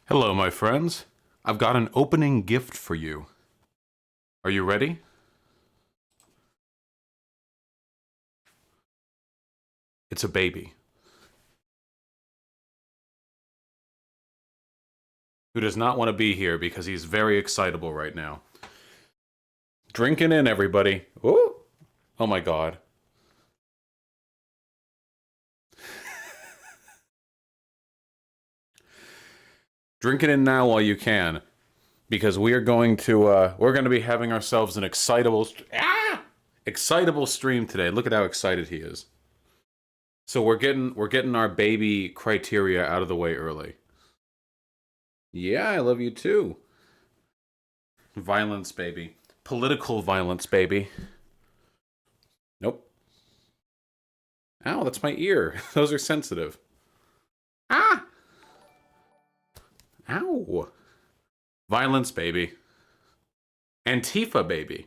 Hello, my friends. I've got an opening gift for you. Are you ready? It's a baby. Who does not want to be here because he's very excitable right now. Drinking in, everybody. Ooh. Oh my God. Drink it in now while you can, because we are going to be having ourselves an excitable stream today. Look at how excited he is. So we're getting our baby criteria out of the way early. Yeah, I love you too. Violence, baby. Political violence, baby. Nope. Ow, that's my ear. Those are sensitive. Ah! Ow. Violence, baby. Antifa, baby.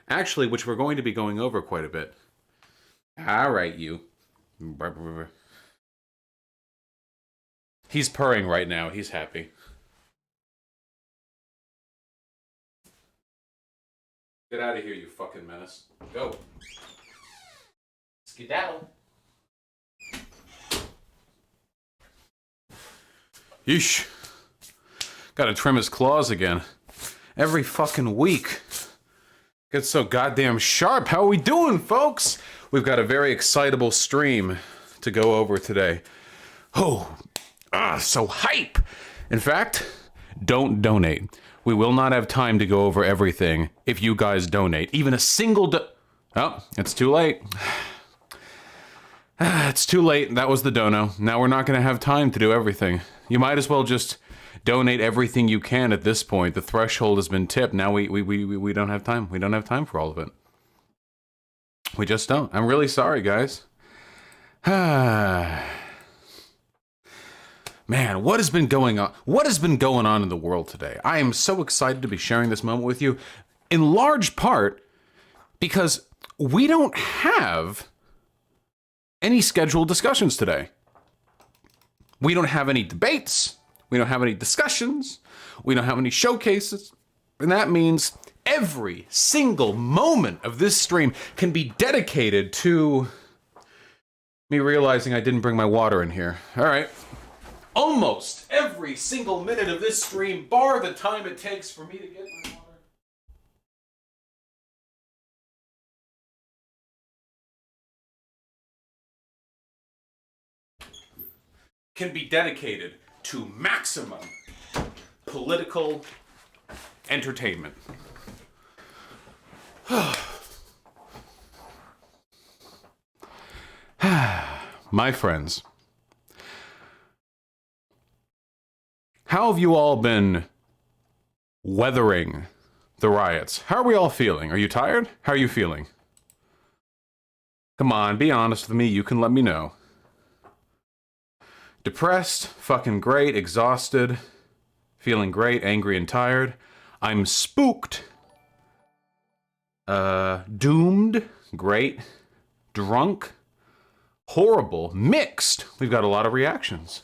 Actually, which we're going to be going over quite a bit. All right, you. He's purring right now. He's happy. Get out of here, you fucking menace. Go. Skedaddle. Yeesh. Gotta trim his claws again. Every fucking week. Gets so goddamn sharp. How are we doing, folks? We've got a very excitable stream to go over today. Oh, so hype. In fact, don't donate. We will not have time to go over everything if you guys donate. Even a single oh, it's too late. It's too late. That was the dono. Now we're not going to have time to do everything. You might as well just donate everything you can at this point. The threshold has been tipped. Now we don't have time. We don't have time for all of it. We just don't. I'm really sorry, guys. Man, what has been going on? What has been going on in the world today? I am so excited to be sharing this moment with you, in large part because we don't have any scheduled discussions today. We don't have any debates. We don't have any discussions. We don't have any showcases. And that means every single moment of this stream can be dedicated to me realizing I didn't bring my water in here. All right. Almost every single minute of this stream, bar the time it takes for me to get my water, can be dedicated to maximum political entertainment. My friends, how have you all been weathering the riots? How are we all feeling? Are you tired? How are you feeling? Come on, be honest with me. You can let me know. Depressed, fucking great, exhausted, feeling great, angry and tired. I'm spooked. Doomed, great, drunk, horrible, mixed. We've got a lot of reactions.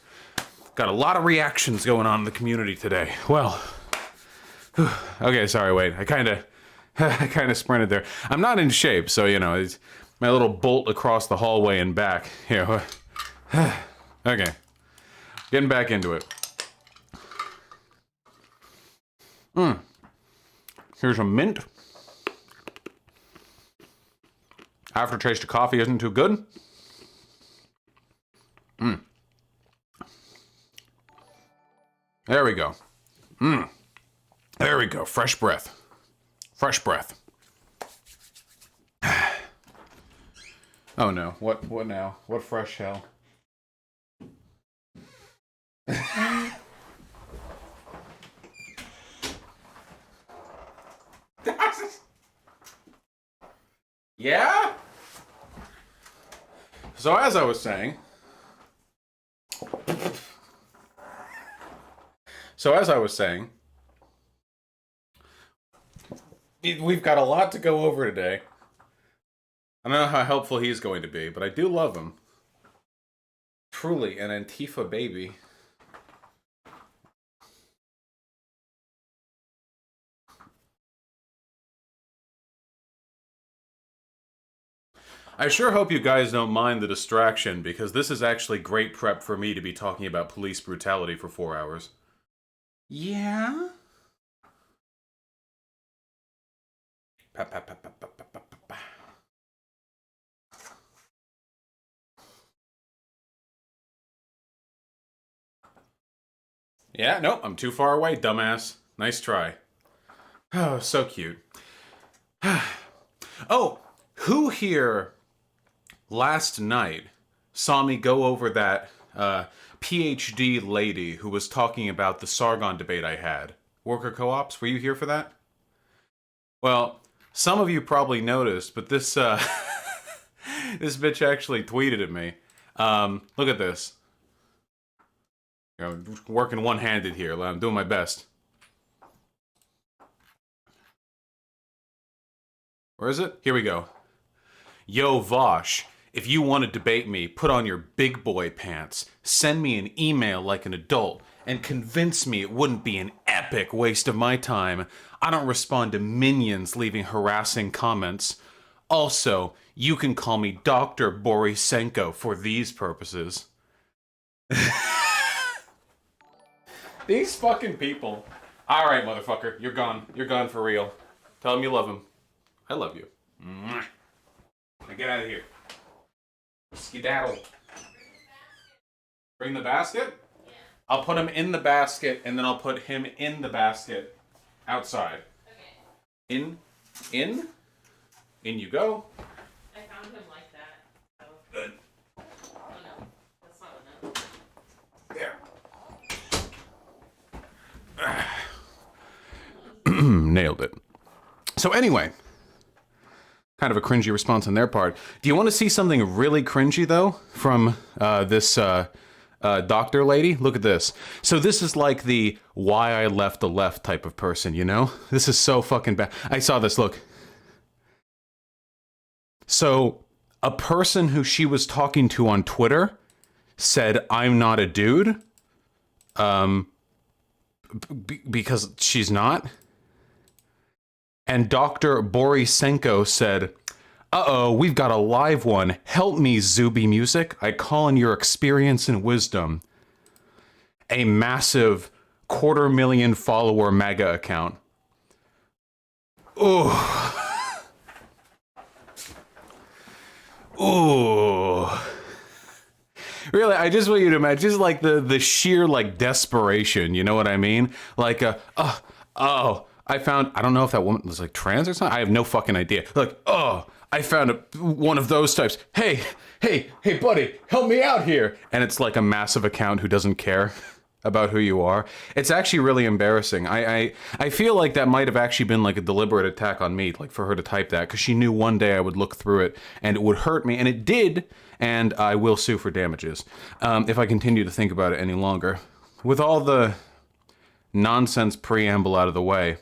Got a lot of reactions going on in the community today. Well, okay, sorry, wait. I kind of sprinted there. I'm not in shape, so, you know, it's my little bolt across the hallway and back. Here. Okay. Getting back into it. Here's a mint. Aftertaste of coffee isn't too good. There we go. There we go. Fresh breath. Fresh breath. Oh no. What now? What fresh hell? Yeah? So as I was saying, we've got a lot to go over today. I don't know how helpful he's going to be, but I do love him. Truly an Antifa baby. I sure hope you guys don't mind the distraction, because this is actually great prep for me to be talking about police brutality for 4 hours. Yeah? Pa, pa, pa, pa, pa, pa, pa, pa. Yeah, nope, I'm too far away, dumbass. Nice try. Oh, so cute. Oh, who here last night saw me go over that PhD lady who was talking about the Sargon debate I had? Worker co-ops, were you here for that? Well, some of you probably noticed, but this this bitch actually tweeted at me. Look at this. I'm working one-handed here. I'm doing my best. Where is it? Here we go. Yo, Vosh, if you want to debate me, put on your big boy pants, send me an email like an adult, and convince me it wouldn't be an epic waste of my time. I don't respond to minions leaving harassing comments. Also, you can call me Dr. Borisenko for these purposes. These fucking people. Alright, motherfucker, you're gone. You're gone for real. Tell him you love him. I love you. Now get out of here. Skedaddle. Bring the basket? Yeah. I'll put him in the basket, and then I'll put him in the basket outside. Okay. In you go. I found him like that. So. Good. Oh no, that's not enough. There. Nailed it. So anyway, kind of a cringy response on their part. Do you want to see something really cringy, though, from this doctor lady? Look at this. So this is like the why I left the left type of person, you know? This is so fucking bad. I saw this, look. So a person who she was talking to on Twitter said, I'm not a dude, because she's not. And Dr. Borisenko said, uh-oh, we've got a live one. Help me, Zuby Music. I call on your experience and wisdom. A massive 250,000 follower MAGA account. Ooh. Ooh. Really, I just want you to imagine, just like the sheer like desperation, you know what I mean? Like, I found, I don't know if that woman was like trans or something. I have no fucking idea. Like, oh, I found one of those types. Hey, buddy, help me out here. And it's like a massive account who doesn't care about who you are. It's actually really embarrassing. I feel like that might have actually been like a deliberate attack on me, like for her to type that, because she knew one day I would look through it and it would hurt me, and it did, and I will sue for damages if I continue to think about it any longer. With all the nonsense preamble out of the way,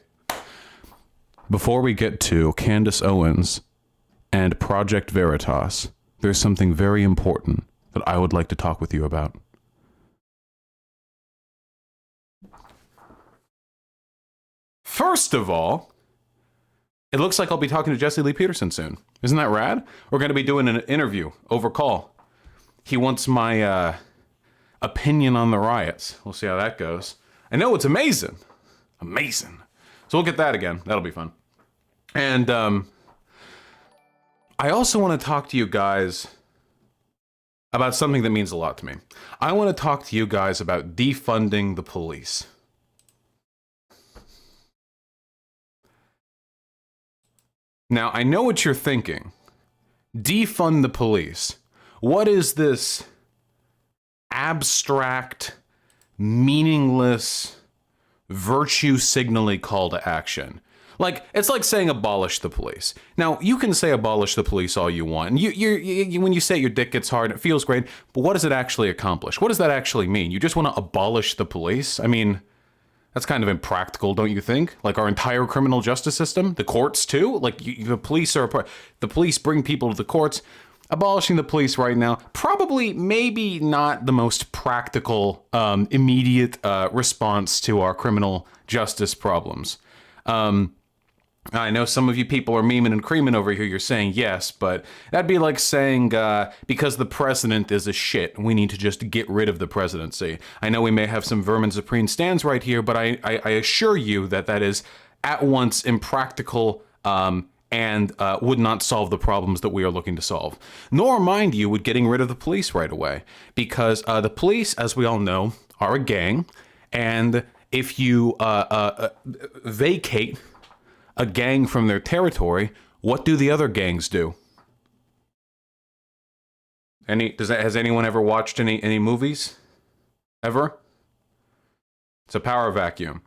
before we get to Candace Owens and Project Veritas, there's something very important that I would like to talk with you about. First of all, it looks like I'll be talking to Jesse Lee Peterson soon. Isn't that rad? We're going to be doing an interview over call. He wants my opinion on the riots. We'll see how that goes. I know it's amazing. Amazing. So we'll get that again. That'll be fun. And I also want to talk to you guys about something that means a lot to me. I want to talk to you guys about defunding the police. Now, I know what you're thinking. Defund the police. What is this abstract, meaningless, virtue signally call to action? Like, it's like saying abolish the police. Now, you can say abolish the police all you want. And you when you say it, your dick gets hard, it feels great. But what does it actually accomplish? What does that actually mean? You just want to abolish the police? I mean, that's kind of impractical, don't you think? Like our entire criminal justice system, the courts too. Like the police are the police bring people to the courts. Abolishing the police right now, probably, maybe not the most practical, immediate response to our criminal justice problems. I know some of you people are memeing and creaming over here. You're saying yes, but that'd be like saying because the president is a shit, we need to just get rid of the presidency. I know we may have some vermin supreme stands right here, but I assure you that that is at once impractical and would not solve the problems that we are looking to solve. Nor, mind you, would getting rid of the police right away, because the police, as we all know, are a gang, and if you vacate a gang from their territory, what do the other gangs do? Has anyone ever watched any movies? Ever? It's a power vacuum.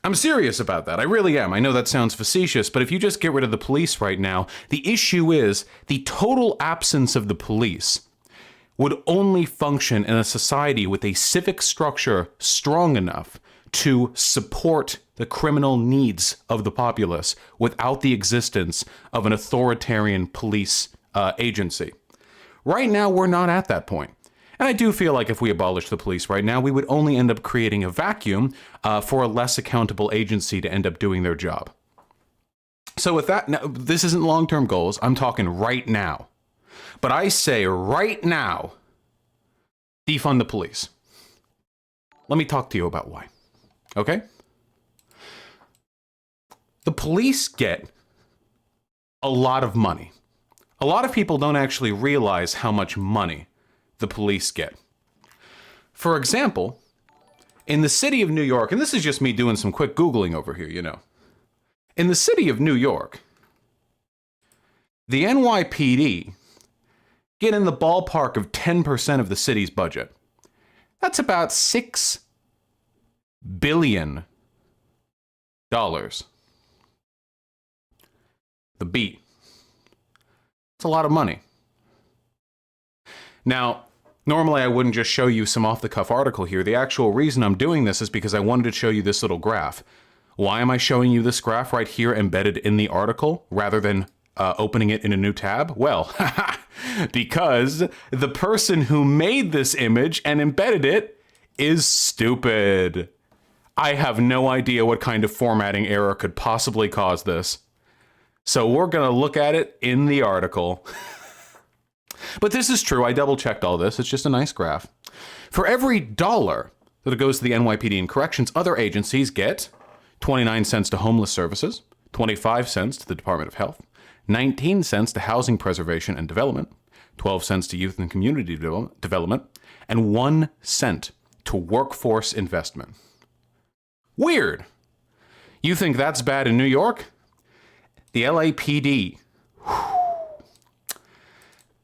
I'm serious about that. I really am. I know that sounds facetious, but if you just get rid of the police right now, the issue is the total absence of the police would only function in a society with a civic structure strong enough to support the criminal needs of the populace without the existence of an authoritarian police agency. Right now, we're not at that point. And I do feel like if we abolish the police right now, we would only end up creating a vacuum for a less accountable agency to end up doing their job. So with that, now, this isn't long-term goals. I'm talking right now. But I say right now, defund the police. Let me talk to you about why. Okay? The police get a lot of money. A lot of people don't actually realize how much money the police get. For example, in the city of New York, and this is just me doing some quick Googling over here, you know. In the city of New York, the NYPD get in the ballpark of 10% of the city's budget. That's about $6 billion. The beat. It's a lot of money. Now, normally I wouldn't just show you some off-the-cuff article here. The actual reason I'm doing this is because I wanted to show you this little graph. Why am I showing you this graph right here embedded in the article rather than opening it in a new tab? Well, because the person who made this image and embedded it is stupid. I have no idea what kind of formatting error could possibly cause this. So we're going to look at it in the article. But this is true. I double-checked all this. It's just a nice graph. For every dollar that goes to the NYPD and corrections, other agencies get 29 cents to homeless services, 25 cents to the Department of Health, 19 cents to housing preservation and development, 12 cents to youth and community development, and 1 cent to workforce investment. Weird. You think that's bad in New York? The LAPD,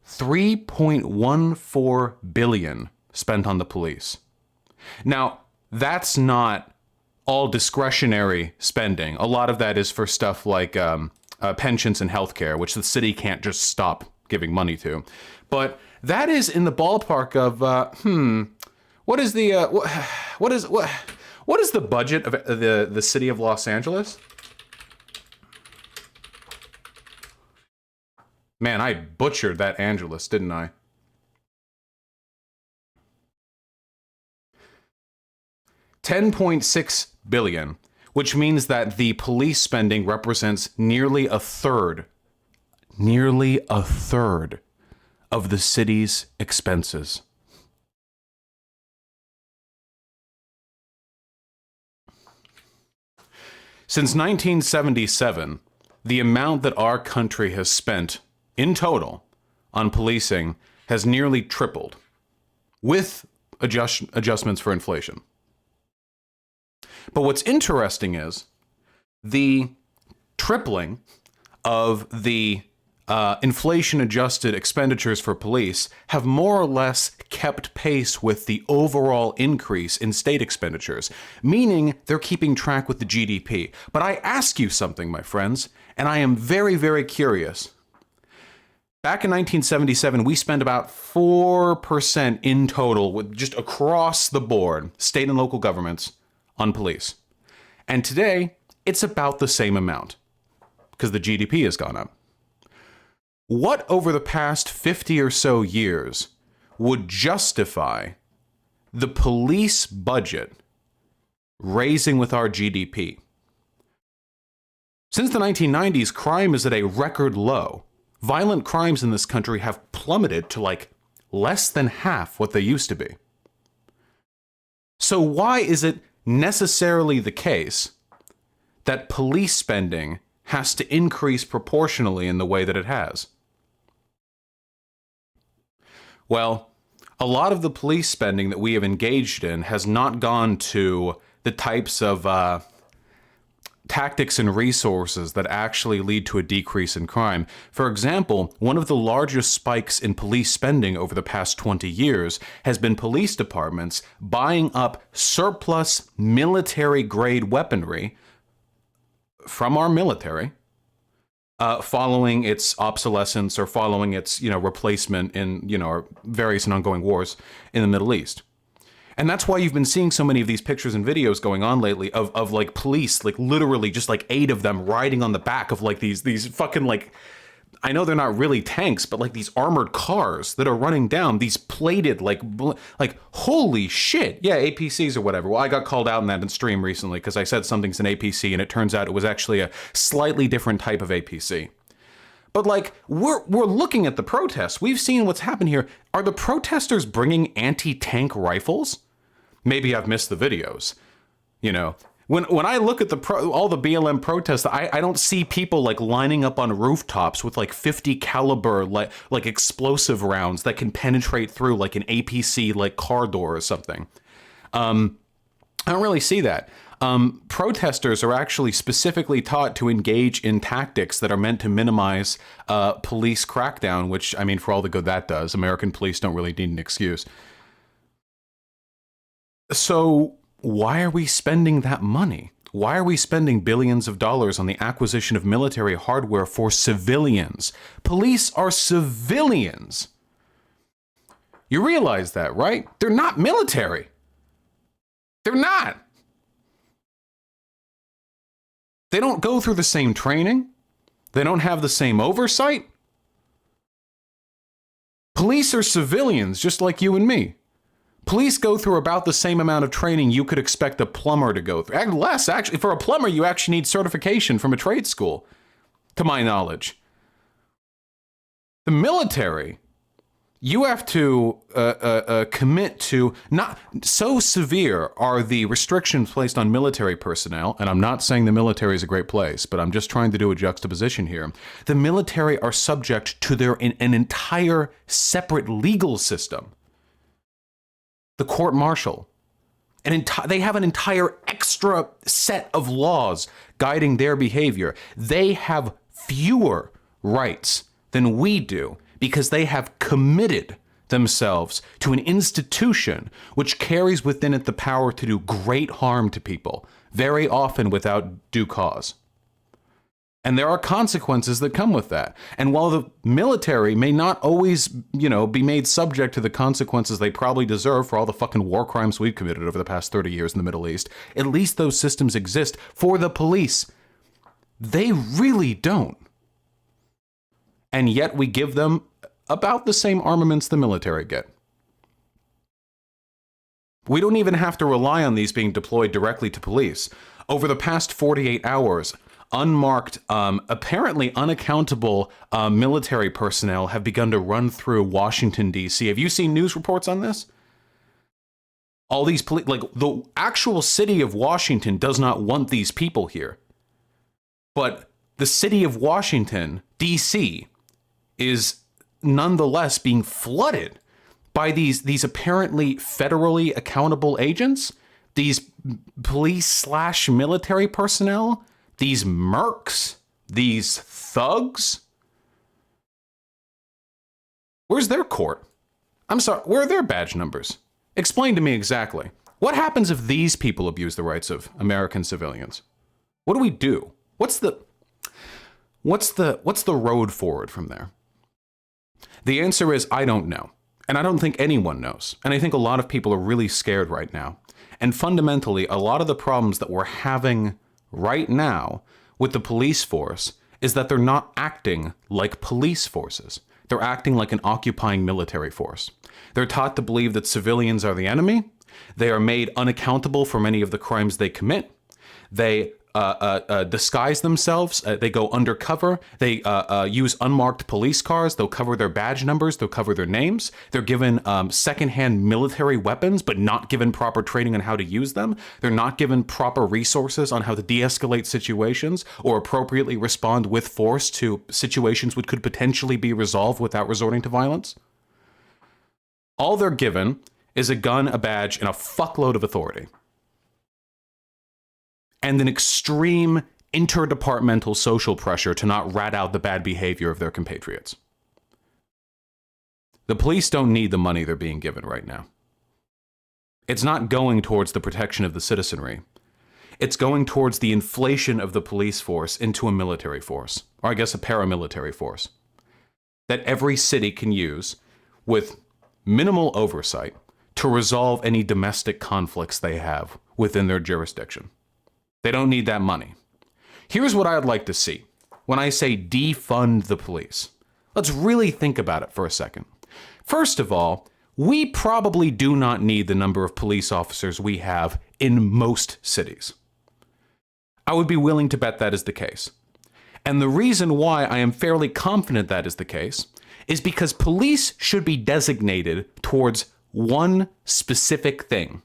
$3.14 billion spent on the police. Now, that's not all discretionary spending. A lot of that is for stuff like pensions and healthcare, which the city can't just stop giving money to. But that is in the ballpark of what is the budget of the city of Los Angeles? Man, I butchered that Angeles, didn't I? $10.6 billion, which means that the police spending represents nearly a third of the city's expenses. Since 1977, the amount that our country has spent in total on policing has nearly tripled, with adjustments for inflation. But what's interesting is the tripling of the inflation-adjusted expenditures for police have more or less kept pace with the overall increase in state expenditures, meaning they're keeping track with the GDP. But I ask you something, my friends, and I am very, very curious. Back in 1977, we spent about 4% in total, with just across the board, state and local governments, on police. And today, it's about the same amount, because the GDP has gone up. What over the past 50 or so years would justify the police budget raising with our GDP? Since the 1990s, crime is at a record low. Violent crimes in this country have plummeted to like less than half what they used to be. So why is it necessarily the case that police spending has to increase proportionally in the way that it has? Well, a lot of the police spending that we have engaged in has not gone to the types of tactics and resources that actually lead to a decrease in crime. For example, one of the largest spikes in police spending over the past 20 years has been police departments buying up surplus military-grade weaponry from our military, following its obsolescence or following its, replacement in, various and ongoing wars in the Middle East. And that's why you've been seeing so many of these pictures and videos going on lately of like police, like literally just like 8 of them riding on the back of like these fucking like, I know they're not really tanks, but like these armored cars that are running down these plated like holy shit. Yeah, APCs or whatever. Well, I got called out in that in stream recently because I said something's an APC and it turns out it was actually a slightly different type of APC. But like we're looking at the protests. We've seen what's happened here. Are the protesters bringing anti-tank rifles? Maybe I've missed the videos. When I look at all the BLM protests, I don't see people like lining up on rooftops with like 50 caliber like explosive rounds that can penetrate through like an APC like car door or something. I don't really see that. Protesters are actually specifically taught to engage in tactics that are meant to minimize police crackdown, which, I mean, for all the good that does, American police don't really need an excuse. So why are we spending that money? Why are we spending billions of dollars on the acquisition of military hardware for civilians? Police are civilians. You realize that, right? They're not military. They're not. They don't go through the same training. They don't have the same oversight. Police are civilians, just like you and me. Police go through about the same amount of training you could expect a plumber to go through. Less, actually. For a plumber, you actually need certification from a trade school, to my knowledge. The military, you have to commit to, not so severe are the restrictions placed on military personnel, and I'm not saying the military is a great place, but I'm just trying to do a juxtaposition here. The military are subject to an entire separate legal system. The court-martial. They have an entire extra set of laws guiding their behavior. They have fewer rights than we do because they have committed themselves to an institution which carries within it the power to do great harm to people, very often without due cause. And there are consequences that come with that. And while the military may not always, be made subject to the consequences they probably deserve for all the fucking war crimes we've committed over the past 30 years in the Middle East, at least those systems exist for the police. They really don't. And yet we give them about the same armaments the military get. We don't even have to rely on these being deployed directly to police. Over the past 48 hours, unmarked, apparently unaccountable military personnel have begun to run through Washington, D.C. Have you seen news reports on this? All these the actual city of Washington does not want these people here. But the city of Washington, D.C., is nonetheless being flooded by these apparently federally accountable agents, these police/military personnel, these mercs, these thugs. Where's their court? I'm sorry, where are their badge numbers? Explain to me exactly. What happens if these people abuse the rights of American civilians? What do we do? What's the road forward from there? The answer is I don't know. And I don't think anyone knows. And I think a lot of people are really scared right now. And fundamentally, a lot of the problems that we're having right now with the police force is that they're not acting like police forces. They're acting like an occupying military force. They're taught to believe that civilians are the enemy. They are made unaccountable for many of the crimes they commit. They disguise themselves. They go undercover. They use unmarked police cars. They'll cover their badge numbers. They'll cover their names. They're given secondhand military weapons, but not given proper training on how to use them. They're not given proper resources on how to de-escalate situations or appropriately respond with force to situations which could potentially be resolved without resorting to violence. All they're given is a gun, a badge, and a fuckload of authority. And an extreme interdepartmental social pressure to not rat out the bad behavior of their compatriots. The police don't need the money they're being given right now. It's not going towards the protection of the citizenry. It's going towards the inflation of the police force into a military force, or I guess a paramilitary force, that every city can use with minimal oversight to resolve any domestic conflicts they have within their jurisdiction. They don't need that money. Here's what I'd like to see when I say defund the police. Let's really think about it for a second. First of all, we probably do not need the number of police officers we have in most cities. I would be willing to bet that is the case. And the reason why I am fairly confident that is the case is because police should be designated towards one specific thing: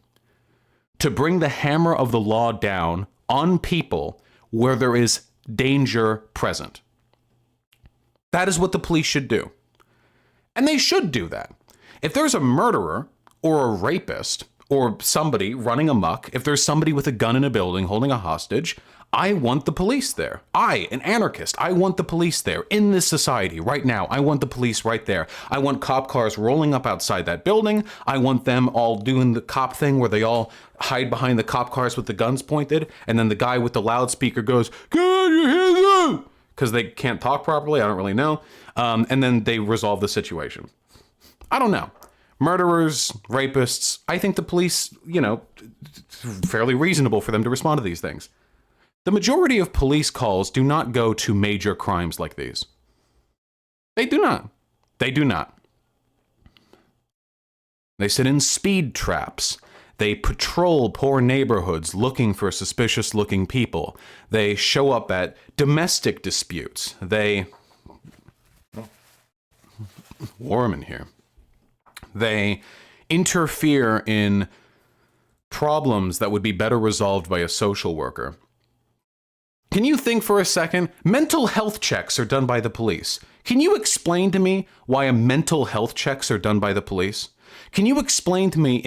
to bring the hammer of the law down on people where there is danger present. That is what the police should do. And they should do that. If there's a murderer or a rapist or somebody running amok, if there's somebody with a gun in a building holding a hostage, I want the police there. I, an anarchist, I want the police there in this society right now. I want the police right there. I want cop cars rolling up outside that building. I want them all doing the cop thing where they all hide behind the cop cars with the guns pointed, and then the guy with the loudspeaker goes, "Get your hands up!" because they can't talk properly. I don't really know. And then they resolve the situation. I don't know. Murderers, rapists, I think the police, it's fairly reasonable for them to respond to these things. The majority of police calls do not go to major crimes like these. They do not. They do not. They sit in speed traps. They patrol poor neighborhoods looking for suspicious-looking people. They show up at domestic disputes. Warm in here. They interfere in problems that would be better resolved by a social worker. Can you think for a second? Mental health checks are done by the police. Can you explain to me why mental health checks are done by the police? Can you explain to me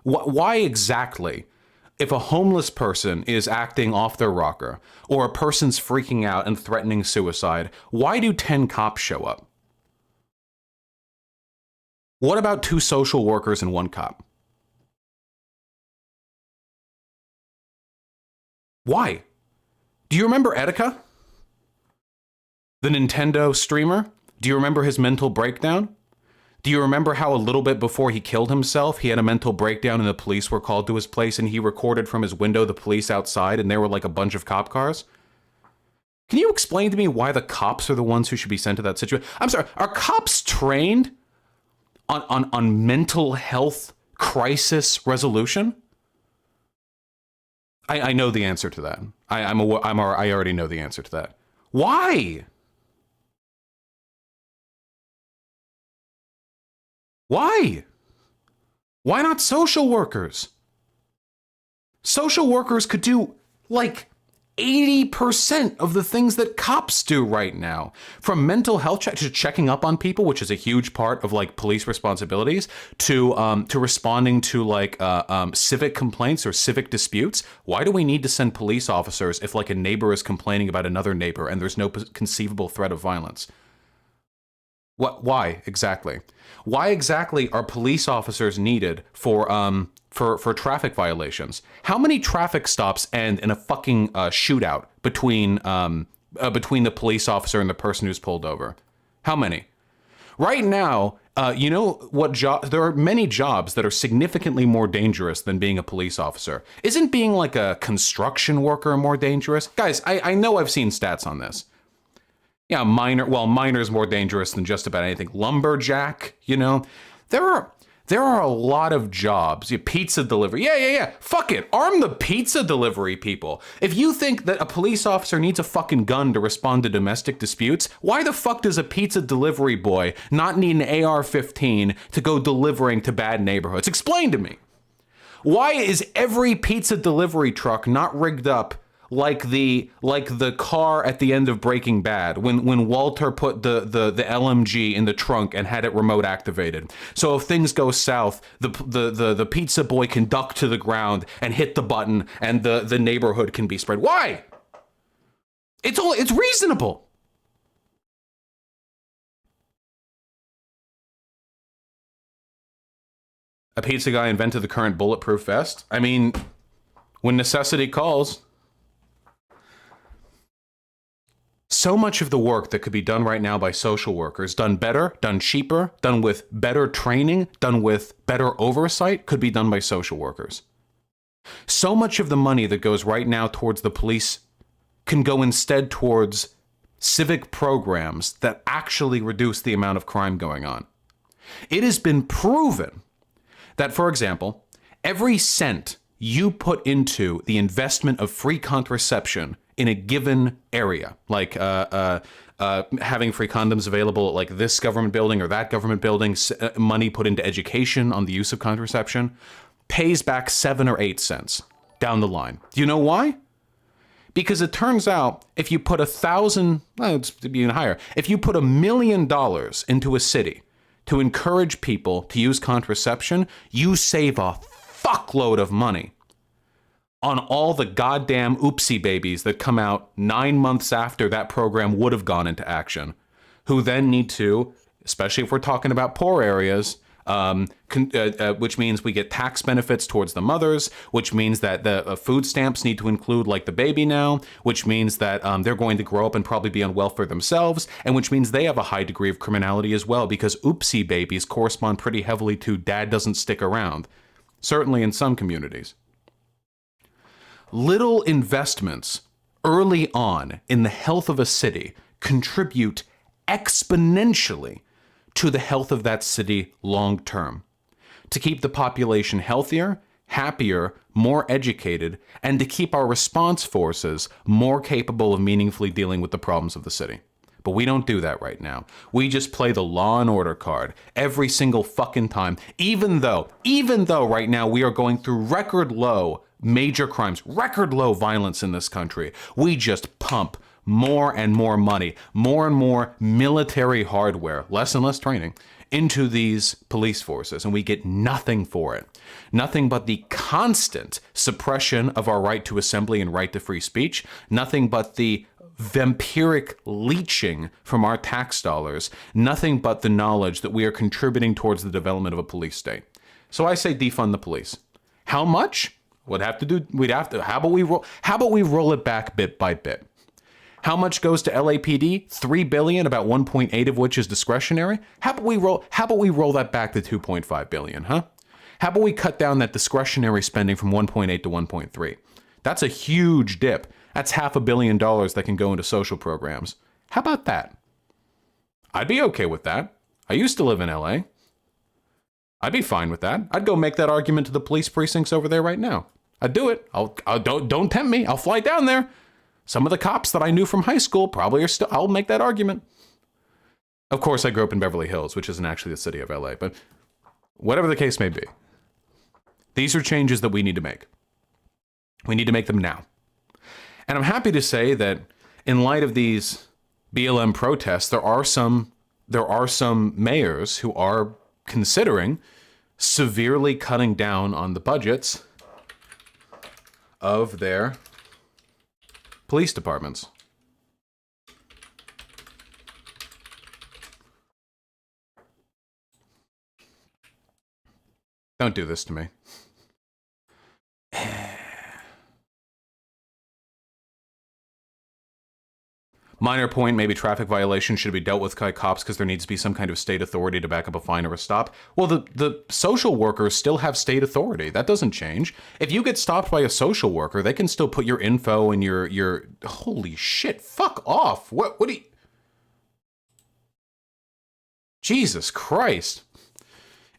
why exactly, if a homeless person is acting off their rocker, or a person's freaking out and threatening suicide, why do 10 cops show up? What about 2 social workers and 1 cop? Why? Do you remember Etika? The Nintendo streamer? Do you remember his mental breakdown? Do you remember how a little bit before he killed himself, he had a mental breakdown and the police were called to his place and he recorded from his window the police outside and there were like a bunch of cop cars? Can you explain to me why the cops are the ones who should be sent to that situation? I'm sorry, are cops trained on mental health crisis resolution? I know the answer to that. I already know the answer to that. Why? Why? Why not social workers? Social workers could do like 80% of the things that cops do right now, from mental health check to checking up on people, which is a huge part of like police responsibilities, to responding to like civic complaints or civic disputes. Why do we need to send police officers if like a neighbor is complaining about another neighbor and there's no conceivable threat of violence? Why exactly? Why exactly are police officers needed for traffic violations? How many traffic stops end in a fucking shootout between the police officer and the person who's pulled over? How many? Right now, you know what job? There are many jobs that are significantly more dangerous than being a police officer. Isn't being like a construction worker more dangerous? Guys, I know I've seen stats on this. Yeah, miner's more dangerous than just about anything. Lumberjack, there are There are a lot of jobs. Pizza delivery. Yeah. Fuck it. Arm the pizza delivery people. If you think that a police officer needs a fucking gun to respond to domestic disputes, why the fuck does a pizza delivery boy not need an AR-15 to go delivering to bad neighborhoods? Explain to me. Why is every pizza delivery truck not rigged up like the car at the end of Breaking Bad when Walter put the LMG in the trunk and had it remote activated? So if things go south, the pizza boy can duck to the ground and hit the button and the neighborhood can be spread. Why? It's reasonable. A pizza guy invented the current bulletproof vest. I mean, when necessity calls. So much of the work that could be done right now by social workers, done better, done cheaper, done with better training, done with better oversight, could be done by social workers. So much of the money that goes right now towards the police can go instead towards civic programs that actually reduce the amount of crime going on. It has been proven that, for example, every cent you put into the investment of free contraception in a given area, like having free condoms available at like this government building or that government building, money put into education on the use of contraception, pays back 7 or 8 cents down the line. Do you know why? Because it turns out if you put it's even higher, if you put $1 million into a city to encourage people to use contraception, you save a fuckload of money on all the goddamn oopsie babies that come out 9 months after that program would have gone into action, who then need to, especially if we're talking about poor areas, which means we get tax benefits towards the mothers, which means that the food stamps need to include like the baby now, which means that they're going to grow up and probably be on welfare themselves, and which means they have a high degree of criminality as well, because oopsie babies correspond pretty heavily to dad doesn't stick around, certainly in some communities. Little investments early on in the health of a city contribute exponentially to the health of that city long term, to keep the population healthier, happier, more educated, and to keep our response forces more capable of meaningfully dealing with the problems of the city. But we don't do that right now. We just play the law and order card every single fucking time, even though right now we are going through record low major crimes, record low violence in this country. We just pump more and more money, more and more military hardware, less and less training, into these police forces, and we get nothing for it. Nothing but the constant suppression of our right to assembly and right to free speech, nothing but the vampiric leeching from our tax dollars, nothing but the knowledge that we are contributing towards the development of a police state. So I say defund the police. How much? How about we roll it back bit by bit? How much goes to LAPD? $3 billion, about 1.8 of which is discretionary. How about we roll that back to 2.5 billion, huh? How about we cut down that discretionary spending from 1.8 to 1.3? That's a huge dip. That's $500 million that can go into social programs. How about that? I'd be okay with that. I used to live in LA. I'd be fine with that. I'd go make that argument to the police precincts over there right now. I'd do it. Don't tempt me. I'll fly down there. Some of the cops that I knew from high school probably are still, I'll make that argument. Of course, I grew up in Beverly Hills, which isn't actually the city of LA, but whatever the case may be, these are changes that we need to make. We need to make them now. And I'm happy to say that in light of these BLM protests, there are some mayors who are considering severely cutting down on the budgets of their police departments. Don't do this to me. Minor point, maybe traffic violation should be dealt with by cops because there needs to be some kind of state authority to back up a fine or a stop. Well, the social workers still have state authority. That doesn't change. If you get stopped by a social worker, they can still put your info and your holy shit, fuck off. What do you... Jesus Christ.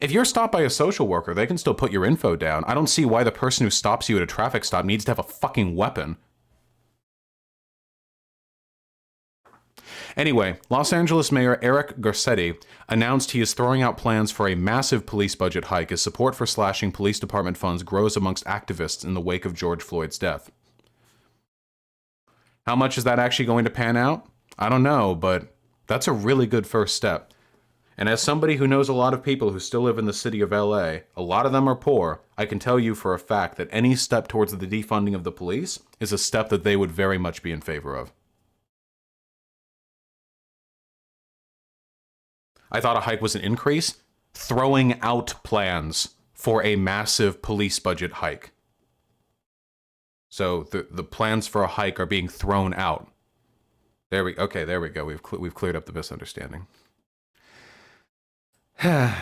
If you're stopped by a social worker, they can still put your info down. I don't see why the person who stops you at a traffic stop needs to have a fucking weapon. Anyway, Los Angeles Mayor Eric Garcetti announced he is throwing out plans for a massive police budget hike as support for slashing police department funds grows amongst activists in the wake of George Floyd's death. How much is that actually going to pan out? I don't know, but that's a really good first step. And as somebody who knows a lot of people who still live in the city of LA, a lot of them are poor, I can tell you for a fact that any step towards the defunding of the police is a step that they would very much be in favor of. I thought a hike was an increase, throwing out plans for a massive police budget hike. So the plans for a hike are being thrown out. There we go. We've cleared up the misunderstanding. Do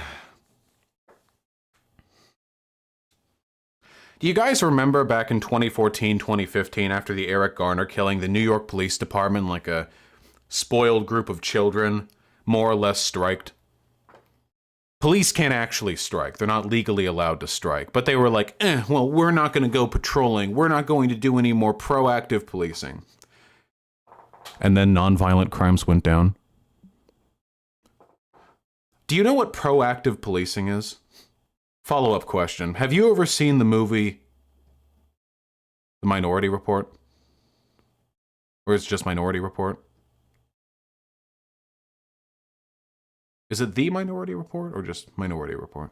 you guys remember back in 2014, 2015, after the Eric Garner killing, the New York Police Department, like a spoiled group of children, more or less striked? Police can't actually strike. They're not legally allowed to strike. But they were like, well, we're not going to go patrolling. We're not going to do any more proactive policing. And then nonviolent crimes went down. Do you know what proactive policing is? Follow-up question. Have you ever seen the movie The Minority Report? Or is it just Minority Report? Is it The Minority Report or just Minority Report?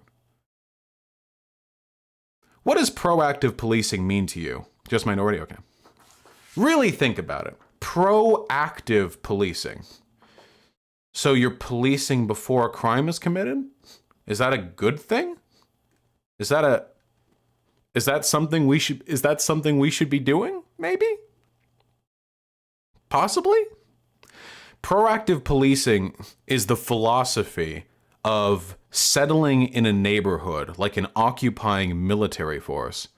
What does proactive policing mean to you? Just Minority? Okay. Really think about it. Proactive policing. So you're policing before a crime is committed? Is that a good thing? Is that something we should be doing? Maybe? Possibly? Proactive policing is the philosophy of settling in a neighborhood like an occupying military force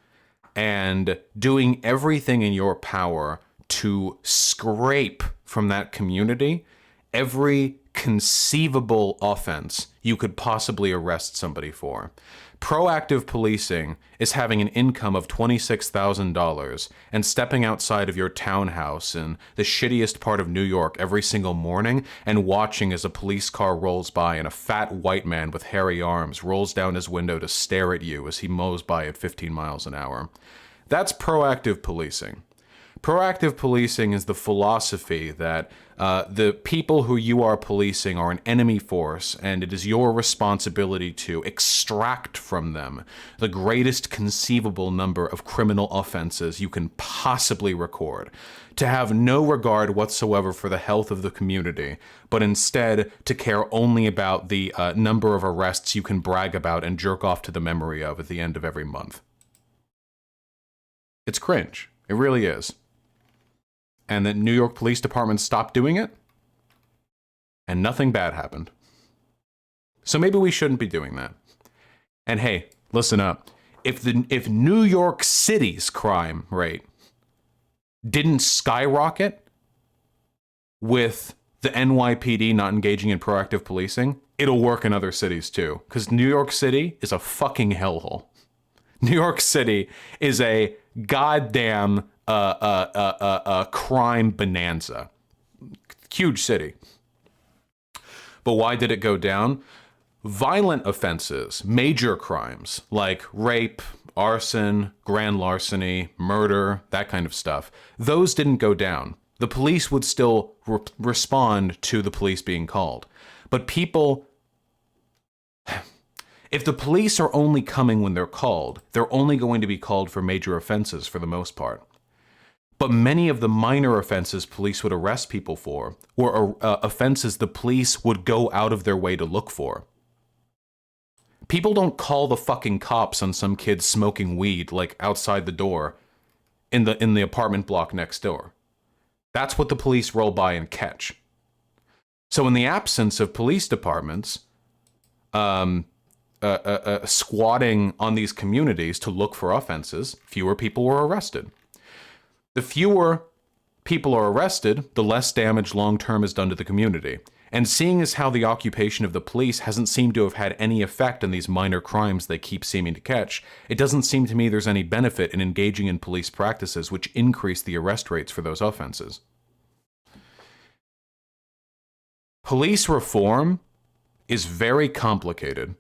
and doing everything in your power to scrape from that community every conceivable offense you could possibly arrest somebody for. Proactive policing is having an income of $26,000 and stepping outside of your townhouse in the shittiest part of New York every single morning and watching as a police car rolls by and a fat white man with hairy arms rolls down his window to stare at you as he mows by at 15 miles an hour. That's proactive policing. Proactive policing is the philosophy that the people who you are policing are an enemy force, and it is your responsibility to extract from them the greatest conceivable number of criminal offenses you can possibly record, to have no regard whatsoever for the health of the community, but instead to care only about the number of arrests you can brag about and jerk off to the memory of at the end of every month. It's cringe. It really is. And the New York Police Department stopped doing it, and nothing bad happened. So maybe we shouldn't be doing that. And hey, listen up. If New York City's crime rate didn't skyrocket with the NYPD not engaging in proactive policing, it'll work in other cities too. Because New York City is a fucking hellhole. New York City is a goddamn crime bonanza. Huge city. But why did it go down? Violent offenses, major crimes like rape, arson, grand larceny, murder, that kind of stuff, those didn't go down. The police would still respond to the police being called. But people... If the police are only coming when they're called, they're only going to be called for major offenses for the most part. But many of the minor offenses police would arrest people for were offenses the police would go out of their way to look for. People don't call the fucking cops on some kid smoking weed like outside the door in the apartment block next door. That's what the police roll by and catch. So in the absence of police departments, squatting on these communities to look for offenses, fewer people were arrested. The fewer people are arrested, the less damage long-term is done to the community. And seeing as how the occupation of the police hasn't seemed to have had any effect on these minor crimes they keep seeming to catch, it doesn't seem to me there's any benefit in engaging in police practices which increase the arrest rates for those offenses. Police reform is very complicated,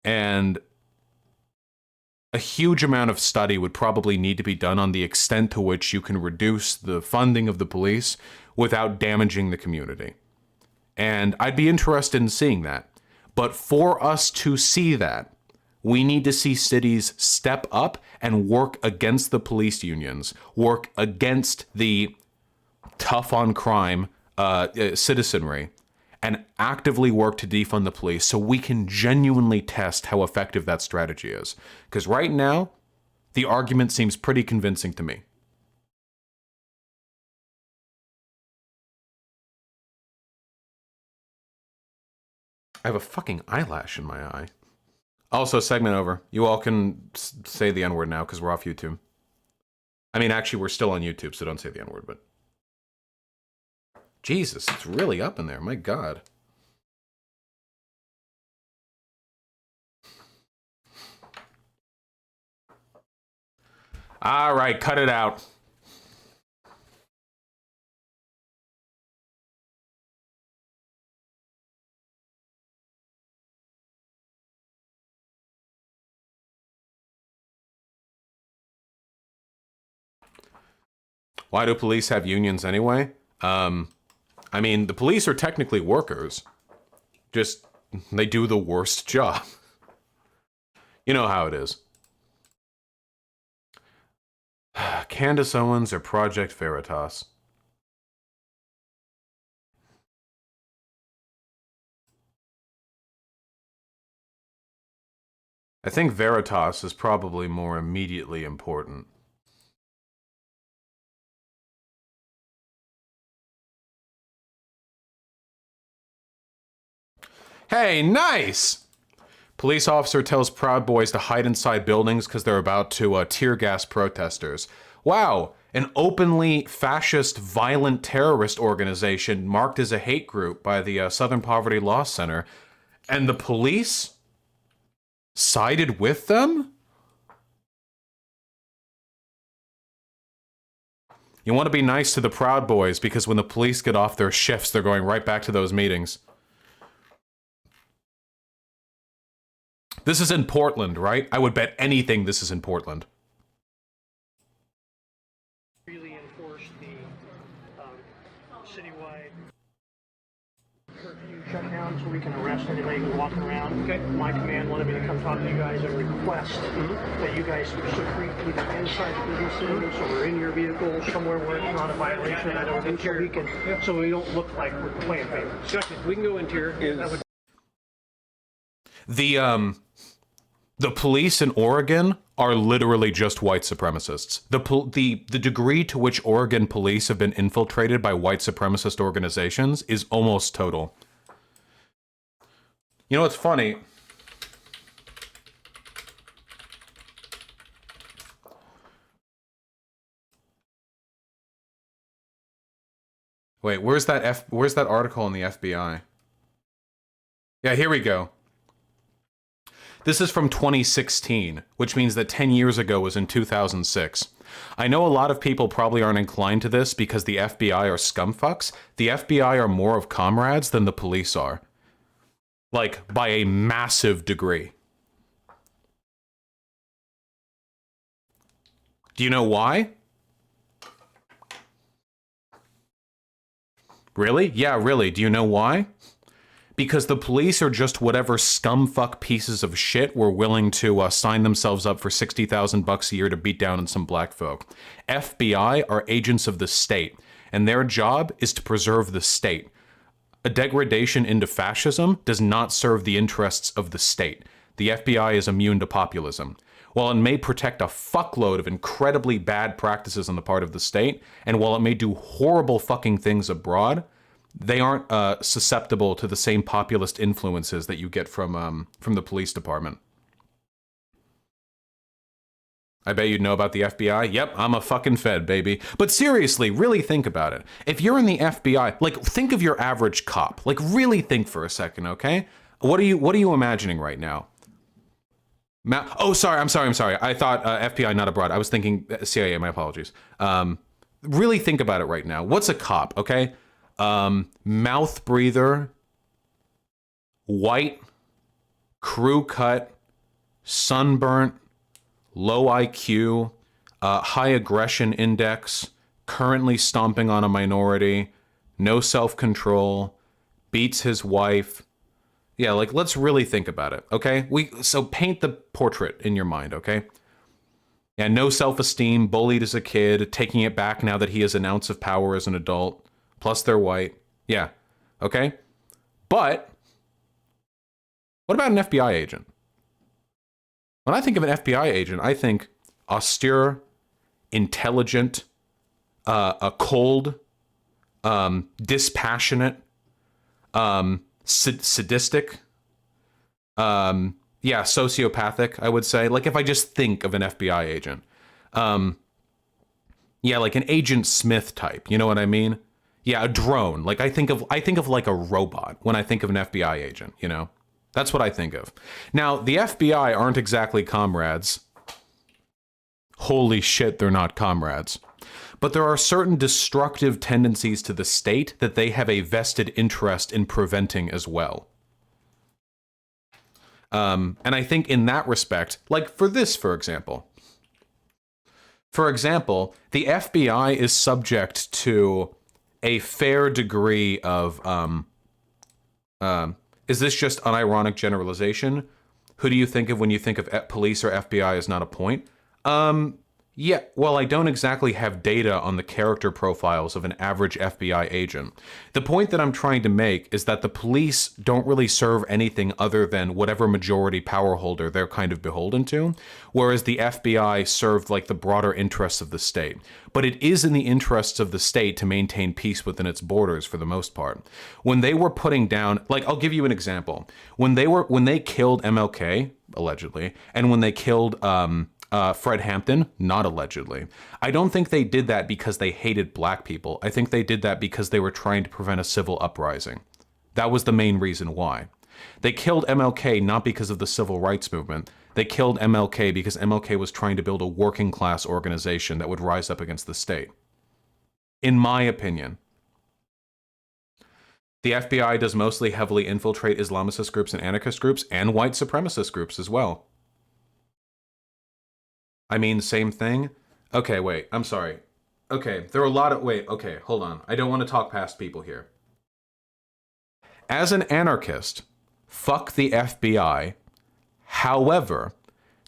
and a huge amount of study would probably need to be done on the extent to which you can reduce the funding of the police without damaging the community. And I'd be interested in seeing that. But for us to see that, we need to see cities step up and work against the police unions, work against the tough on crime citizenry, and actively work to defund the police so we can genuinely test how effective that strategy is. Because right now, the argument seems pretty convincing to me. I have a fucking eyelash in my eye. Also, segment over. You all can say the N-word now because we're off YouTube. I mean, actually, we're still on YouTube, so don't say the N-word, but... Jesus, it's really up in there. My God. All right, cut it out. Why do police have unions anyway? I mean, the police are technically workers. Just, they do the worst job. You know how it is. Candace Owens or Project Veritas? I think Veritas is probably more immediately important. Hey, nice! Police officer tells Proud Boys to hide inside buildings because they're about to tear gas protesters. Wow, an openly fascist, violent terrorist organization marked as a hate group by the Southern Poverty Law Center. And the police sided with them? You want to be nice to the Proud Boys because when the police get off their shifts, they're going right back to those meetings. This is in Portland, right? I would bet anything this is in Portland. Really enforce the citywide curfew shutdown so we can arrest anybody who's walking around. Okay. My command wanted me to come talk to you guys and request that you guys secrete either inside the businesses or in your vehicle somewhere where it's not a violation. I don't think so we can, so we don't look like we're playing favorites. Gotcha. We can go interior. The police in Oregon are literally just white supremacists. The degree to which Oregon police have been infiltrated by white supremacist organizations is almost total. You know what's funny? Wait, where's that article in the FBI? Yeah, here we go. This is from 2016, which means that 10 years ago was in 2006. I know a lot of people probably aren't inclined to this because the FBI are scumfucks. The FBI are more of comrades than the police are. Like, by a massive degree. Do you know why? Really? Yeah, really. Do you know why? Because the police are just whatever scumfuck pieces of shit were willing to sign themselves up for $60,000 a year to beat down on some black folk. FBI are agents of the state, and their job is to preserve the state. A degradation into fascism does not serve the interests of the state. The FBI is immune to populism. While it may protect a fuckload of incredibly bad practices on the part of the state, and while it may do horrible fucking things abroad, they aren't susceptible to the same populist influences that you get from the police department. I bet you'd know about the FBI. Yep, I'm a fucking Fed, baby. But seriously, really think about it. If you're in the FBI, like, think of your average cop. Like, really think for a second, okay? What are you imagining right now? Oh, sorry. I'm sorry. I thought FBI, not abroad. I was thinking CIA. My apologies. Really think about it right now. What's a cop? Okay, mouth breather, white, crew cut, sunburnt, low IQ, high aggression index, currently stomping on a minority, no self-control, beats his wife. Yeah, like, let's really think about it, okay? So paint the portrait in your mind, okay? Yeah, no self-esteem, bullied as a kid, taking it back now that he has an ounce of power as an adult, plus they're white. Yeah, okay? But what about an FBI agent? When I think of an FBI agent, I think austere, intelligent, cold, dispassionate, sadistic, yeah, sociopathic, I would say. Like, if I just think of an FBI agent. Yeah, like an Agent Smith type, you know what I mean? Yeah, a drone. Like, I think of like a robot when I think of an FBI agent, you know? That's what I think of. Now, the FBI aren't exactly comrades. Holy shit, they're not comrades. But there are certain destructive tendencies to the state that they have a vested interest in preventing as well. And I think in that respect, like for this, for example, the FBI is subject to a fair degree of, is this just unironic generalization? Who do you think of when you think of police or FBI as not a point? Yeah, well, I don't exactly have data on the character profiles of an average FBI agent. The point that I'm trying to make is that the police don't really serve anything other than whatever majority power holder they're kind of beholden to, whereas the FBI served like the broader interests of the state. But it is in the interests of the state to maintain peace within its borders for the most part. When they were putting down, like, I'll give you an example. When they killed MLK, allegedly, and when they killed, Fred Hampton, not allegedly. I don't think they did that because they hated black people. I think they did that because they were trying to prevent a civil uprising. That was the main reason why. They killed MLK not because of the civil rights movement. They killed MLK because MLK was trying to build a working class organization that would rise up against the state. In my opinion. The FBI does mostly heavily infiltrate Islamicist groups and anarchist groups and white supremacist groups as well. I mean, same thing. Okay, wait, I'm sorry. Okay, there are a lot of, wait, okay, hold on. I don't want to talk past people here. As an anarchist, fuck the FBI. However,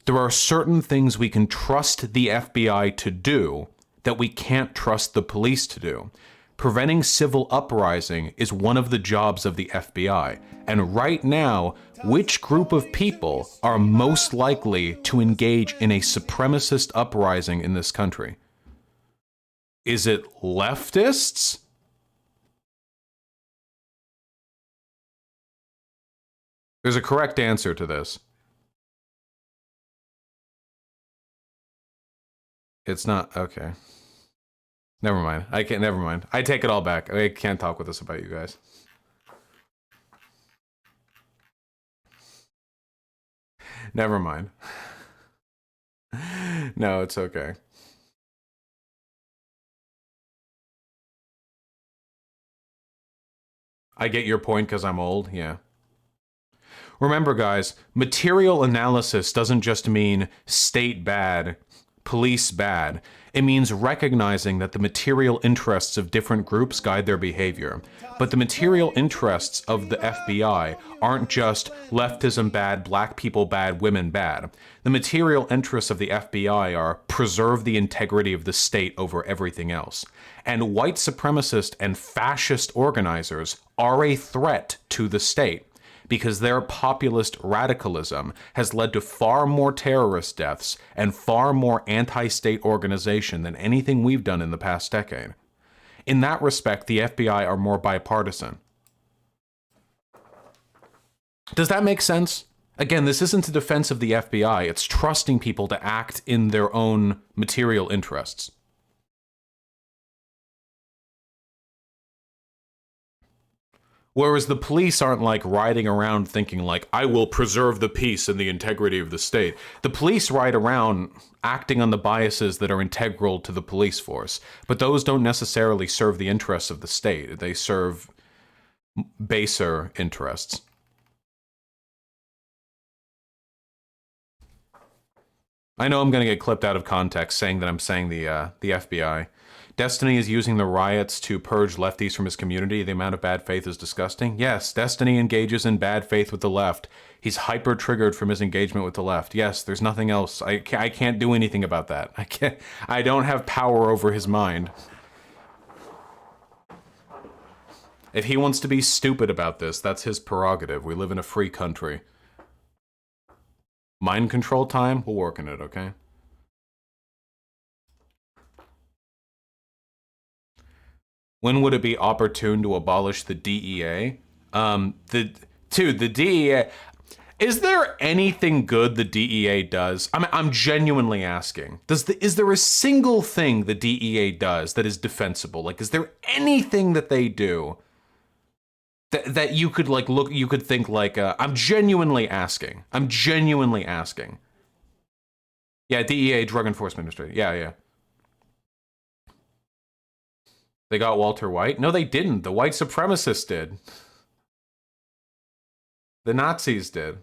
there are certain things we can trust the FBI to do that we can't trust the police to do. Preventing civil uprising is one of the jobs of the FBI. And right now, which group of people are most likely to engage in a supremacist uprising in this country? Is it leftists? There's a correct answer to this. It's not, okay. Never mind. Never mind. I take it all back. I can't talk with this about you guys. Never mind. No, it's okay. I get your point because I'm old, yeah. Remember, guys, material analysis doesn't just mean state bad, police bad. It means recognizing that the material interests of different groups guide their behavior. But the material interests of the FBI aren't just leftism bad, black people bad, women bad. The material interests of the FBI are preserve the integrity of the state over everything else. And white supremacist and fascist organizers are a threat to the state, because their populist radicalism has led to far more terrorist deaths and far more anti-state organization than anything we've done in the past decade. In that respect, the FBI are more bipartisan. Does that make sense? Again, this isn't a defense of the FBI. It's trusting people to act in their own material interests. Whereas the police aren't like riding around thinking like, I will preserve the peace and the integrity of the state. The police ride around acting on the biases that are integral to the police force. But those don't necessarily serve the interests of the state. They serve baser interests. I know I'm going to get clipped out of context saying that I'm saying the FBI. Destiny is using the riots to purge lefties from his community. The amount of bad faith is disgusting. Yes, Destiny engages in bad faith with the left. He's hyper-triggered from his engagement with the left. Yes, there's nothing else. I can't do anything about that. I don't have power over his mind. If he wants to be stupid about this, that's his prerogative. We live in a free country. Mind control time? We'll work on it, okay? When would it be opportune to abolish the DEA? The DEA... Is there anything good the DEA does? I'm genuinely asking. Is there a single thing the DEA does that is defensible? Like, is there anything that they do that you could, like, look... You could think, like, I'm genuinely asking. I'm genuinely asking. Yeah, DEA, Drug Enforcement Administration. Yeah. They got Walter White? No, they didn't. The white supremacists did. The Nazis did.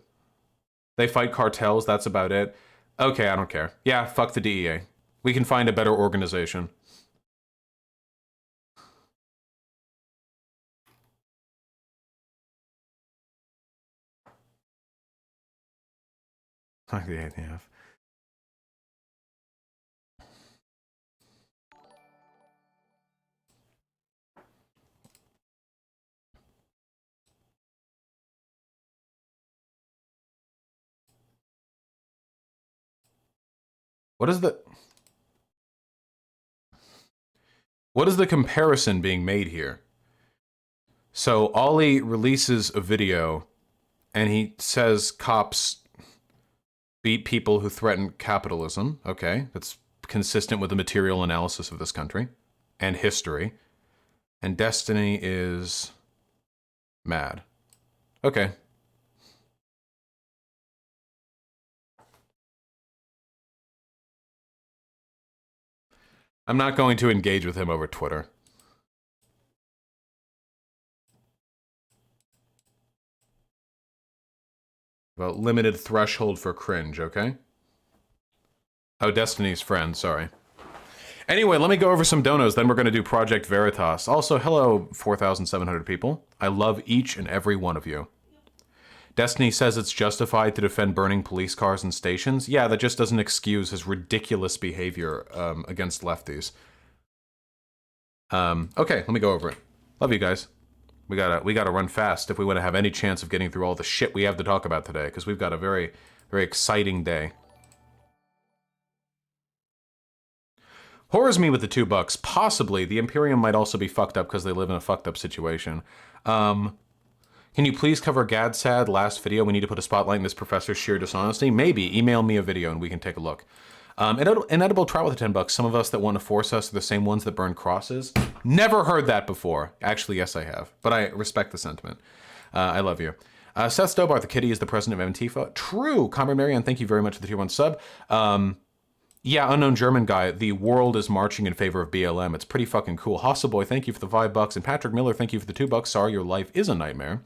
They fight cartels, that's about it. Okay, I don't care. Yeah, fuck the DEA. We can find a better organization. Fuck the ATF. What is the comparison being made here? So Ollie releases a video and he says cops beat people who threaten capitalism. Okay, that's consistent with the material analysis of this country and history. And Destiny is mad. Okay. I'm not going to engage with him over Twitter. Well, limited threshold for cringe, okay? Oh, Destiny's friend, sorry. Anyway, let me go over some donos, then we're going to do Project Veritas. Also, hello, 4,700 people. I love each and every one of you. Destiny says it's justified to defend burning police cars and stations. Yeah, that just doesn't excuse his ridiculous behavior against lefties. Okay, let me go over it. Love you guys. We gotta run fast if we want to have any chance of getting through all the shit we have to talk about today, because we've got a very, very exciting day. Horrors me with the $2. Possibly. The Imperium might also be fucked up because they live in a fucked up situation. Can you please cover GADSAD last video? We need to put a spotlight in this professor's sheer dishonesty. Maybe. Email me a video and we can take a look. Inedible trout with the $10. Some of us that want to force us are the same ones that burn crosses. Never heard that before. Actually, yes, I have. But I respect the sentiment. I love you. Seth Stobart, the kitty, is the president of Antifa. True. Comrade Marianne, thank you very much for the tier 1 sub. Yeah, unknown German guy. The world is marching in favor of BLM. It's pretty fucking cool. Hasselboy, thank you for the $5. And Patrick Miller, thank you for the $2. Sorry, your life is a nightmare.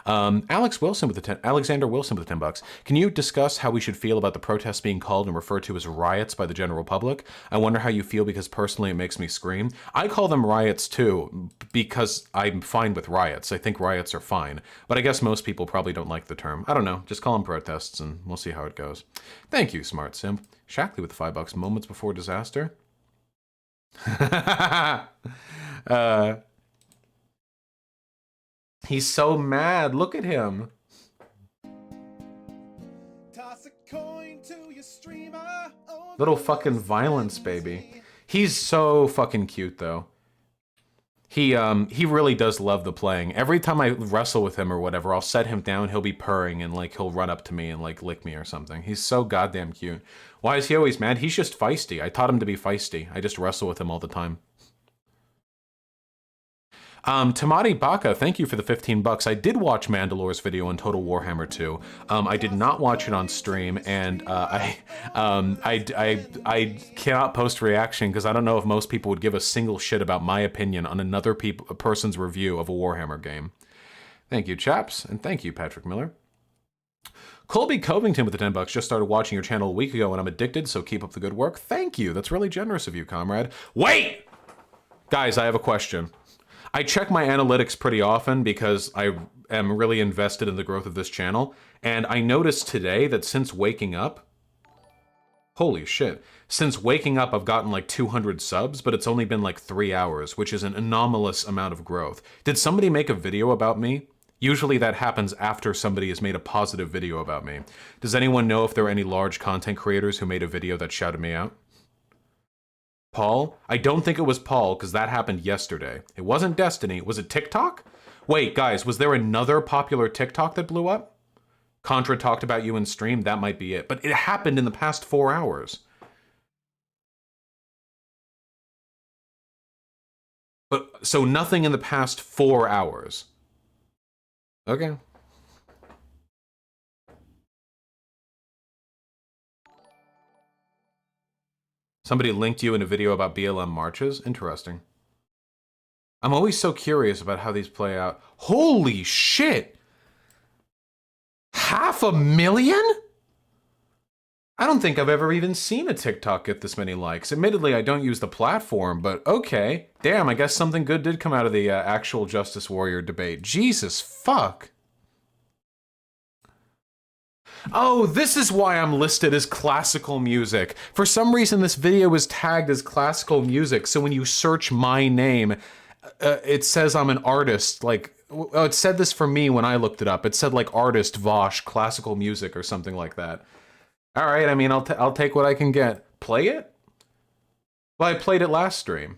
Alexander Wilson with the $10. Can you discuss how we should feel about the protests being called and referred to as riots by the general public? I wonder how you feel because personally it makes me scream. I call them riots too because I'm fine with riots. I think riots are fine. But I guess most people probably don't like the term. I don't know. Just call them protests and we'll see how it goes. Thank you, Smart Simp. Shackley with the $5. Moments before disaster. He's so mad. Look at him. Toss a coin to your streamer. Little fucking violence, baby. He's so fucking cute, though. He really does love the playing. Every time I wrestle with him or whatever, I'll set him down, he'll be purring and like he'll run up to me and like lick me or something. He's so goddamn cute. Why is he always mad? He's just feisty. I taught him to be feisty. I just wrestle with him all the time. Tamati Baka, thank you for the 15 bucks. I did watch Mandalore's video on Total Warhammer 2. I did not watch it on stream, and I cannot post reaction because I don't know if most people would give a single shit about my opinion on another person's review of a Warhammer game. Thank you, chaps, and thank you, Patrick Miller. Colby Covington with the 10 bucks, just started watching your channel a week ago and I'm addicted, so keep up the good work. Thank you, that's really generous of you, comrade. Wait! Guys, I have a question. I check my analytics pretty often because I am really invested in the growth of this channel, and I noticed today that since waking up, holy shit, since waking up I've gotten like 200 subs, but it's only been like 3 hours, which is an anomalous amount of growth. Did somebody make a video about me? Usually that happens after somebody has made a positive video about me. Does anyone know if there are any large content creators who made a video that shouted me out? Paul? I don't think it was Paul, because that happened yesterday. It wasn't Destiny. Was it TikTok? Wait, guys, was there another popular TikTok that blew up? Contra talked about you in stream? That might be it. But it happened in the past 4 hours. But, so nothing in the past 4 hours. Okay. Somebody linked you in a video about BLM marches? Interesting. I'm always so curious about how these play out. Holy shit! 500,000? I don't think I've ever even seen a TikTok get this many likes. Admittedly, I don't use the platform, but okay. Damn, I guess something good did come out of the actual Justice Warrior debate. Jesus fuck. Oh, this is why I'm listed as classical music. For some reason, this video is tagged as classical music, so when you search my name, it says I'm an artist. Like, oh, it said this for me when I looked it up. It said like artist Vosh, classical music or something like that. All right, I mean, I'll take what I can get. Play it? Well, I played it last stream.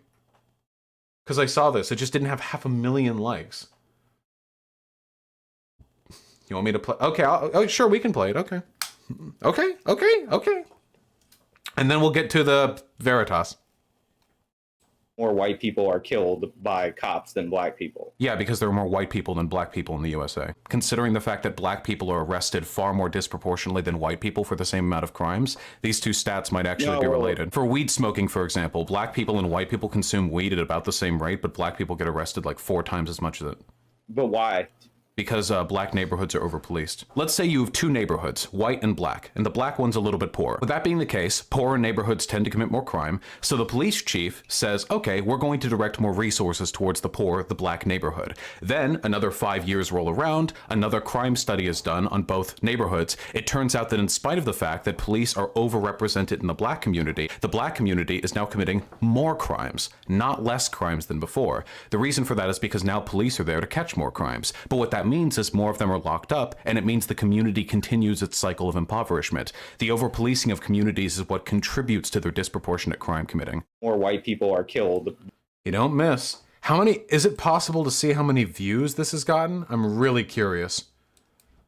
Because I saw this. It just didn't have 500,000 likes. You want me to play? Okay, oh, sure, we can play it. Okay. Okay. And then we'll get to the Veritas. More white people are killed by cops than black people. Yeah, because there are more white people than black people in the USA. Considering the fact that black people are arrested far more disproportionately than white people for the same amount of crimes, these two stats might actually be related. For weed smoking, for example, black people and white people consume weed at about the same rate, but black people get arrested like 4 times as much as it. But why? Because black neighborhoods are over-policed. Let's say you have 2 neighborhoods, white and black, and the black one's a little bit poor. With that being the case, poorer neighborhoods tend to commit more crime, so the police chief says, okay, we're going to direct more resources towards the poor, the black neighborhood. Then, another 5 years roll around, another crime study is done on both neighborhoods. It turns out that in spite of the fact that police are overrepresented in the black community is now committing more crimes, not less crimes than before. The reason for that is because now police are there to catch more crimes. But what that means is more of them are locked up, and it means the community continues its cycle of impoverishment. The over-policing of communities is what contributes to their disproportionate crime committing. More white people are killed. You don't miss. How many, is it possible to see how many views this has gotten? I'm really curious.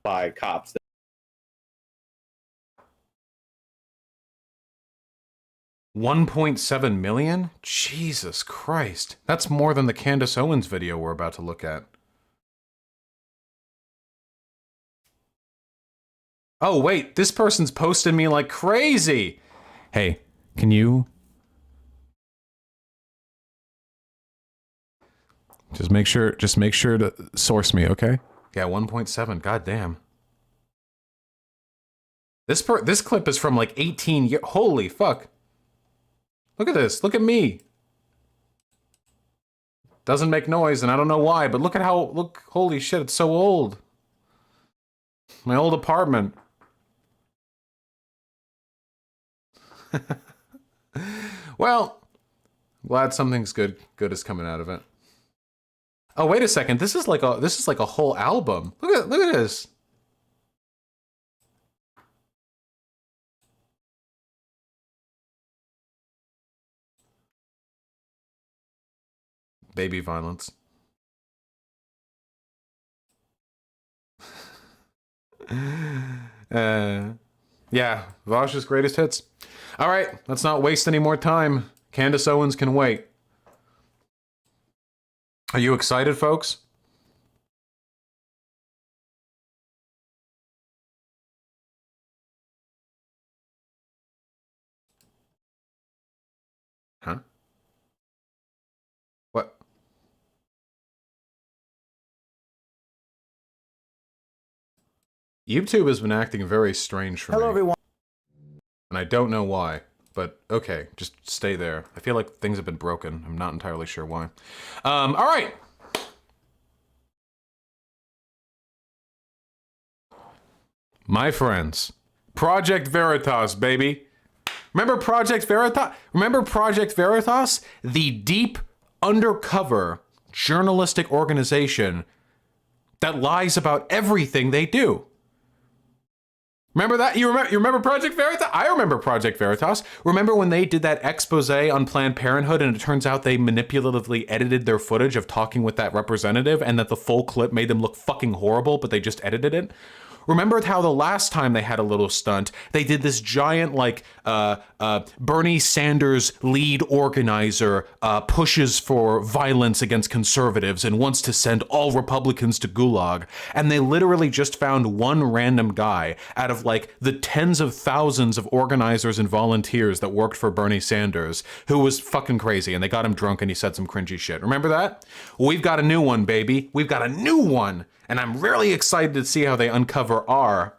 By cops. 1.7 million? Jesus Christ. That's more than the Candace Owens video we're about to look at. Oh, wait, this person's posting me like crazy. Hey, can you... Just make sure to source me, okay? Yeah, 1.7, goddamn. This clip is from like 18 years, holy fuck. Look at this, look at me. Doesn't make noise, and I don't know why, but look at how, look, holy shit, it's so old. My old apartment. Well, glad something's good is coming out of it. Oh, wait a second. This is like a whole album. Look at this. Baby violence. Yeah, Vosh's greatest hits. All right, let's not waste any more time. Candace Owens can wait. Are you excited, folks? Huh? What? YouTube has been acting very strange for me. Hello, everyone. And I don't know why, but okay, just stay there. I feel like things have been broken. I'm not entirely sure why. All right. My friends, Project Veritas, baby. Remember Project Veritas? Remember Project Veritas? The deep, undercover journalistic organization that lies about everything they do. Remember that? You remember Project Veritas? I remember Project Veritas. Remember when they did that expose on Planned Parenthood and it turns out they manipulatively edited their footage of talking with that representative and that the full clip made them look fucking horrible, but they just edited it? Remember how the last time they had a little stunt, they did this giant, like, Bernie Sanders lead organizer pushes for violence against conservatives and wants to send all Republicans to gulag. And they literally just found one random guy out of, like, the tens of thousands of organizers and volunteers that worked for Bernie Sanders who was fucking crazy. And they got him drunk and he said some cringy shit. Remember that? We've got a new one, baby. We've got a new one. And I'm really excited to see how they uncover our,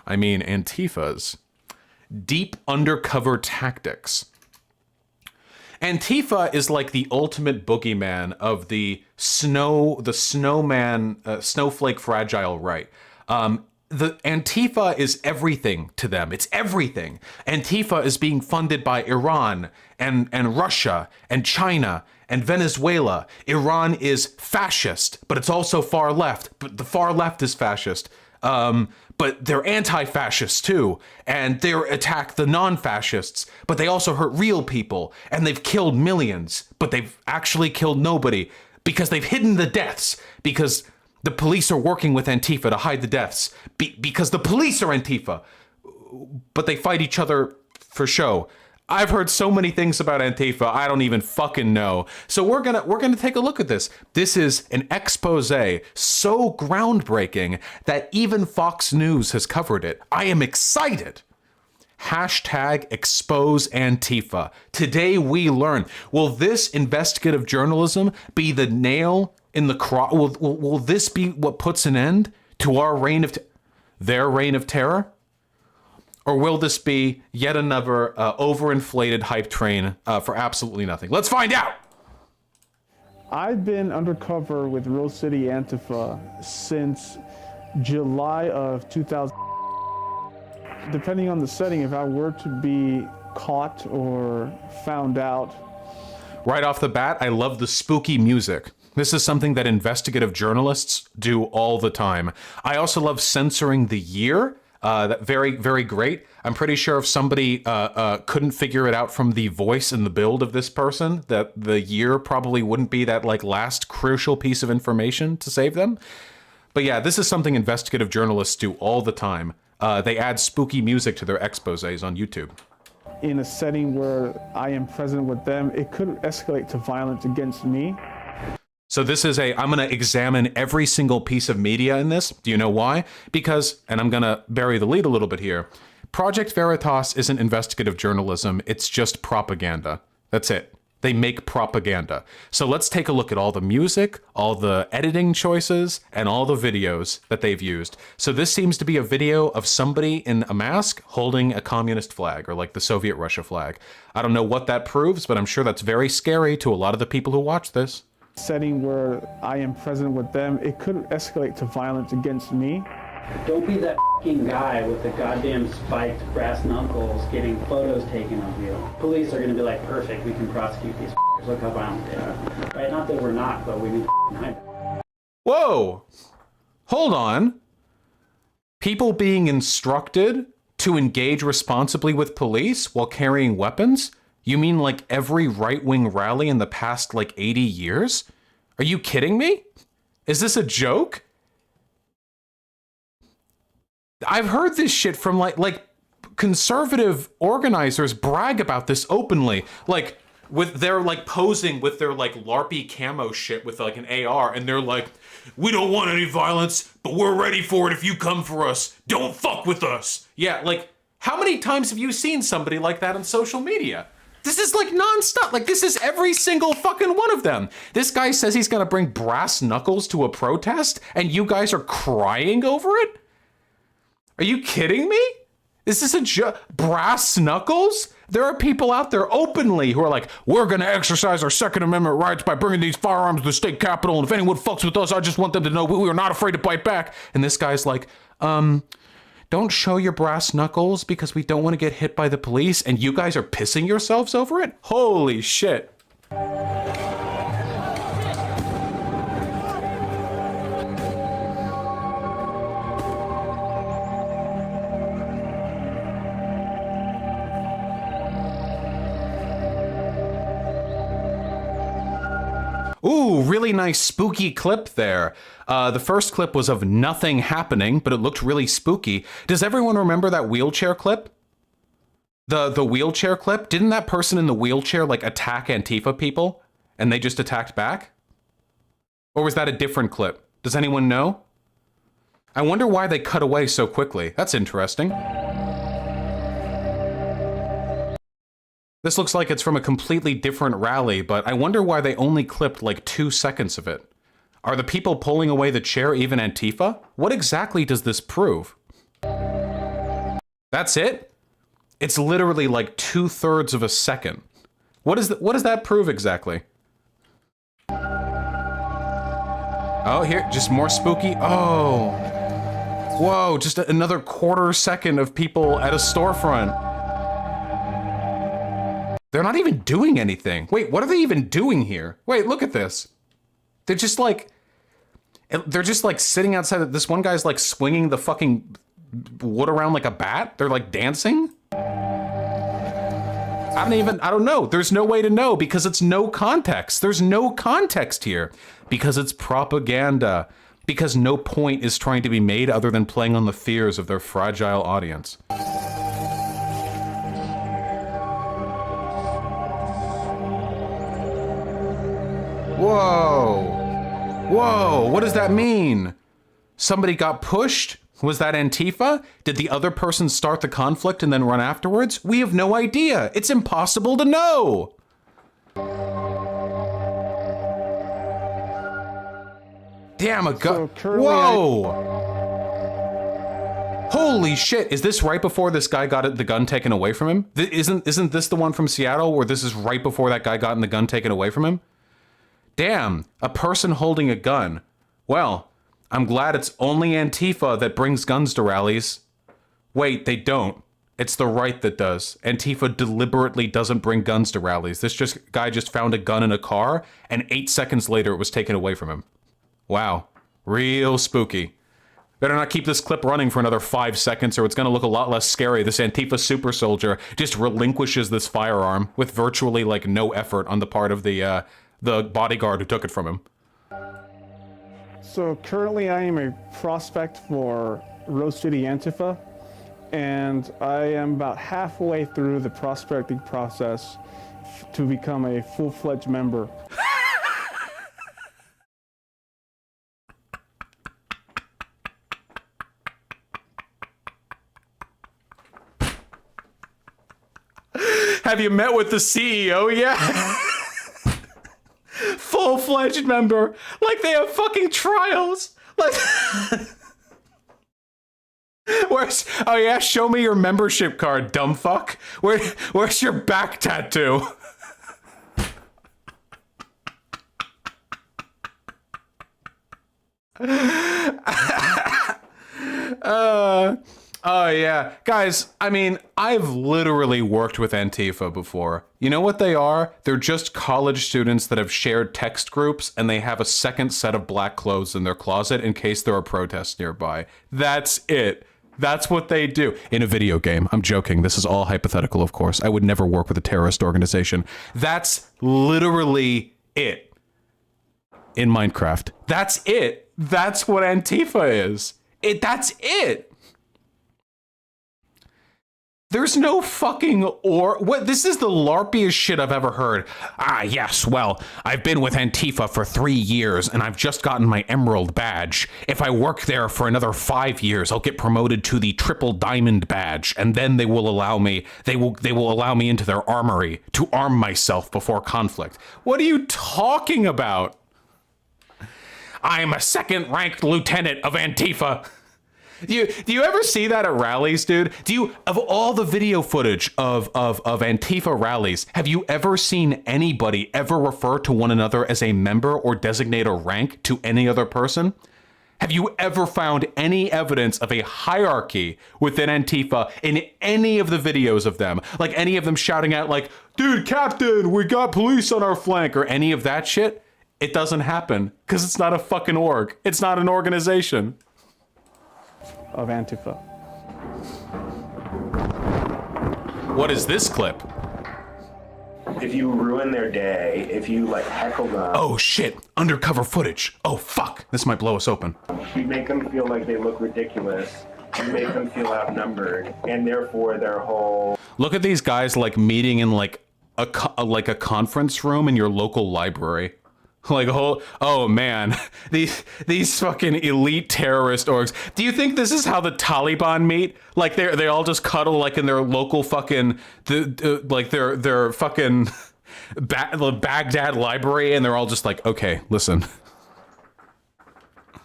I mean, Antifa's deep undercover tactics. Antifa is like the ultimate boogeyman of the snowman, snowflake fragile right. The Antifa is everything to them. It's everything. Antifa is being funded by Iran and Russia and China and Venezuela. Iran is fascist, but it's also far left. But the far left is fascist. But they're anti-fascists too, and they attack the non-fascists, but they also hurt real people, and they've killed millions, but they've actually killed nobody because they've hidden the deaths, because the police are working with Antifa to hide the deaths, because the police are Antifa, but they fight each other for show. I've heard so many things about Antifa, I don't even fucking know. So we're gonna take a look at this. This is an expose so groundbreaking that even Fox News has covered it. I am excited. Hashtag expose Antifa. Today we learn. Will this investigative journalism be the nail in the cross? Will this be what puts an end to our reign of their reign of terror? Or will this be yet another overinflated hype train for absolutely nothing? Let's find out! I've been undercover with Real City Antifa since July of 2000. Depending on the setting, if I were to be caught or found out. Right off the bat, I love the spooky music. This is something that investigative journalists do all the time. I also love censoring the year. That very, very great. I'm pretty sure if somebody couldn't figure it out from the voice and the build of this person, that the year probably wouldn't be that like last crucial piece of information to save them. But yeah, this is something investigative journalists do all the time. They add spooky music to their exposés on YouTube. In a setting where I am present with them, it could escalate to violence against me. So this is I'm going to examine every single piece of media in this. Do you know why? Because, and I'm going to bury the lead a little bit here, Project Veritas isn't investigative journalism, it's just propaganda. That's it. They make propaganda. So let's take a look at all the music, all the editing choices, and all the videos that they've used. So this seems to be a video of somebody in a mask holding a communist flag, or like the Soviet Russia flag. I don't know what that proves, but I'm sure that's very scary to a lot of the people who watch this. Setting where I am present with them, it could escalate to violence against me. Don't be that f***ing guy with the goddamn spiked brass knuckles getting photos taken of you. Police are going to be like, perfect, we can prosecute these f***ers. Look how violent they are. Right? Not that we're not, but we need to hide it. Whoa! Hold on. People being instructed to engage responsibly with police while carrying weapons? You mean like every right-wing rally in the past like 80 years? Are you kidding me? Is this a joke? I've heard this shit from like conservative organizers brag about this openly. Like with their like posing with their like LARPy camo shit with like an AR, and they're like, we don't want any violence, but we're ready for it if you come for us. Don't fuck with us. Yeah, like how many times have you seen somebody like that on social media? This is like nonstop. Like this is every single fucking one of them. This guy says he's gonna bring brass knuckles to a protest, and you guys are crying over it? Are you kidding me? Is this a joke? Brass knuckles? There are people out there openly who are like, we're gonna exercise our Second Amendment rights by bringing these firearms to the state capitol, and if anyone fucks with us, I just want them to know we are not afraid to bite back. And this guy's like, don't show your brass knuckles because we don't want to get hit by the police, and you guys are pissing yourselves over it? Holy shit. Ooh, really nice spooky clip there. The first clip was of nothing happening, but it looked really spooky. Does everyone remember that wheelchair clip? The wheelchair clip? Didn't that person in the wheelchair like attack Antifa people and they just attacked back? Or was that a different clip? Does anyone know? I wonder why they cut away so quickly. That's interesting. This looks like it's from a completely different rally, but I wonder why they only clipped like 2 seconds of it. Are the people pulling away the chair even Antifa? What exactly does this prove? That's it? It's literally like 2/3 of a second. What does that prove exactly? Oh, here, just more spooky. Oh. Whoa, just another 1/4 second of people at a storefront. They're not even doing anything. Wait, what are they even doing here? Wait, look at this. They're just like sitting outside. This one guy's like swinging the fucking wood around like a bat. They're like dancing. I don't know. There's no way to know because it's no context. There's no context here because it's propaganda. Because no point is trying to be made other than playing on the fears of their fragile audience. Whoa. Whoa, what does that mean? Somebody got pushed? Was that Antifa? Did the other person start the conflict and then run afterwards? We have no idea. It's impossible to know. Damn, a gun. Whoa. Holy shit. Is this right before this guy got the gun taken away from him? Isn't this the one from Seattle where this is right before that guy got the gun taken away from him? Damn, a person holding a gun. Well, I'm glad it's only Antifa that brings guns to rallies. Wait, they don't. It's the right that does. Antifa deliberately doesn't bring guns to rallies. This guy just found a gun in a car, and 8 seconds later it was taken away from him. Wow, real spooky. Better not keep this clip running for another 5 seconds or it's gonna look a lot less scary. This Antifa super soldier just relinquishes this firearm with virtually like no effort on the part of the bodyguard who took it from him. So currently I am a prospect for Rose City Antifa, and I am about halfway through the prospecting process to become a full-fledged member. Have you met with the CEO yet? Full-fledged member. Like they have fucking trials. Like oh yeah, show me your membership card, dumb fuck. Where's your back tattoo? Oh yeah, guys, I mean, I've literally worked with Antifa before. You know what they are? They're just college students that have shared text groups and they have a second set of black clothes in their closet in case there are protests nearby. That's it. That's what they do in a video game. I'm joking. This is all hypothetical, of course. I would never work with a terrorist organization. That's literally it in Minecraft. That's it. That's what Antifa is. That's it. There's no fucking what? This is the LARPiest shit I've ever heard. Ah, yes, well, I've been with Antifa for 3 years and I've just gotten my Emerald badge. If I work there for another 5 years, I'll get promoted to the Triple Diamond badge, and then they will allow me, they will allow me into their armory to arm myself before conflict. What are you talking about? I am a second-ranked lieutenant of Antifa. Do you ever see that at rallies, dude? Of all the video footage of Antifa rallies, have you ever seen anybody ever refer to one another as a member or designate a rank to any other person? Have you ever found any evidence of a hierarchy within Antifa in any of the videos of them? Like any of them shouting out like, dude, Captain, we got police on our flank, or any of that shit? It doesn't happen because it's not a fucking org. It's not an organization. Of Antifa. What is this clip? If you ruin their day, if you like heckle them, Oh shit, undercover footage. Oh fuck, this might blow us open. you make them feel like they look ridiculous, you make them feel outnumbered, and therefore their whole Look at these guys like meeting in like a conference room in your local library. Like, oh man, these fucking elite terrorist orgs. Do you think this is how the Taliban meet? Like they all just cuddle like in their local fucking like their fucking Baghdad library, and they're all just like, okay, listen.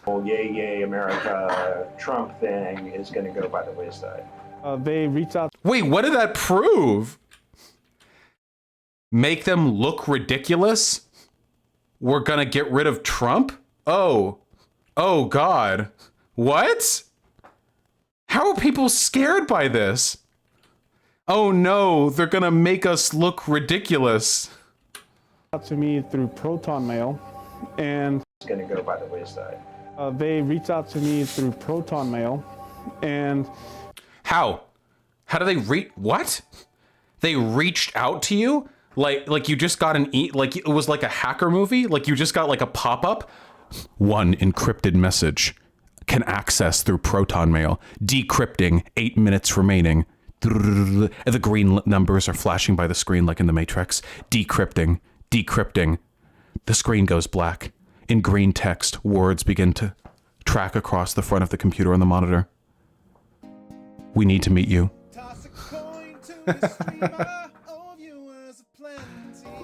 yay yay America Trump thing is going to go by the wayside. They reached out. Wait, what did that prove? Make them look ridiculous? We're gonna get rid of Trump? Oh God. What? How are people scared by this? Oh no, they're gonna make us look ridiculous. Out to me through Proton Mail, and It's going to go by the wayside. they reached out to me through Proton Mail, and How? How do they what? They reached out to you? Like you just got like it was like a hacker movie? Like you just got like a pop-up? One encrypted message can access through Proton Mail. Decrypting, 8 minutes remaining. The green numbers are flashing by the screen like in the Matrix. Decrypting. The screen goes black. In green text, words begin to track across the front of the computer on the monitor. We need to meet you.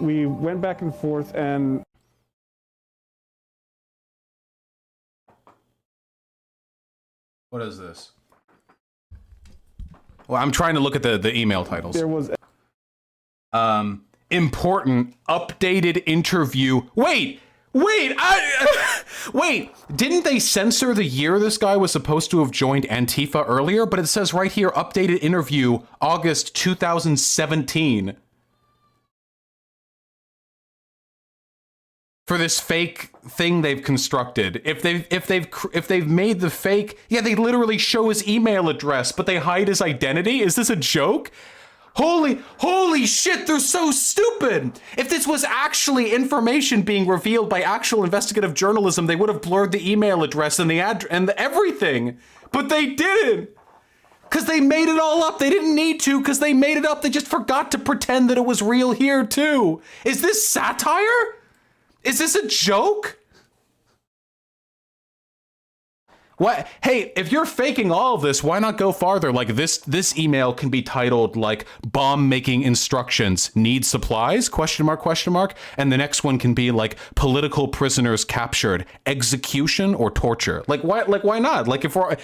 we went back and forth, and What is this? Well, I'm trying to look at the email titles. there was Important updated interview. Wait, didn't they censor the year this guy was supposed to have joined Antifa earlier? But it says right here, updated interview, August 2017. For this fake thing they've constructed. If they've made the fake, yeah, they literally show his email address, but they hide his identity. Is this a joke? Holy shit, they're so stupid. If this was actually information being revealed by actual investigative journalism, they would have blurred the email address and the everything. But they didn't. Because they made it all up. They didn't need to because they made it up. They just forgot to pretend that it was real here too. Is this satire? Is this a joke? What? Hey, if you're faking all of this, why not go farther? Like this email can be titled like bomb making instructions, need supplies, ? And the next one can be like political prisoners captured, execution or torture. Like why not? Like if we're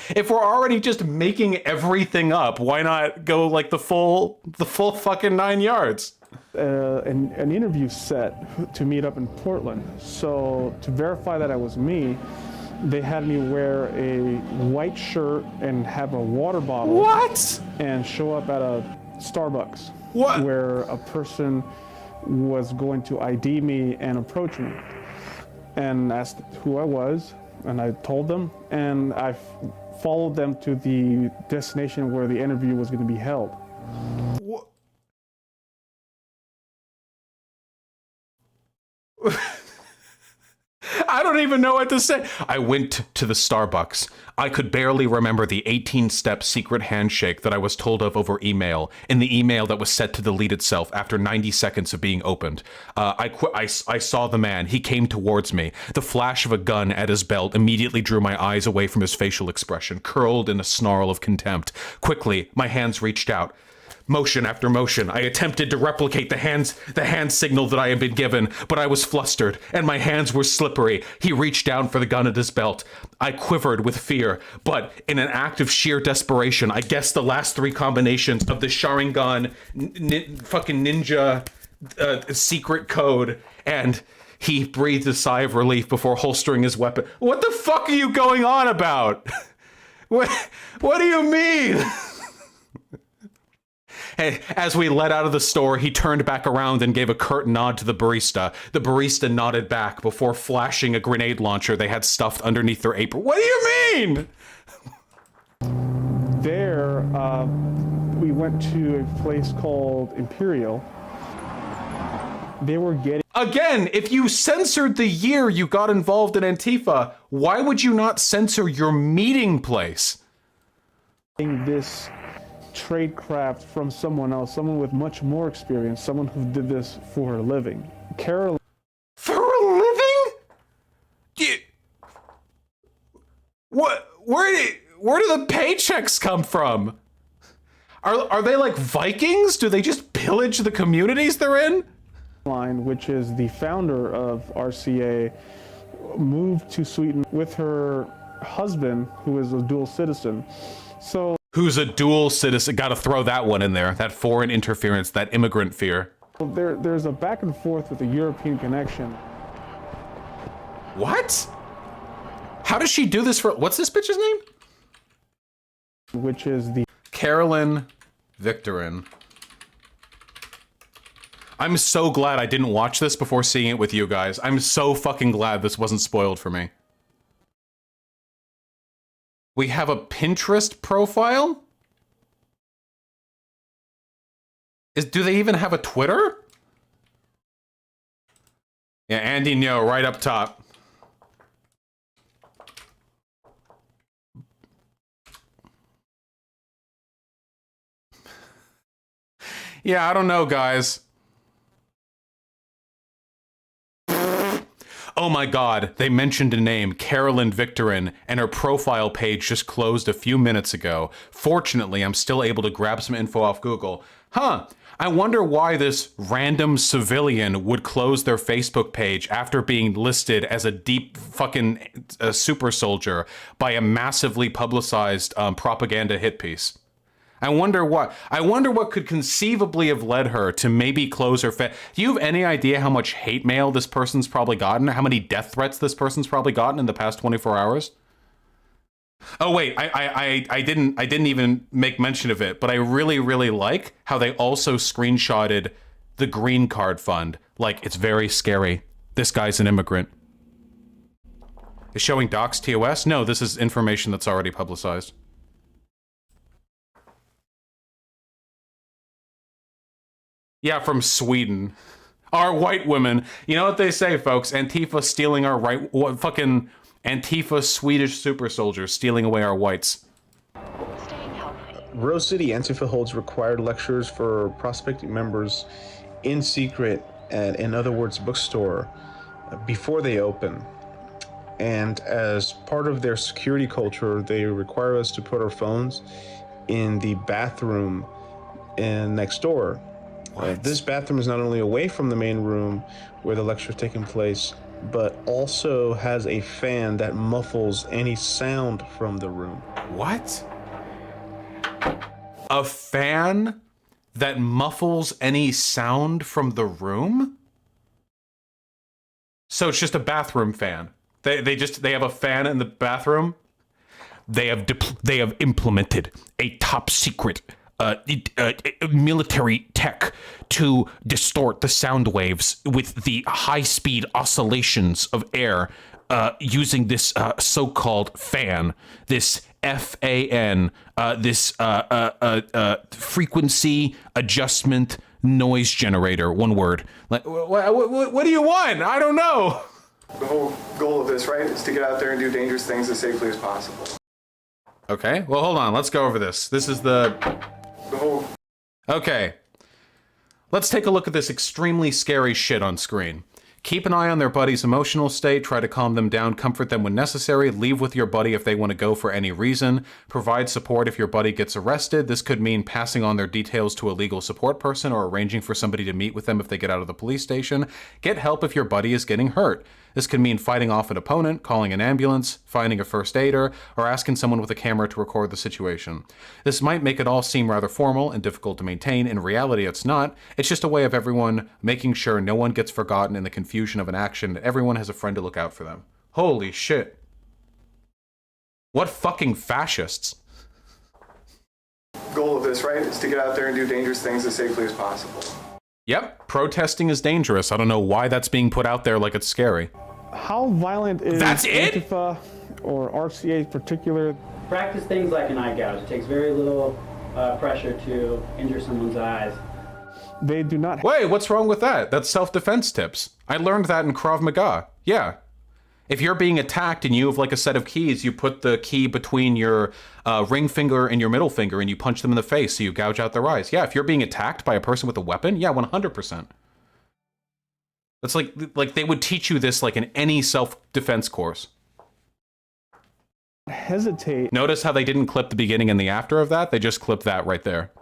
already just making everything up, why not go like the full fucking 9 yards? an interview set to meet up in Portland. So to verify that it was me, they had me wear a white shirt and have a water bottle. What? And show up at a Starbucks. What? Where a person was going to ID me and approach me and asked who I was, and I told them, and I followed them to the destination where the interview was going to be held. I don't even know what to say. I went to the Starbucks. I could barely remember the 18-step secret handshake that I was told of over email, in the email that was set to delete itself after 90 seconds of being opened. I saw the man. He came towards me. The flash of a gun at his belt immediately drew my eyes away from his facial expression, curled in a snarl of contempt. Quickly, my hands reached out. Motion after motion, I attempted to replicate the hand signal that I had been given, but I was flustered, and my hands were slippery. He reached down for the gun at his belt. I quivered with fear, but in an act of sheer desperation, I guessed the last three combinations of the Sharingan fucking ninja secret code, and he breathed a sigh of relief before holstering his weapon. What the fuck are you going on about? What do you mean? As we let out of the store, he turned back around and gave a curt nod to the barista. The barista nodded back before flashing a grenade launcher they had stuffed underneath their apron. What do you mean? There, we went to a place called Imperial. They were getting... Again, if you censored the year you got involved in Antifa, why would you not censor your meeting place? This tradecraft from someone else, someone with much more experience, someone who did this for a living. Carolyn. For a living? What? Where do the paychecks come from? Are they like Vikings? Do they just pillage the communities they're in? Which is the founder of RCA, moved to Sweden with her husband, who is a dual citizen. So who's a dual citizen? Got to throw that one in there. That foreign interference, that immigrant fear. There's a back and forth with a European connection. What? How does she do this for? What's this bitch's name? Which is the Carolyn Victorin. I'm so glad I didn't watch this before seeing it with you guys. I'm so fucking glad this wasn't spoiled for me. We have a Pinterest profile? Do they even have a Twitter? Yeah, Andy No, right up top. Yeah, I don't know, guys. Oh my god, they mentioned a name, Carolyn Victorin, and her profile page just closed a few minutes ago. Fortunately, I'm still able to grab some info off Google. Huh, I wonder why this random civilian would close their Facebook page after being listed as a deep fucking super soldier by a massively publicized propaganda hit piece. I wonder what could conceivably have led her to maybe close her Do you have any idea how much hate mail this person's probably gotten? How many death threats this person's probably gotten in the past 24 hours? Oh wait, I didn't even make mention of it, but I really, really like how they also screenshotted the green card fund. Like, it's very scary. This guy's an immigrant. Is showing docs TOS? No, this is information that's already publicized. Yeah, from Sweden. Our white women. You know what they say, folks? Antifa stealing our right... What fucking... Antifa Swedish super soldiers stealing away our whites. Rose City Antifa holds required lectures for prospective members in secret at, in other words, bookstore before they open. And as part of their security culture, they require us to put our phones in the bathroom next door. This bathroom is not only away from the main room where the lecture is taking place, but also has a fan that muffles any sound from the room. What? A fan that muffles any sound from the room? So it's just a bathroom fan. They have a fan in the bathroom. They have implemented a top secret military tech to distort the sound waves with the high-speed oscillations of air using this so-called fan, this FAN, this frequency adjustment noise generator. One word. Like, what do you want? I don't know. The whole goal of this, right, is to get out there and do dangerous things as safely as possible. Okay, well, hold on. Let's go over this. This is the whole... Okay. Let's take a look at this extremely scary shit on screen. Keep an eye on their buddy's emotional state, try to calm them down, comfort them when necessary, leave with your buddy if they want to go for any reason, provide support if your buddy gets arrested. This could mean passing on their details to a legal support person or arranging for somebody to meet with them if they get out of the police station. Get help if your buddy is getting hurt. This could mean fighting off an opponent, calling an ambulance, finding a first aider, or asking someone with a camera to record the situation. This might make it all seem rather formal and difficult to maintain. In reality, it's not. It's just a way of everyone making sure no one gets forgotten in the confusion of an action and everyone has a friend to look out for them. Holy shit. What fucking fascists? Goal of this, right, is to get out there and do dangerous things as safely as possible. Yep, protesting is dangerous. I don't know why that's being put out there like it's scary. How violent is Antifa or RCA in particular? Practice things like an eye gouge. It takes very little pressure to injure someone's eyes. They do not... Wait, what's wrong with that? That's self-defense tips. I learned that in Krav Maga. Yeah. If you're being attacked and you have like a set of keys, you put the key between your ring finger and your middle finger and you punch them in the face so you gouge out their eyes. Yeah, if you're being attacked by a person with a weapon, yeah, 100%. That's like they would teach you this like in any self-defense course. Hesitate. Notice how they didn't clip the beginning and the after of that? They just clipped that right there.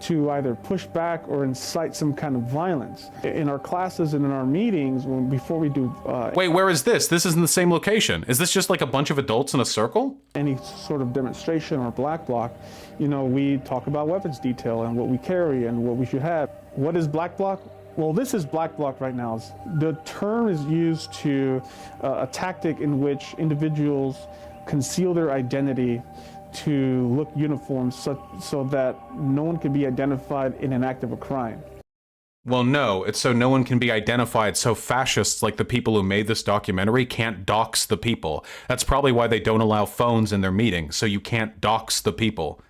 To either push back or incite some kind of violence. In our classes and in our meetings, before we do... Wait, where is this? This is in the same location. Is this just like a bunch of adults in a circle? Any sort of demonstration or black bloc, you know, we talk about weapons detail and what we carry and what we should have. What is black bloc? Well, this is black bloc right now. The term is used to a tactic in which individuals conceal their identity to look uniform so that no one can be identified in an act of a crime. Well, no, it's so no one can be identified, so fascists like the people who made this documentary can't dox the people. That's probably why they don't allow phones in their meetings, so you can't dox the people.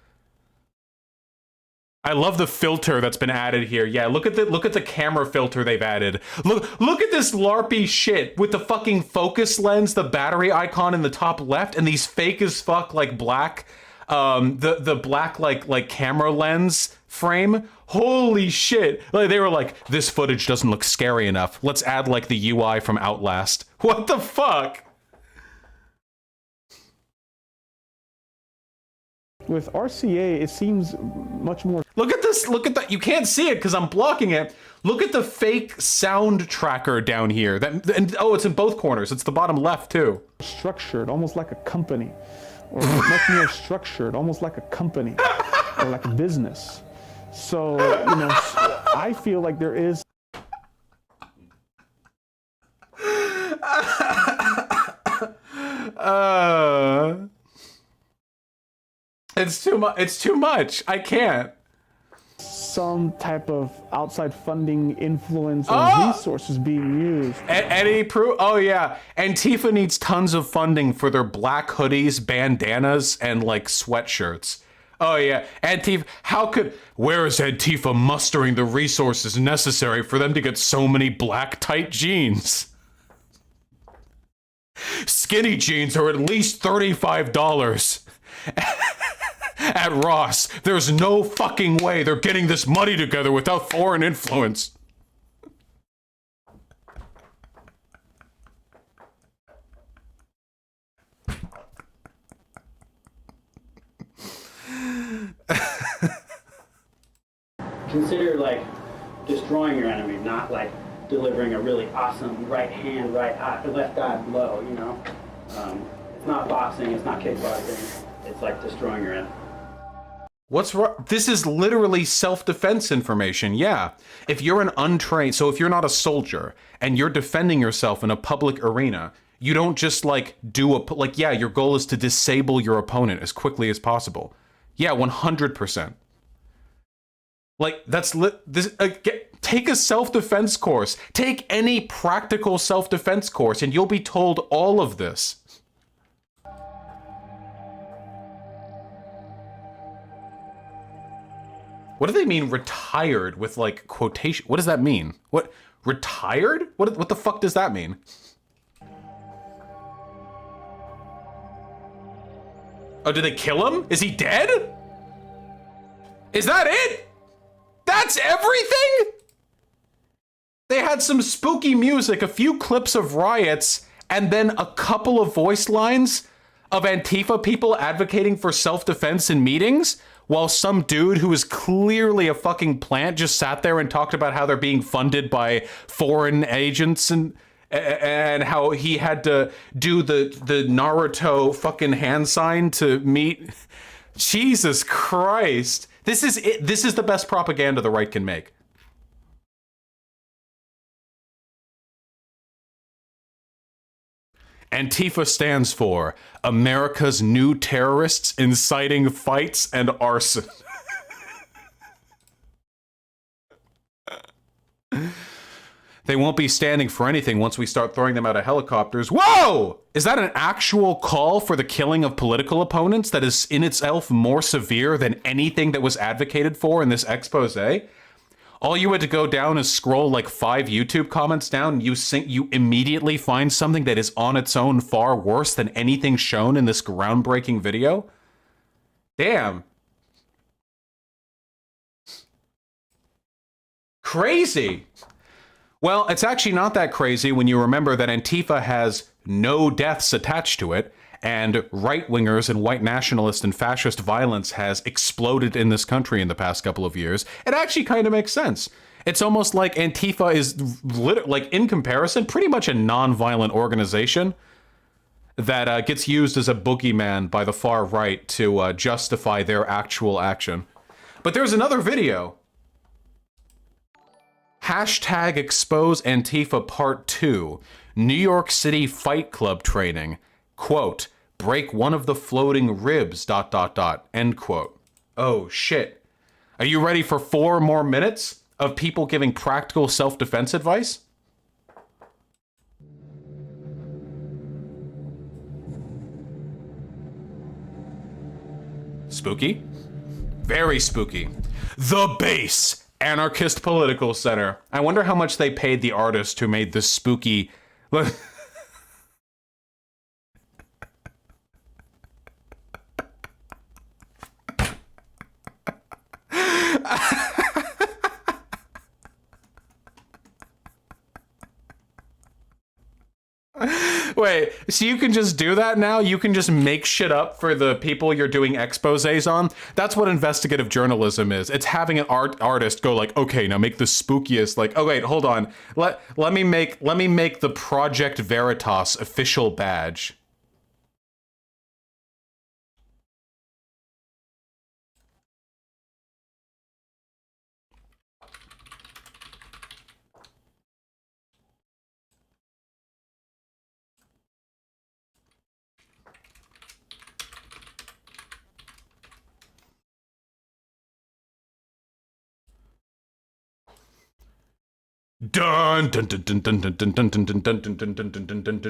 I love the filter that's been added here. Yeah, look at the camera filter they've added. Look at this LARPy shit with the fucking focus lens, the battery icon in the top left, and these fake as fuck like black, the black like camera lens frame. Holy shit! Like they were like, this footage doesn't look scary enough. Let's add like the UI from Outlast. What the fuck? With RCA, it seems much more... Look at this, look at that. You can't see it because I'm blocking it. Look at the fake sound tracker down here. And oh, it's in both corners. It's the bottom left too. Structured, almost like a company. Or much more structured, almost like a company. Or like a business. So, you know, I feel like there is... It's too much. It's too much. I can't. Some type of outside funding, influence, and resources being used. Any proof? Oh yeah, Antifa needs tons of funding for their black hoodies, bandanas, and like sweatshirts. Oh yeah, Antifa. Where is Antifa mustering the resources necessary for them to get so many black tight jeans? Skinny jeans are at least $35. At Ross, there's no fucking way they're getting this money together without foreign influence. Consider like destroying your enemy, not like delivering a really awesome right hand, left eye blow, you know? It's not boxing, it's not kickboxing, it's like destroying your enemy. What's wrong? This is literally self-defense information, yeah. If you're an untrained, so if you're not a soldier and you're defending yourself in a public arena, you don't just like yeah, your goal is to disable your opponent as quickly as possible. Yeah, 100%. Like, take a self-defense course. Take any practical self-defense course and you'll be told all of this. What do they mean retired with like quotation? What does that mean? What, retired? What the fuck does that mean? Oh, did they kill him? Is he dead? Is that it? That's everything? They had some spooky music, a few clips of riots, and then a couple of voice lines of Antifa people advocating for self-defense in meetings, while some dude who was clearly a fucking plant just sat there and talked about how they're being funded by foreign agents and how he had to do the Naruto fucking hand sign to meet. Jesus Christ. This is it. This is the best propaganda the right can make. Antifa stands for America's New Terrorists Inciting Fights and Arson. They won't be standing for anything once we start throwing them out of helicopters. Whoa! Is that an actual call for the killing of political opponents that is in itself more severe than anything that was advocated for in this expose? All you had to go down is scroll like 5 YouTube comments down, and you immediately find something that is on its own far worse than anything shown in this groundbreaking video? Damn. Crazy. Well, it's actually not that crazy when you remember that Antifa has no deaths attached to it, and right-wingers and white nationalist and fascist violence has exploded in this country in the past couple of years. It actually kind of makes sense. It's almost like Antifa is, like, in comparison, pretty much a non-violent organization that gets used as a boogeyman by the far right to justify their actual action. But there's another video. Hashtag expose Antifa part 2. New York City Fight Club training. Quote, break one of the floating ribs, ... end quote. Oh shit. Are you ready for 4 more minutes of people giving practical self-defense advice? Spooky? Very spooky. The Base Anarchist Political Center. I wonder how much they paid the artist who made this spooky... Wait, so you can just do that now? You can just make shit up for the people you're doing exposés on? That's what investigative journalism is. It's having an artist go like, okay, now make the spookiest, like, oh wait, hold on. Let me make the Project Veritas official badge. Dun dun dun dun dun dun dun dun dun dun dun dun dun dun dun dun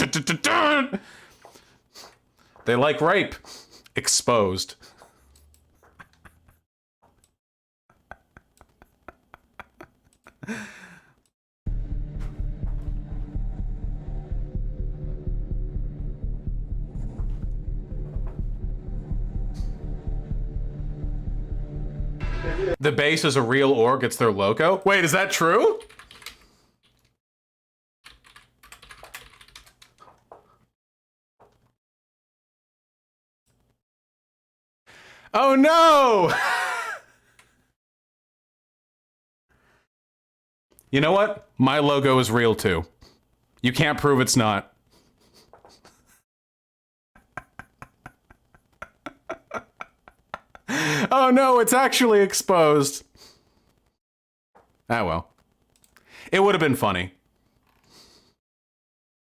dun dun dun. They like rape. Exposed. The Base is a real org, it's their logo? Wait, is that true? Oh no! You know what? My logo is real too. You can't prove it's not. Oh no, it's actually exposed. Ah well. It would have been funny.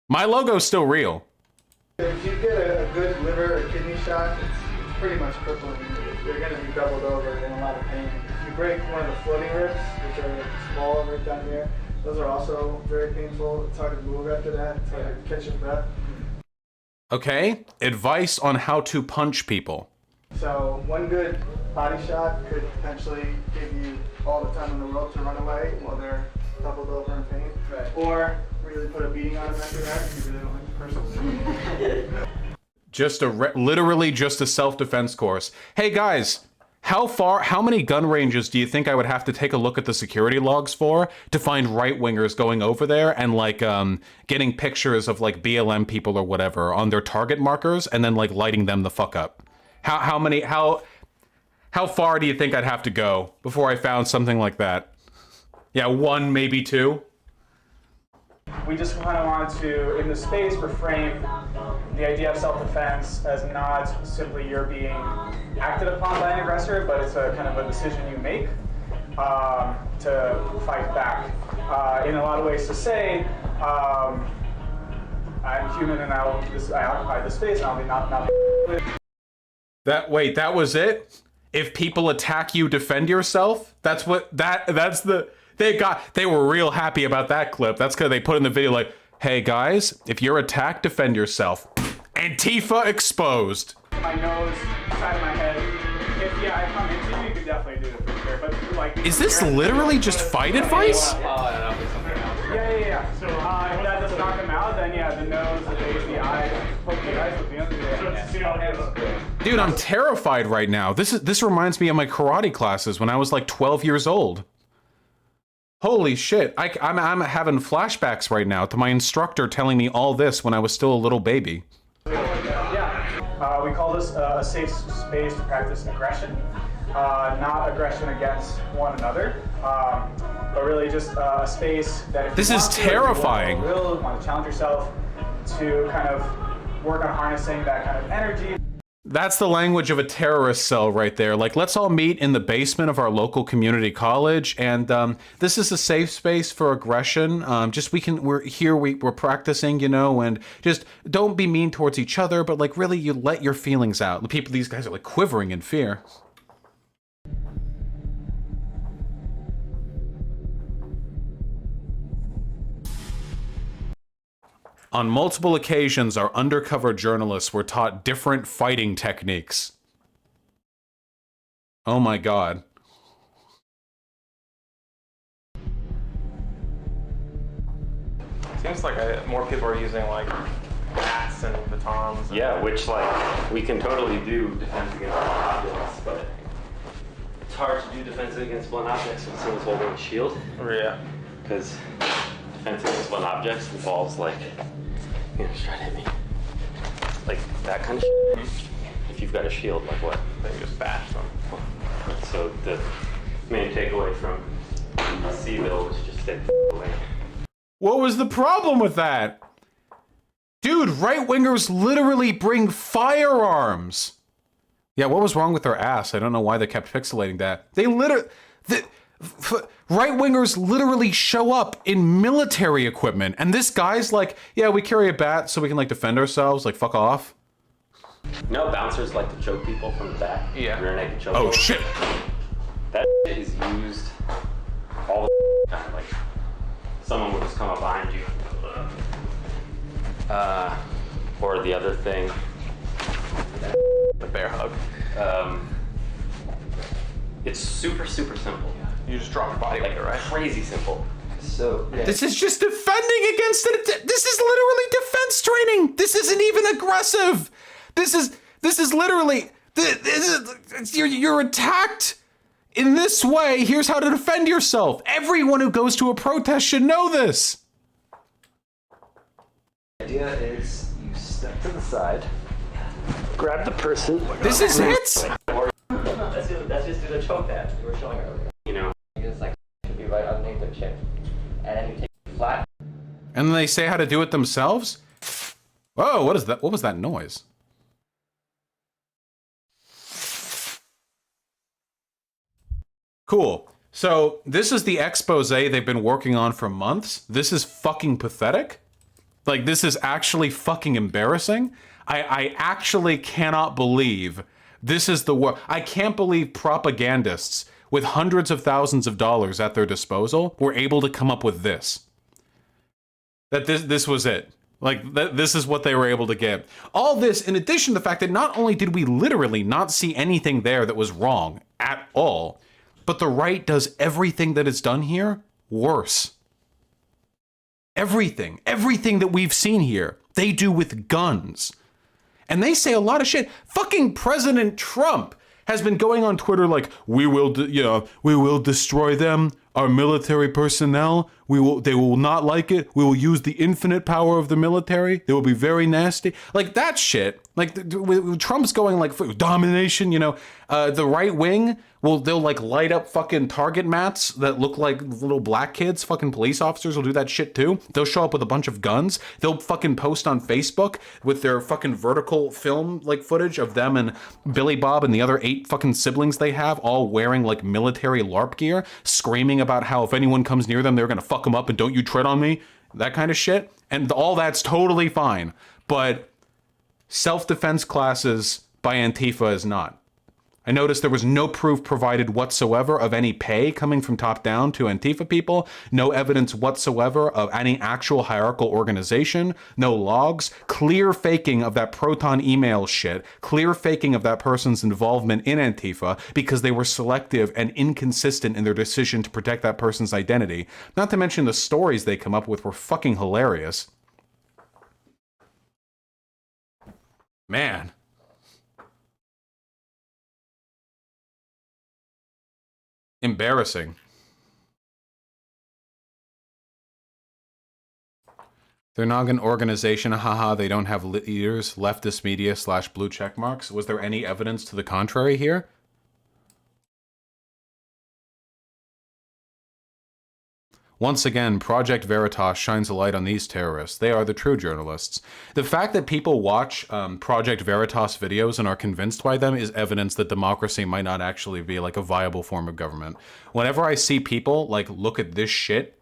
My logo's still real. If you get a good liver or kidney shot, it's pretty much crippling. You're going to be doubled over and in a lot of pain. If you break one of the floating ribs, which are small right down here, Those are also very painful. It's hard to move after that. It's hard to catch your breath. Okay, advice on how to punch people. So one good body shot could potentially give you all the time in the world to run away while they're doubled over in pain. Right. Or really put a beating on them after that if you really don't like the person. Just literally just a self-defense course. Hey guys, how many gun ranges do you think I would have to take a look at the security logs for to find right-wingers going over there and like getting pictures of like BLM people or whatever on their target markers and then like lighting them the fuck up? How far do you think I'd have to go before I found something like that? Yeah, 1, maybe 2. We just kind of wanted to, in the space, reframe the idea of self-defense as not simply you're being acted upon by an aggressor, but it's a kind of a decision you make to fight back. In a lot of ways to say, I'm human and I occupy the space and I'll be not Wait, that was it? If people attack you, defend yourself? They were real happy about that clip. That's because they put in the video like, hey guys, if you're attacked, defend yourself. Antifa exposed. My nose, side of my head. If I come into you, you could definitely do it for sure. But like, Is this literally just fight advice? Yeah. So if that doesn't knock him out, then yeah, the nose, the face, the eyes, poke the eyes with the other. Dude, I'm terrified right now. This reminds me of my karate classes when I was like 12 years old. Holy shit, I'm having flashbacks right now to my instructor telling me all this when I was still a little baby. Yeah, we call this a safe space to practice aggression, not aggression against one another, but really just a space that if this you is want to, terrifying. If you want to challenge yourself to kind of work on harnessing that kind of energy. That's the language of a terrorist cell right there. Like, let's all meet in the basement of our local community college, and this is a safe space for aggression. We're practicing, you know, and just don't be mean towards each other, but like really, you let your feelings out. These guys are like quivering in fear. On multiple occasions, our undercover journalists were taught different fighting techniques. Oh my god. Seems like more people are using like bats and batons. Yeah, which like we can totally do defense against blunt objects, but it's hard to do defense against blunt objects when someone's holding a shield. Yeah. Because defense against blunt objects involves like, just try to hit me. Like that kind of shit. Mm-hmm. If you've got a shield, like what? Then you just bash them. So the main takeaway from C-Bill was just stay away. What was the problem with that? Dude, right-wingers literally bring firearms. Yeah, what was wrong with their ass? I don't know why they kept pixelating that. Right-wingers literally show up in military equipment, and this guy's like, yeah, we carry a bat so we can like defend ourselves, like fuck off. No, bouncers like to choke people from the back. Yeah. Rear naked choke. Oh shit. That is used all the time. Like someone will just come up behind you. Or the other thing. The bear hug. It's super simple. You just drop your body weight, right? Crazy simple. So yeah. This is just defending against it. This is literally defense training. This isn't even aggressive. This is literally you're attacked in this way. Here's how to defend yourself. Everyone who goes to a protest should know this. The idea is you step to the side, grab the person. This is it. That's just the choke that you were showing earlier. You know, it's like should be right underneath their chin, and then you take it flat. And then they say how to do it themselves. Whoa! What is that? What was that noise? Cool. So this is the expose they've been working on for months. This is fucking pathetic. Like, this is actually fucking embarrassing. I actually cannot believe this is the work. I can't believe propagandists with hundreds of thousands of dollars at their disposal were able to come up with this. That this was it. Like, this is what they were able to get. All this, in addition to the fact that not only did we literally not see anything there that was wrong at all, but the right does everything that is done here worse. Everything that we've seen here, they do with guns. And they say a lot of shit. Fucking President Trump has been going on Twitter like, we will destroy them, our military personnel. They will not like it. We will use the infinite power of the military. They will be very nasty. Like that shit. Like Trump's going like domination, the right wing, they'll like light up fucking target mats that look like little black kids. Fucking police officers will do that shit too. They'll show up with a bunch of guns. They'll fucking post on Facebook with their fucking vertical film like footage of them and Billy Bob and the other 8 fucking siblings they have all wearing like military LARP gear, screaming about how if anyone comes near them, they're gonna fuck them up and don't you tread on me. That kind of shit. And all that's totally fine. But self-defense classes by Antifa is not. I noticed there was no proof provided whatsoever of any pay coming from top down to Antifa people, no evidence whatsoever of any actual hierarchical organization, no logs, clear faking of that Proton email shit, clear faking of that person's involvement in Antifa because they were selective and inconsistent in their decision to protect that person's identity. Not to mention the stories they come up with were fucking hilarious. Man. Embarrassing. They're not an organization, haha, they don't have leaders, leftist media / blue check marks. Was there any evidence to the contrary here? Once again, Project Veritas shines a light on these terrorists. They are the true journalists. The fact that people watch Project Veritas videos and are convinced by them is evidence that democracy might not actually be like a viable form of government. Whenever I see people like look at this shit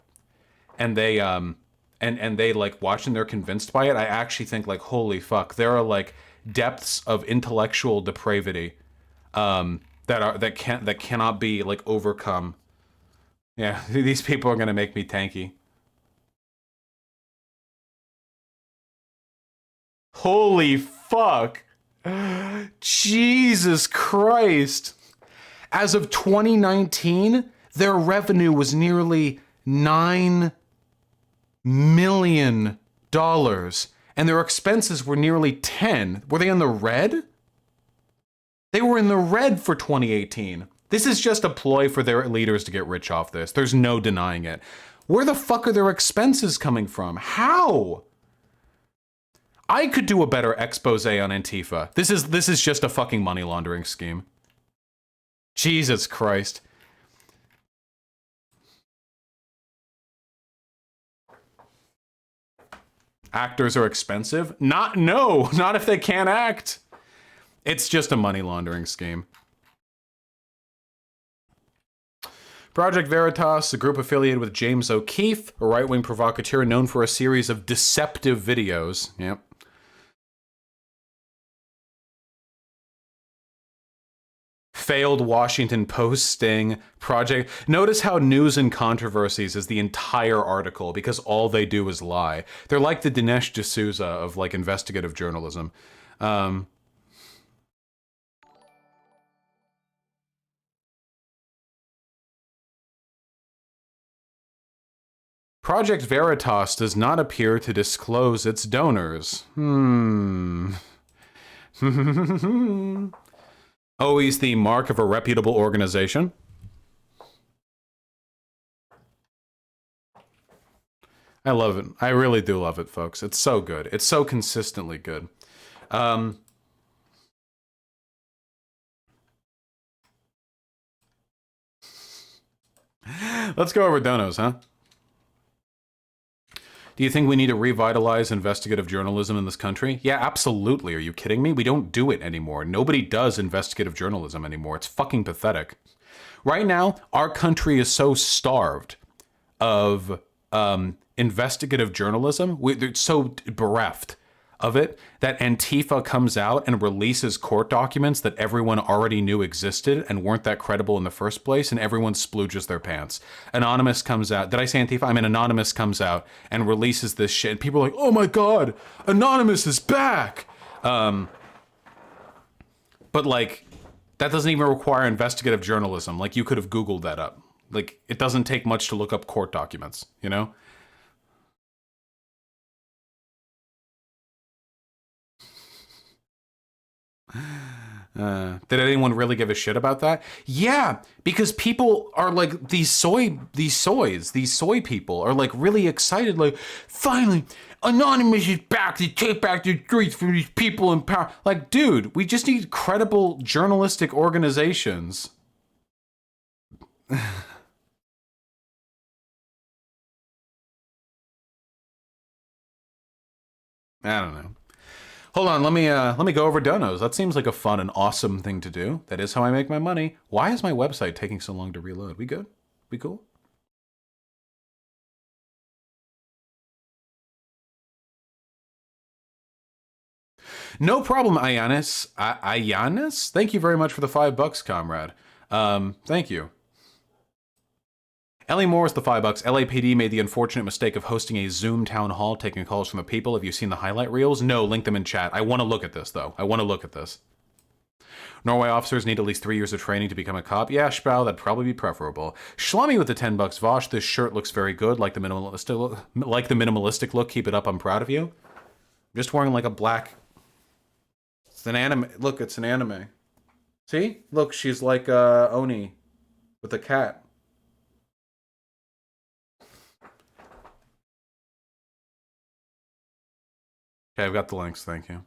and they and they like watch and they're convinced by it, I actually think like, holy fuck, there are like depths of intellectual depravity that cannot be like overcome. Yeah, these people are gonna make me tanky. Holy fuck. Jesus Christ. As of 2019, their revenue was nearly $9 million, and their expenses were nearly 10. Were they in the red? They were in the red for 2018. This is just a ploy for their leaders to get rich off this. There's no denying it. Where the fuck are their expenses coming from? How? I could do a better expose on Antifa. This is just a fucking money laundering scheme. Jesus Christ. Actors are expensive? Not if they can't act. It's just a money laundering scheme. Project Veritas, a group affiliated with James O'Keefe, a right-wing provocateur known for a series of deceptive videos. Yep. Failed Washington Post sting. Project. Notice how news and controversies is the entire article because all they do is lie. They're like the Dinesh D'Souza of like investigative journalism. Project Veritas does not appear to disclose its donors. Always the mark of a reputable organization. I love it. I really do love it, folks. It's so good. It's so consistently good. Let's go over donos, huh? Do you think we need to revitalize investigative journalism in this country? Yeah, absolutely. Are you kidding me? We don't do it anymore. Nobody does investigative journalism anymore. It's fucking pathetic. Right now, our country is so starved of investigative journalism. It's so bereft of it that Antifa comes out and releases court documents that everyone already knew existed and weren't that credible in the first place, and everyone splooges their pants. Anonymous comes out. Did I say Antifa? I mean, Anonymous comes out and releases this shit, and people are like, oh my God, Anonymous is back. But like, that doesn't even require investigative journalism. Like, you could have Googled that up. Like, it doesn't take much to look up court documents, you know? Did anyone really give a shit about that? Yeah, because people are like, these soy people are like really excited, like, finally, Anonymous is back to take back the streets from these people in power. Like, dude, we just need credible journalistic organizations. I don't know. Hold on, let me go over donos. That seems like a fun and awesome thing to do. That is how I make my money. Why is my website taking so long to reload? We good? We cool? No problem, Ayanis. Ayanis? Thank you very much for the $5, comrade. Thank you. Ellie Moore is the $5. LAPD made the unfortunate mistake of hosting a Zoom town hall taking calls from the people. Have you seen the highlight reels? No, link them in chat. I want to look at this, though. I want to look at this. Norway officers need at least 3 years of training to become a cop. Yeah, Spau, that'd probably be preferable. Shlummy with the $10. Vosh, this shirt looks very good, like the minimalistic look. Keep it up, I'm proud of you. I'm just wearing like a black... It's an anime. Look, it's an anime. See? Look, she's like Oni with a cat. Okay, I've got the links, thank you.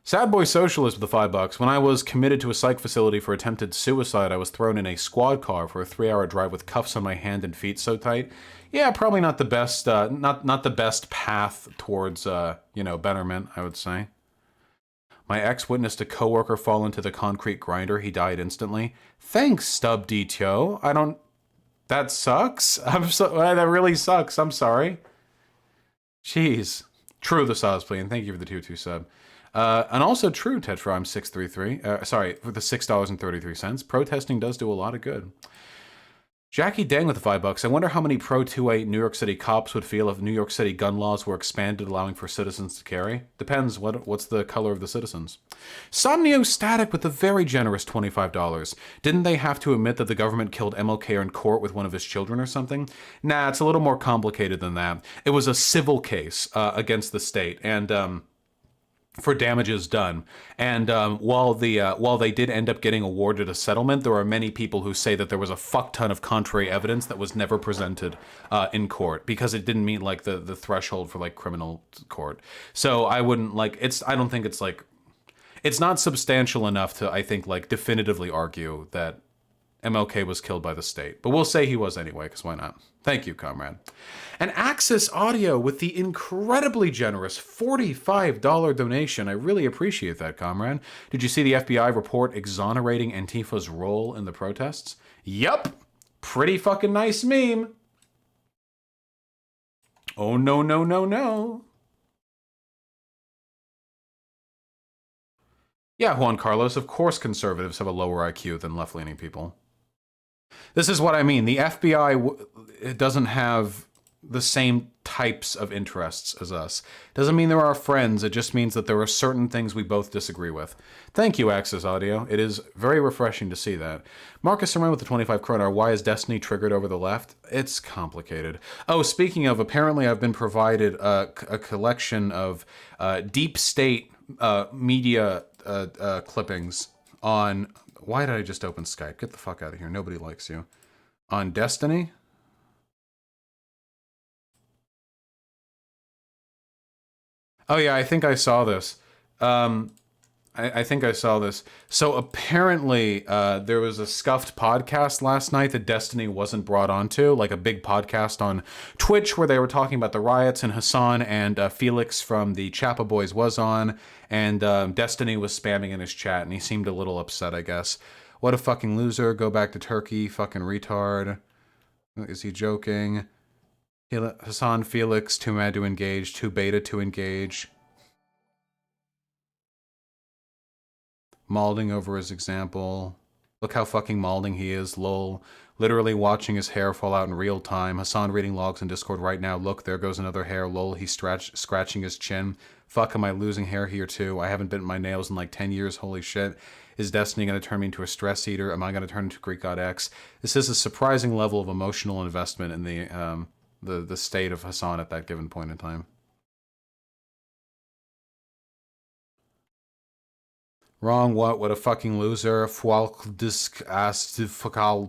Sad Boy Socialist with the $5. When I was committed to a psych facility for attempted suicide, I was thrown in a squad car for a 3-hour drive with cuffs on my hand and feet so tight. Yeah, probably not the best, not the best path towards, you know, betterment, I would say. My ex witnessed a coworker fall into the concrete grinder. He died instantly. Thanks, Stub DTO. I don't... That sucks? I'm so... That really sucks. I'm sorry. Jeez. True the Sosplay, and thank you for the 2-2 sub. And also true, Tetrarm 633. Sorry, for the $6.33. Protesting does do a lot of good. Jackie Dang with the $5. I wonder how many pro-2A New York City cops would feel if New York City gun laws were expanded, allowing for citizens to carry. Depends what's the color of the citizens. Somnio Static with the very generous $25. Didn't they have to admit that the government killed MLK in court with one of his children or something? Nah, it's a little more complicated than that. It was a civil case against the state, and for damages done. And while they did end up getting awarded a settlement, there are many people who say that there was a fuck ton of contrary evidence that was never presented in court because it didn't meet like the threshold for like criminal court. So I wouldn't like I don't think it's like it's not substantial enough to, I think, like definitively argue that MLK was killed by the state. But we'll say he was anyway, because why not? Thank you, comrade. And Access Audio with the incredibly generous $45 donation. I really appreciate that, comrade. Did you see the FBI report exonerating Antifa's role in the protests? Yup. Pretty fucking nice meme. Oh, no, no, no, no. Yeah, Juan Carlos, of course conservatives have a lower IQ than left-leaning people. This is what I mean. The FBI it doesn't have the same types of interests as us. Doesn't mean they're our friends. It just means that there are certain things we both disagree with. Thank you, Access Audio. It is very refreshing to see that. Marcus Sermon with the 25 kroner. Why is Destiny triggered over the left? It's complicated. Oh, speaking of, apparently I've been provided a collection of deep state media clippings on... Why did I just open Skype? Get the fuck out of here. Nobody likes you. On Destiny? Oh yeah, I think I saw this. I think I saw this. So apparently there was a scuffed podcast last night that Destiny wasn't brought onto, like a big podcast on Twitch where they were talking about the riots, and Hassan and Felix from the Chappa Boys was on, and Destiny was spamming in his chat, and he seemed a little upset, I guess. What a fucking loser. Go back to Turkey. Fucking retard. Is he joking? Hassan Felix, too mad to engage, too beta to engage. Malding over his example. Look how fucking malding he is, lol. Literally watching his hair fall out in real time. Hassan reading logs in Discord right now. Look, there goes another hair, lol. He's scratching his chin. Fuck, am I losing hair here too? I haven't bitten my nails in like 10 years, holy shit. Is destiny going to turn me into a stress eater? Am I going to turn into Greek God X? This is a surprising level of emotional investment in the state of Hassan at that given point in time. Wrong, what? What a fucking loser. Fualkdisk asked fakal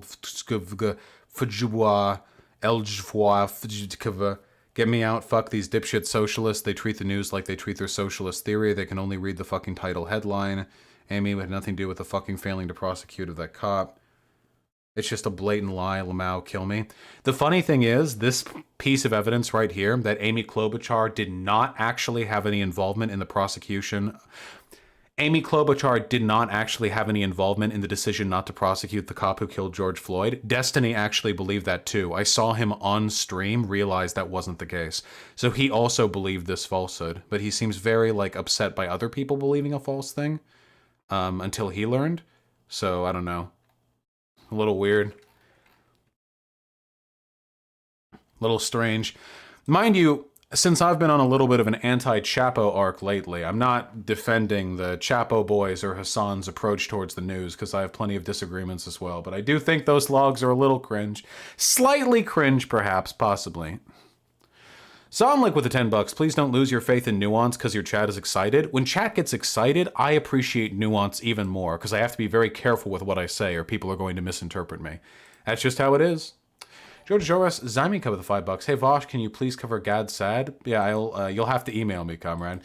fujwa eljfwa. Get me out, fuck these dipshit socialists. They treat the news like they treat their socialist theory. They can only read the fucking title headline. Amy had nothing to do with the fucking failing to prosecute of that cop. It's just a blatant lie. Lamau, kill me. The funny thing is, this piece of evidence right here, that Amy Klobuchar did not actually have any involvement in the prosecution. Amy Klobuchar did not actually have any involvement in the decision not to prosecute the cop who killed George Floyd. Destiny actually believed that too. I saw him on stream realize that wasn't the case. So he also believed this falsehood, but he seems very like upset by other people believing a false thing until he learned. So I don't know. A little weird. A little strange. Mind you, since I've been on a little bit of an anti-Chapo arc lately, I'm not defending the Chapo boys or Hassan's approach towards the news, because I have plenty of disagreements as well, but I do think those logs are a little cringe. Slightly cringe, perhaps, possibly. Somlik with the $10, please don't lose your faith in nuance because your chat is excited. When chat gets excited, I appreciate nuance even more, because I have to be very careful with what I say, or people are going to misinterpret me. That's just how it is. George Joris Zymika with the $5. Hey Vosh, can you please cover Gad Sad? Yeah, you'll have to email me, comrade.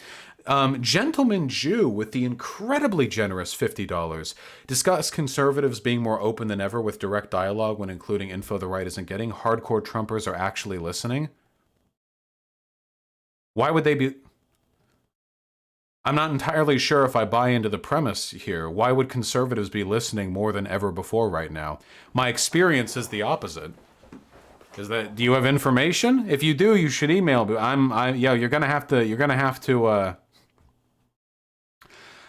Gentleman Jew with the incredibly generous $50. Discuss conservatives being more open than ever with direct dialogue when including info the right isn't getting. Hardcore Trumpers are actually listening. Why would they be... I'm not entirely sure if I buy into the premise here. Why would conservatives be listening more than ever before right now? My experience is the opposite. Is that, do you have information? If you do, you should email me. Yeah, you're gonna have to,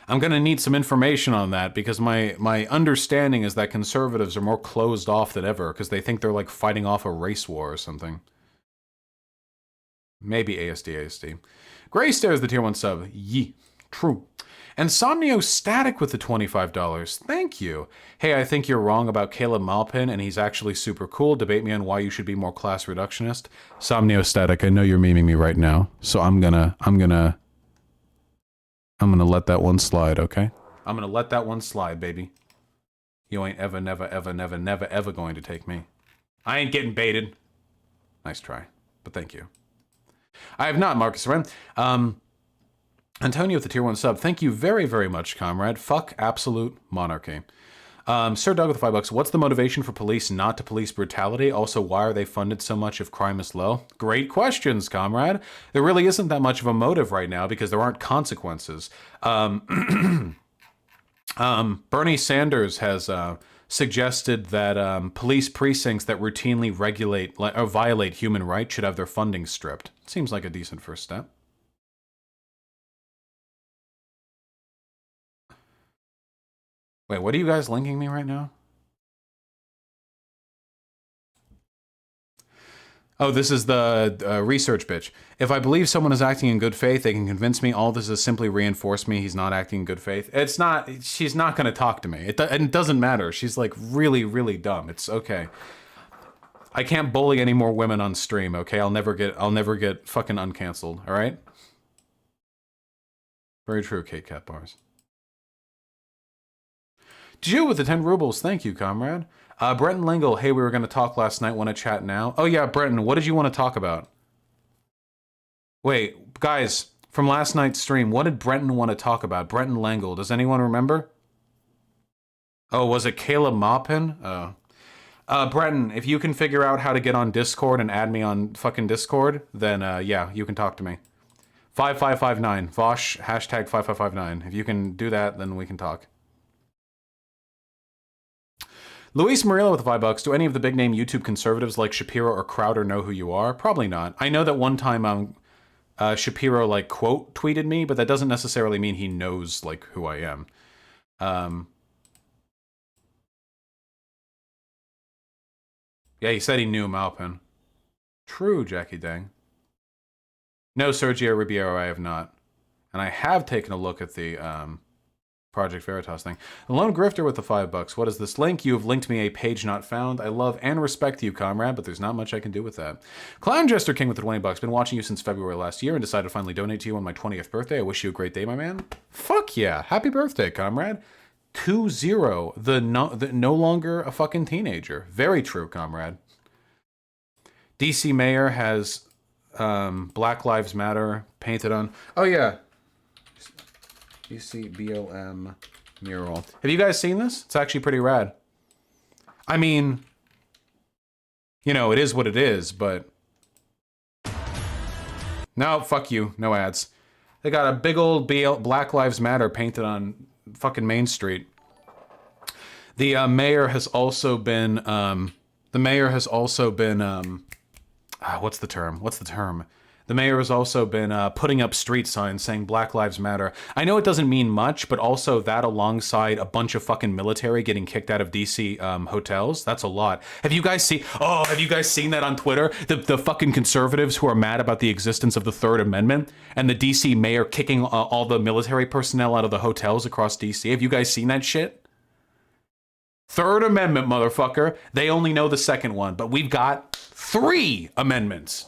I'm gonna need some information on that, because my understanding is that conservatives are more closed off than ever, because they think they're like fighting off a race war or something. Maybe ASD. Gray Stairs, the tier 1 sub. Yee. True. And Somnio Static with the $25. Thank you. Hey, I think you're wrong about Caleb Malpin, and he's actually super cool. Debate me on why you should be more class reductionist. Somnio Static, I know you're memeing me right now, so I'm gonna let that one slide, okay? I'm gonna let that one slide, baby. You ain't ever going to take me. I ain't getting baited. Nice try, but thank you. I have not, Marcus Wren. Antonio with the tier 1 sub. Thank you very, very much, comrade. Fuck absolute monarchy. Sir Doug with the $5. What's the motivation for police not to police brutality? Also, why are they funded so much if crime is low? Great questions, comrade. There really isn't that much of a motive right now because there aren't consequences. Bernie Sanders has suggested that police precincts that routinely regulate or violate human rights should have their funding stripped. Seems like a decent first step. Wait, what are you guys linking me right now? Oh, this is the research bitch. If I believe someone is acting in good faith, they can convince me all this is simply reinforce me he's not acting in good faith. It's not, she's not going to talk to me. It doesn't matter. She's like really, really dumb. It's okay. I can't bully any more women on stream, okay? I'll never get fucking uncanceled, all right? Very true, Kate Cat Bars. Jew with the 10 rubles. Thank you, comrade. Brenton Lingle. Hey, we were going to talk last night. Want to chat now? Oh, yeah, Brenton. What did you want to talk about? Wait, guys, from last night's stream, what did Brenton want to talk about? Brenton Lingle. Does anyone remember? Oh, was it Caleb Maupin? Oh. Brenton, if you can figure out how to get on Discord and add me on fucking Discord, then, yeah, you can talk to me. 5559. Vosh, hashtag 5559. If you can do that, then we can talk. Luis Murillo with the $5. Do any of the big name YouTube conservatives like Shapiro or Crowder know who you are? Probably not. I know that one time Shapiro like quote tweeted me, but that doesn't necessarily mean he knows like who I am. Yeah, he said he knew Malpin. True, Jackie Dang. No, Sergio Ribeiro, I have not. And I have taken a look at the Project Veritas thing. The Lone Grifter with the $5. What is this link? You have linked me a page not found. I love and respect you, comrade, but there's not much I can do with that. Clown Jester King with the $20. Been watching you since February last year and decided to finally donate to you on my 20th birthday. I wish you a great day, my man. Fuck yeah. Happy birthday, comrade. 2-0. The no longer a fucking teenager. Very true, comrade. DC Mayor has Black Lives Matter painted on. Oh, yeah. DC BLM mural. Have you guys seen this? It's actually pretty rad. I mean, you know, it is what it is, but... No, fuck you. No ads. They got a big old Black Lives Matter painted on fucking Main Street. The mayor has also been... what's the term? The mayor has also been putting up street signs saying Black Lives Matter. I know it doesn't mean much, but also that alongside a bunch of fucking military getting kicked out of DC hotels, that's a lot. Have you guys seen that on Twitter? The fucking conservatives who are mad about the existence of the Third Amendment and the DC mayor kicking all the military personnel out of the hotels across DC. Have you guys seen that shit? Third Amendment, motherfucker. They only know the second one, but we've got 3 amendments.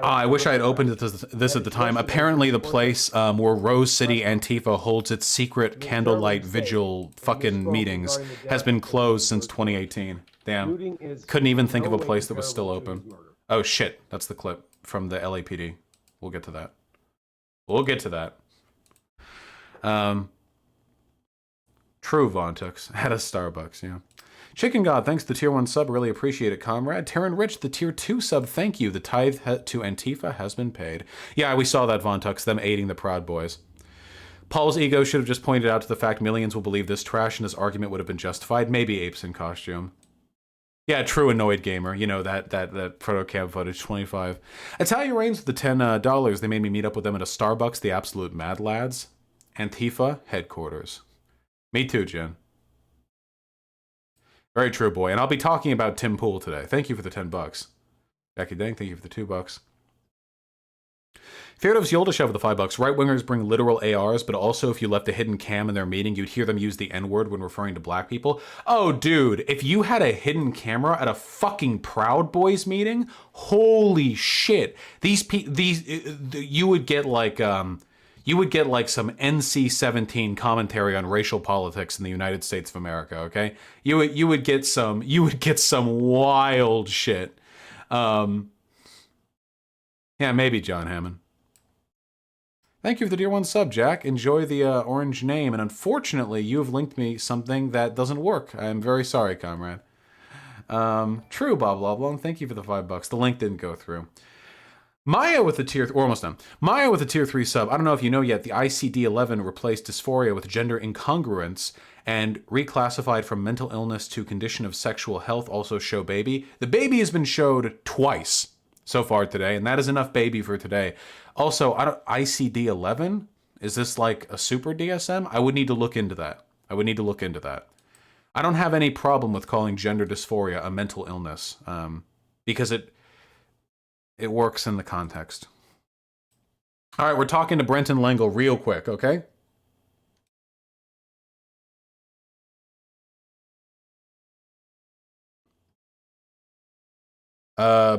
I wish I had opened this at the time. Apparently the place where Rose City Antifa holds its secret candlelight vigil fucking meetings has been closed since 2018. Damn. Couldn't even think of a place that was still open. Oh shit, that's the clip from the LAPD. We'll get to that. True, Vontux. At a Starbucks, yeah. Chicken God, thanks to the tier 1 sub. Really appreciate it, comrade. Terran Rich, the tier 2 sub. Thank you. The tithe to Antifa has been paid. Yeah, we saw that, Vontux, them aiding the Proud Boys. Paul's ego should have just pointed out to the fact millions will believe this trash and his argument would have been justified. Maybe apes in costume. Yeah, true annoyed gamer. You know, that proto-cam footage, 25. Italia Reigns with the $10. They made me meet up with them at a Starbucks, the absolute mad lads. Antifa headquarters. Me too, Jen. Very true, boy. And I'll be talking about Tim Pool today. Thank you for the $10. Becky Dang, thank you for the $2. Feardov's Yoldashev with the $5. Right-wingers bring literal ARs, but also if you left a hidden cam in their meeting, you'd hear them use the N-word when referring to black people. Oh, dude, if you had a hidden camera at a fucking Proud Boys meeting, holy shit. You would get like some NC-17 commentary on racial politics in the United States of America, okay? You would get some wild shit. Yeah, maybe John Hammond. Thank you for the tier 1 sub, Jack. Enjoy the orange name, and unfortunately, you have linked me something that doesn't work. I am very sorry, comrade. True, Bob Loblong. Thank you for the $5. The link didn't go through. Maya with the tier... We're almost done. Maya with the tier 3 sub. I don't know if you know yet, the ICD-11 replaced dysphoria with gender incongruence and reclassified from mental illness to condition of sexual health, also show baby. The baby has been showed twice so far today, and that is enough baby for today. Also, ICD-11? Is this like a super DSM? I would need to look into that. I don't have any problem with calling gender dysphoria a mental illness, because it works in the context. All right, we're talking to Brenton Lengel real quick, okay?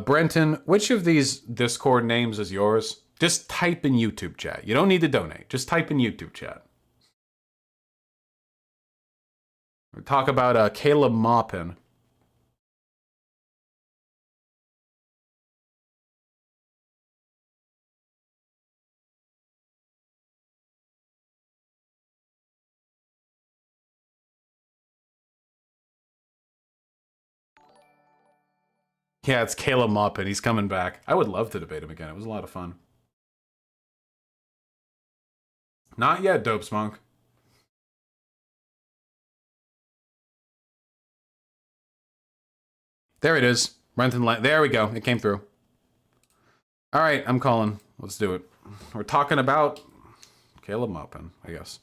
Brenton, which of these Discord names is yours? Just type in YouTube chat. You don't need to donate. Just type in YouTube chat. We talk about Caleb Maupin. Yeah, it's Caleb Maupin. He's coming back. I would love to debate him again. It was a lot of fun. Not yet, Dopes Monk. There it is. Renton Lang. There we go. It came through. All right, I'm calling. Let's do it. We're talking about Caleb Maupin, I guess.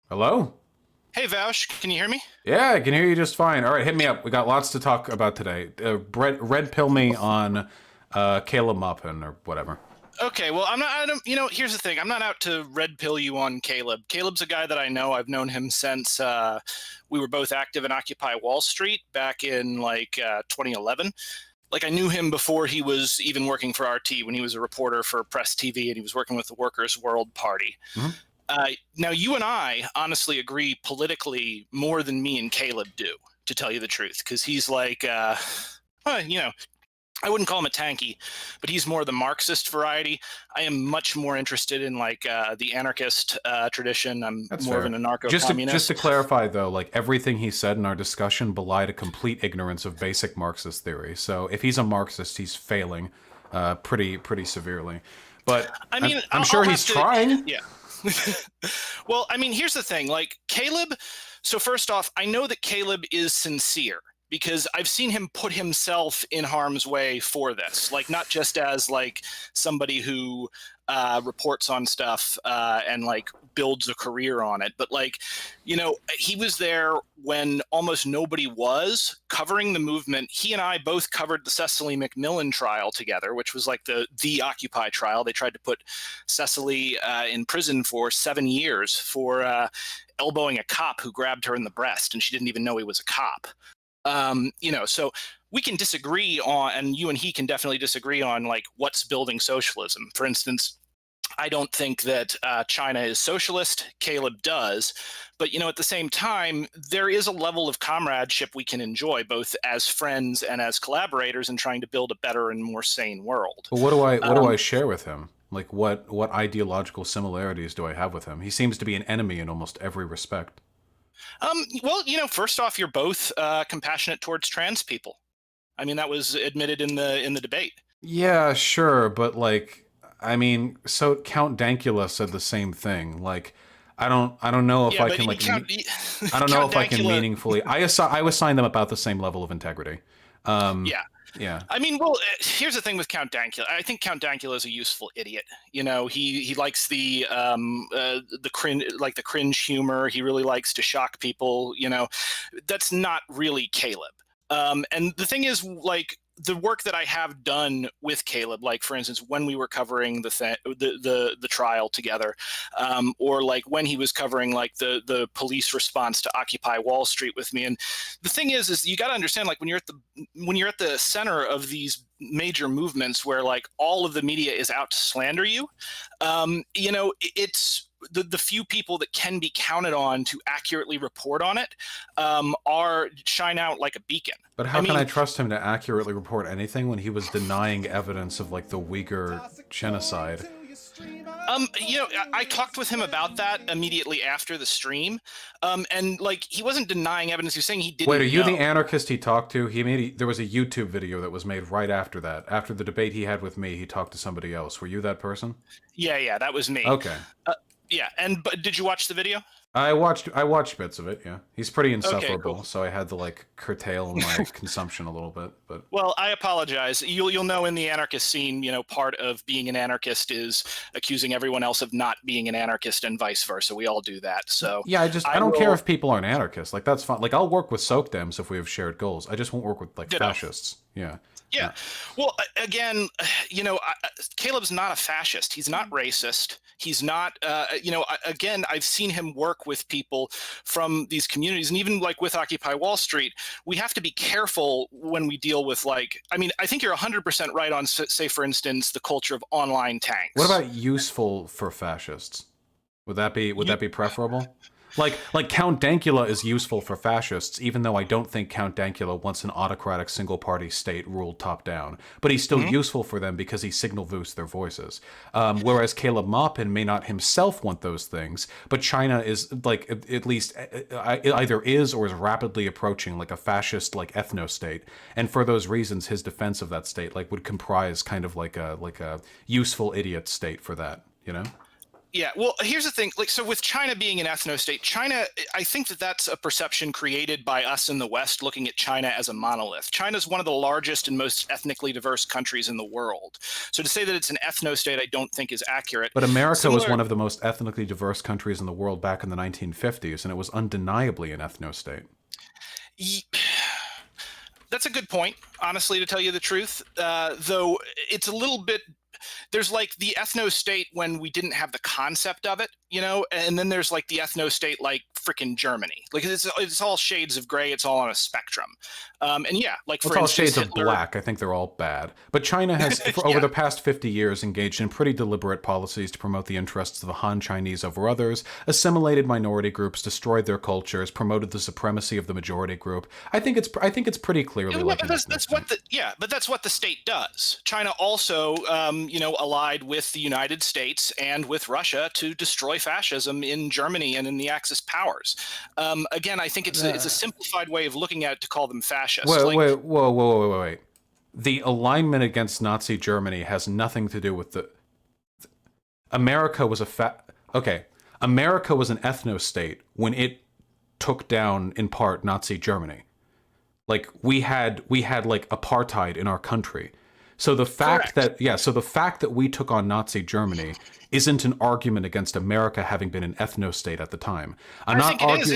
Hello? Hey, Vaush, can you hear me? Yeah, I can hear you just fine. All right, hit me up. We got lots to talk about today. Red pill me on Caleb Maupin or whatever. Okay, well, here's the thing. I'm not out to red pill you on Caleb. Caleb's a guy that I know. I've known him since we were both active in Occupy Wall Street back in 2011. Like, I knew him before he was even working for RT, when he was a reporter for Press TV and he was working with the Workers' World Party. Mm-hmm. Now, you and I honestly agree politically more than me and Caleb do, to tell you the truth, because he's like, I wouldn't call him a tanky, but he's more the Marxist variety. I am much more interested in the anarchist tradition. I'm That's more fair. of an anarcho-communist. Just to clarify, though, like everything he said in our discussion belied a complete ignorance of basic Marxist theory. So if he's a Marxist, he's failing pretty severely. But I mean, I'm sure he's trying. Yeah. Well, I mean, here's the thing. Like, Caleb, so first off, I know that Caleb is sincere, because I've seen him put himself in harm's way for this, like not just as like somebody who reports on stuff and like builds a career on it, but like, he was there when almost nobody was covering the movement. He and I both covered the Cecily McMillan trial together, which was like the Occupy trial. They tried to put Cecily in prison for 7 years for elbowing a cop who grabbed her in the breast, and she didn't even know he was a cop. So we can disagree on, and you and he can definitely disagree on like what's building socialism. For instance, I don't think that China is socialist. Caleb does. But, at the same time, there is a level of comradeship we can enjoy both as friends and as collaborators in trying to build a better and more sane world. Well, what do I share with him? Like what ideological similarities do I have with him? He seems to be an enemy in almost every respect. Well, first off, you're both compassionate towards trans people. I mean, that was admitted in the debate. Yeah, sure, but like, I mean, so Count Dankula said the same thing. Like, I don't know if I can like, I don't know if I can meaningfully. I assign them about the same level of integrity. Yeah. Yeah. I mean, well, here's the thing with Count Dankula. I think Count Dankula is a useful idiot. He likes the cringe humor. He really likes to shock people. That's not really Caleb. And the thing is, like, the work that I have done with Caleb, like for instance, when we were covering the trial together, or like when he was covering like the police response to Occupy Wall Street with me. And the thing is you got to understand, like when you're at the center of these major movements where like all of the media is out to slander you, it's the few people that can be counted on to accurately report on it shine out like a beacon. But how can I trust him to accurately report anything when he was denying evidence of like the Uyghur genocide? I talked with him about that immediately after the stream, and like he wasn't denying evidence. He was saying he didn't. Wait, are you the anarchist he talked to? There was a YouTube video that was made right after that. After the debate he had with me, he talked to somebody else. Were you that person? Yeah, that was me. Okay. Yeah, but did you watch the video? I watched bits of it. Yeah, he's pretty insufferable, Okay, cool. So I had to like curtail my consumption a little bit. But well, I apologize. You'll know in the anarchist scene, part of being an anarchist is accusing everyone else of not being an anarchist, and vice versa. We all do that. So yeah, I don't care if people aren't anarchists. Like that's fine. Like I'll work with soak dems if we have shared goals. I just won't work with like fascists. Yeah. Yeah. Well, again, Caleb's not a fascist. He's not racist. He's not, again, I've seen him work with people from these communities, and even like with Occupy Wall Street, we have to be careful when we deal with like, I mean, I think you're 100% right on, say, for instance, the culture of online tanks. What about useful for fascists? Would that be preferable? Like Count Dankula is useful for fascists, even though I don't think Count Dankula wants an autocratic single-party state ruled top-down. But he's still useful for them because he signal-boosts their voices. Whereas Caleb Maupin may not himself want those things, but China is, like, at least either is or is rapidly approaching, like, a fascist, like, ethno-state. And for those reasons, his defense of that state, like, would comprise kind of like a useful idiot state for that, you know? Yeah, well, here's the thing. Like, so with China being an ethno-state, China, I think that that's a perception created by us in the West looking at China as a monolith. China is one of the largest and most ethnically diverse countries in the world. So to say that it's an ethno-state, I don't think is accurate. But America was one of the most ethnically diverse countries in the world back in the 1950s, and it was undeniably an ethno-state. That's a good point, honestly, to tell you the truth. Though it's a little bit, there's like the ethno-state when we didn't have the concept of it, you know, and then there's like the ethno-state like frickin' Germany. Like it's all shades of gray. It's all on a spectrum. And yeah, like It's for all instance, shades of Hitler, black. I think they're all bad. But China has, over the past 50 years, engaged in pretty deliberate policies to promote the interests of the Han Chinese over others, assimilated minority groups, destroyed their cultures, promoted the supremacy of the majority group. I think it's pretty clearly Yeah, like but that's what the state does. China also, you know, allied with the United States and with Russia to destroy fascism in Germany and in the Axis powers. Again, I think it's a simplified way of looking at it to call them fascists. Wait. The alignment against Nazi Germany has nothing to do with America was America was an ethno-state when it took down in part Nazi Germany. Like we had like apartheid in our country. So the fact that we took on Nazi Germany isn't an argument against America having been an ethno-state at the time. I think it is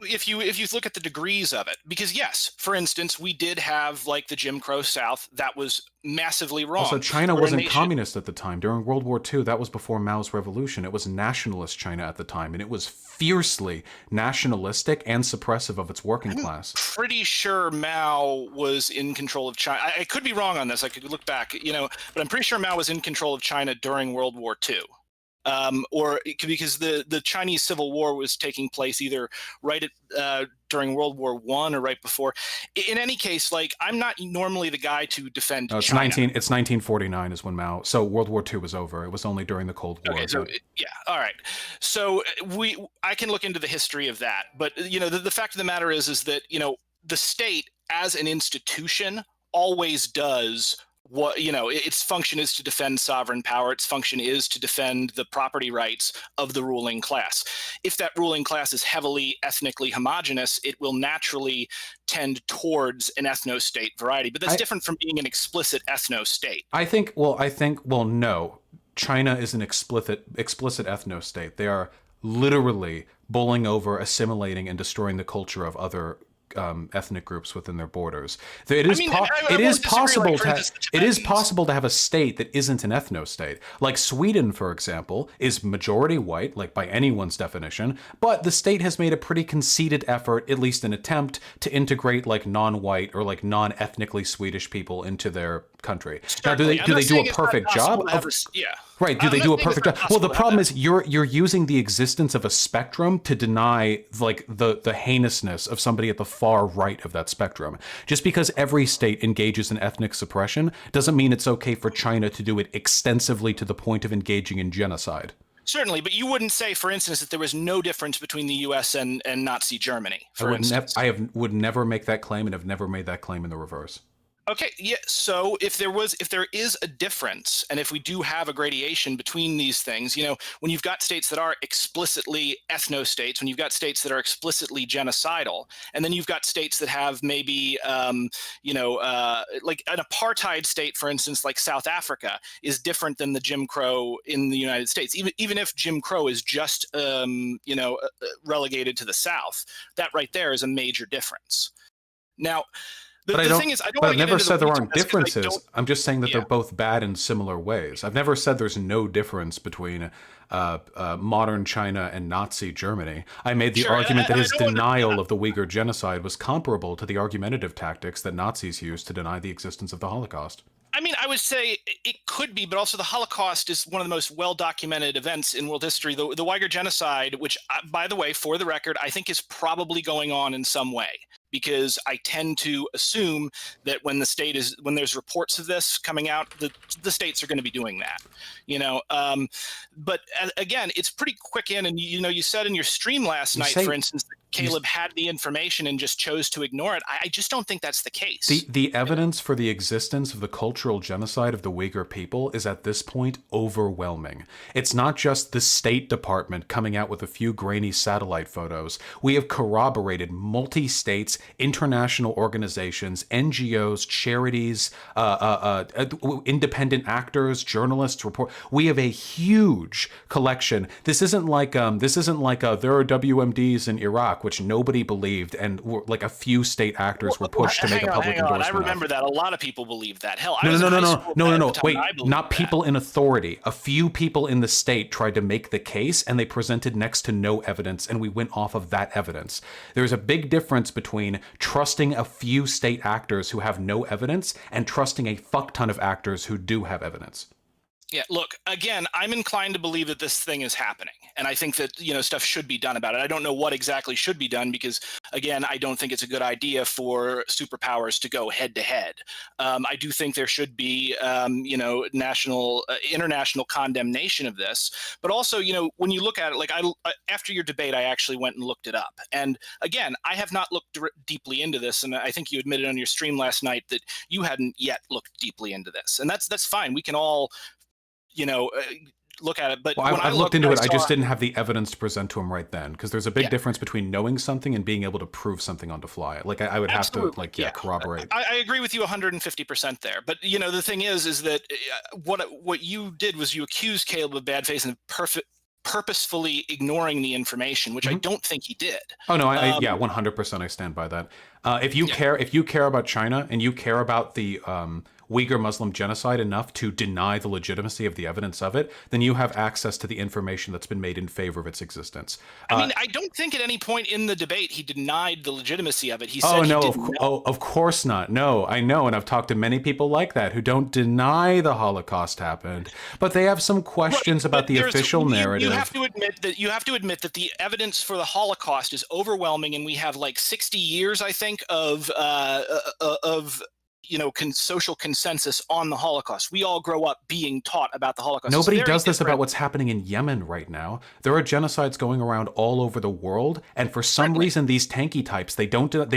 if you look at the degrees of it, because yes, for instance, we did have like the Jim Crow South that was massively wrong. Also, China wasn't communist at the time. During World War II, that was before Mao's revolution. It was nationalist China at the time, and it was fiercely nationalistic and suppressive of its working class. Pretty sure Mao was in control of China. I could be wrong on this. I could look back, you know, but I'm pretty sure Mao was in control of China during World War II. Because the Chinese Civil War was taking place either right at during World War I or right before. In any case, like I'm not normally the guy to defend China. It's 1949 is when Mao. So World War II was over. It was only during the Cold War. Okay, so yeah, all right. So I can look into the history of that, but you know the fact of the matter is that you know the state as an institution always does what, you know, its function is to defend sovereign power. Its function is to defend the property rights of the ruling class. If that ruling class is heavily ethnically homogenous, it will naturally tend towards an ethno-state variety. But that's different from being an explicit ethno-state. No. China is an explicit ethno-state. They are literally bowling over, assimilating, and destroying the culture of other ethnic groups within their borders. It is possible to have a state that isn't an ethno-state. Like Sweden, for example, is majority white, like by anyone's definition, but the state has made a pretty conceited effort, at least an attempt, to integrate like non-white or like non-ethnically Swedish people into their country. Now, do they do a perfect job? Right. Do they do a perfect job? Well, the problem is you're using the existence of a spectrum to deny like the heinousness of somebody at the far right of that spectrum. Just because every state engages in ethnic suppression doesn't mean it's okay for China to do it extensively to the point of engaging in genocide. Certainly, but you wouldn't say, for instance, that there was no difference between the U.S. and Nazi Germany, for instance. I would never make that claim and have never made that claim in the reverse. Okay, yeah, so if there is a difference, and if we do have a gradation between these things, you know, when you've got states that are explicitly ethno-states, when you've got states that are explicitly genocidal, and then you've got states that have maybe, like an apartheid state, for instance, like South Africa, is different than the Jim Crow in the United States. Even if Jim Crow is just, relegated to the South, that right there is a major difference. Now, I've never said there aren't differences. I'm just saying that they're both bad in similar ways. I've never said there's no difference between modern China and Nazi Germany. I made the argument that his denial of the Uyghur genocide was comparable to the argumentative tactics that Nazis used to deny the existence of the Holocaust. I mean, I would say it could be, but also the Holocaust is one of the most well-documented events in world history. The Uyghur genocide, which, by the way, for the record, I think is probably going on in some way, because I tend to assume that when there's reports of this coming out, the states are going to be doing that, you know. But again, it's pretty quick in, and you said in your stream last night, for instance, that Caleb had the information and just chose to ignore it. I just don't think that's the case. The evidence for the existence of the cultural genocide of the Uyghur people is at this point overwhelming. It's not just the State Department coming out with a few grainy satellite photos. We have corroborated multi-states, international organizations, NGOs, charities, independent actors, journalists report. We have a huge collection. This isn't like there are WMDs in Iraq, which nobody believed, and like a few state actors were pushed to make a public endorsement. I remember that. A lot of people believe that. Hell, No. Wait, not people in authority. A few people in the state tried to make the case, and they presented next to no evidence, and we went off of that evidence. There's a big difference between trusting a few state actors who have no evidence and trusting a fuck ton of actors who do have evidence. Yeah, look, again, I'm inclined to believe that this thing is happening, and I think that, stuff should be done about it. I don't know what exactly should be done because, again, I don't think it's a good idea for superpowers to go head to head. I do think there should be, international condemnation of this, but also, when you look at it, like after your debate, I actually went and looked it up, and again, I have not looked deeply into this, and I think you admitted on your stream last night that you hadn't yet looked deeply into this, and that's fine. We can all look at it, but I looked into it. I just didn't have the evidence to present to him right then, because there's a big difference between knowing something and being able to prove something on the fly. Like I would have to corroborate. I agree with you 150% there, but the thing is that what you did was you accused Caleb of bad faith and purposefully ignoring the information, which I don't think he did. Oh no, 100% I stand by that. If you care about China and you care about the Uyghur Muslim genocide enough to deny the legitimacy of the evidence of it, then you have access to the information that's been made in favor of its existence. I mean, I don't think at any point in the debate he denied the legitimacy of it. He said of course not. No, I know, and I've talked to many people like that who don't deny the Holocaust happened, but they have some questions about the official narrative. You have to admit that the evidence for the Holocaust is overwhelming, and we have like 60 years, I think, of social consensus on the Holocaust. We all grow up being taught about the Holocaust. Nobody does this about what's happening in Yemen right now. There are genocides going around all over the world, and for some reason, these tanky types, they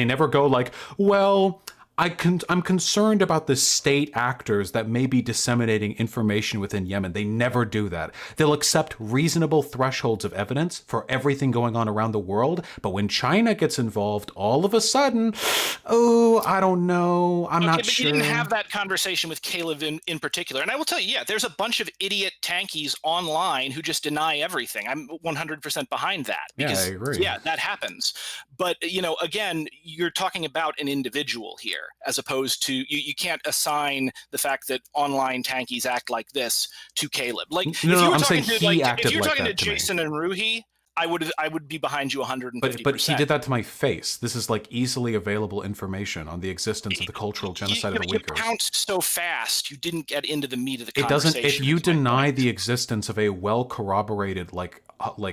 never go like, well, I'm concerned about the state actors that may be disseminating information within Yemen. They never do that. They'll accept reasonable thresholds of evidence for everything going on around the world, but when China gets involved, all of a sudden, I don't know. I'm not sure. You didn't have that conversation with Caleb in particular. And I will tell you, there's a bunch of idiot tankies online who just deny everything. I'm 100% behind that. Because, I agree. Yeah, that happens. But, again, you're talking about an individual here, as opposed to you can't assign the fact that online tankies act like this to Caleb. Like if you were talking to Jason and Ruhi, I would be behind you 150%. But he did that to my face. This is like easily available information on the existence of the cultural genocide of the Uyghurs. You pounced so fast, you didn't get into the meat of the conversation. It doesn't. If you deny the existence of a well corroborated genocide,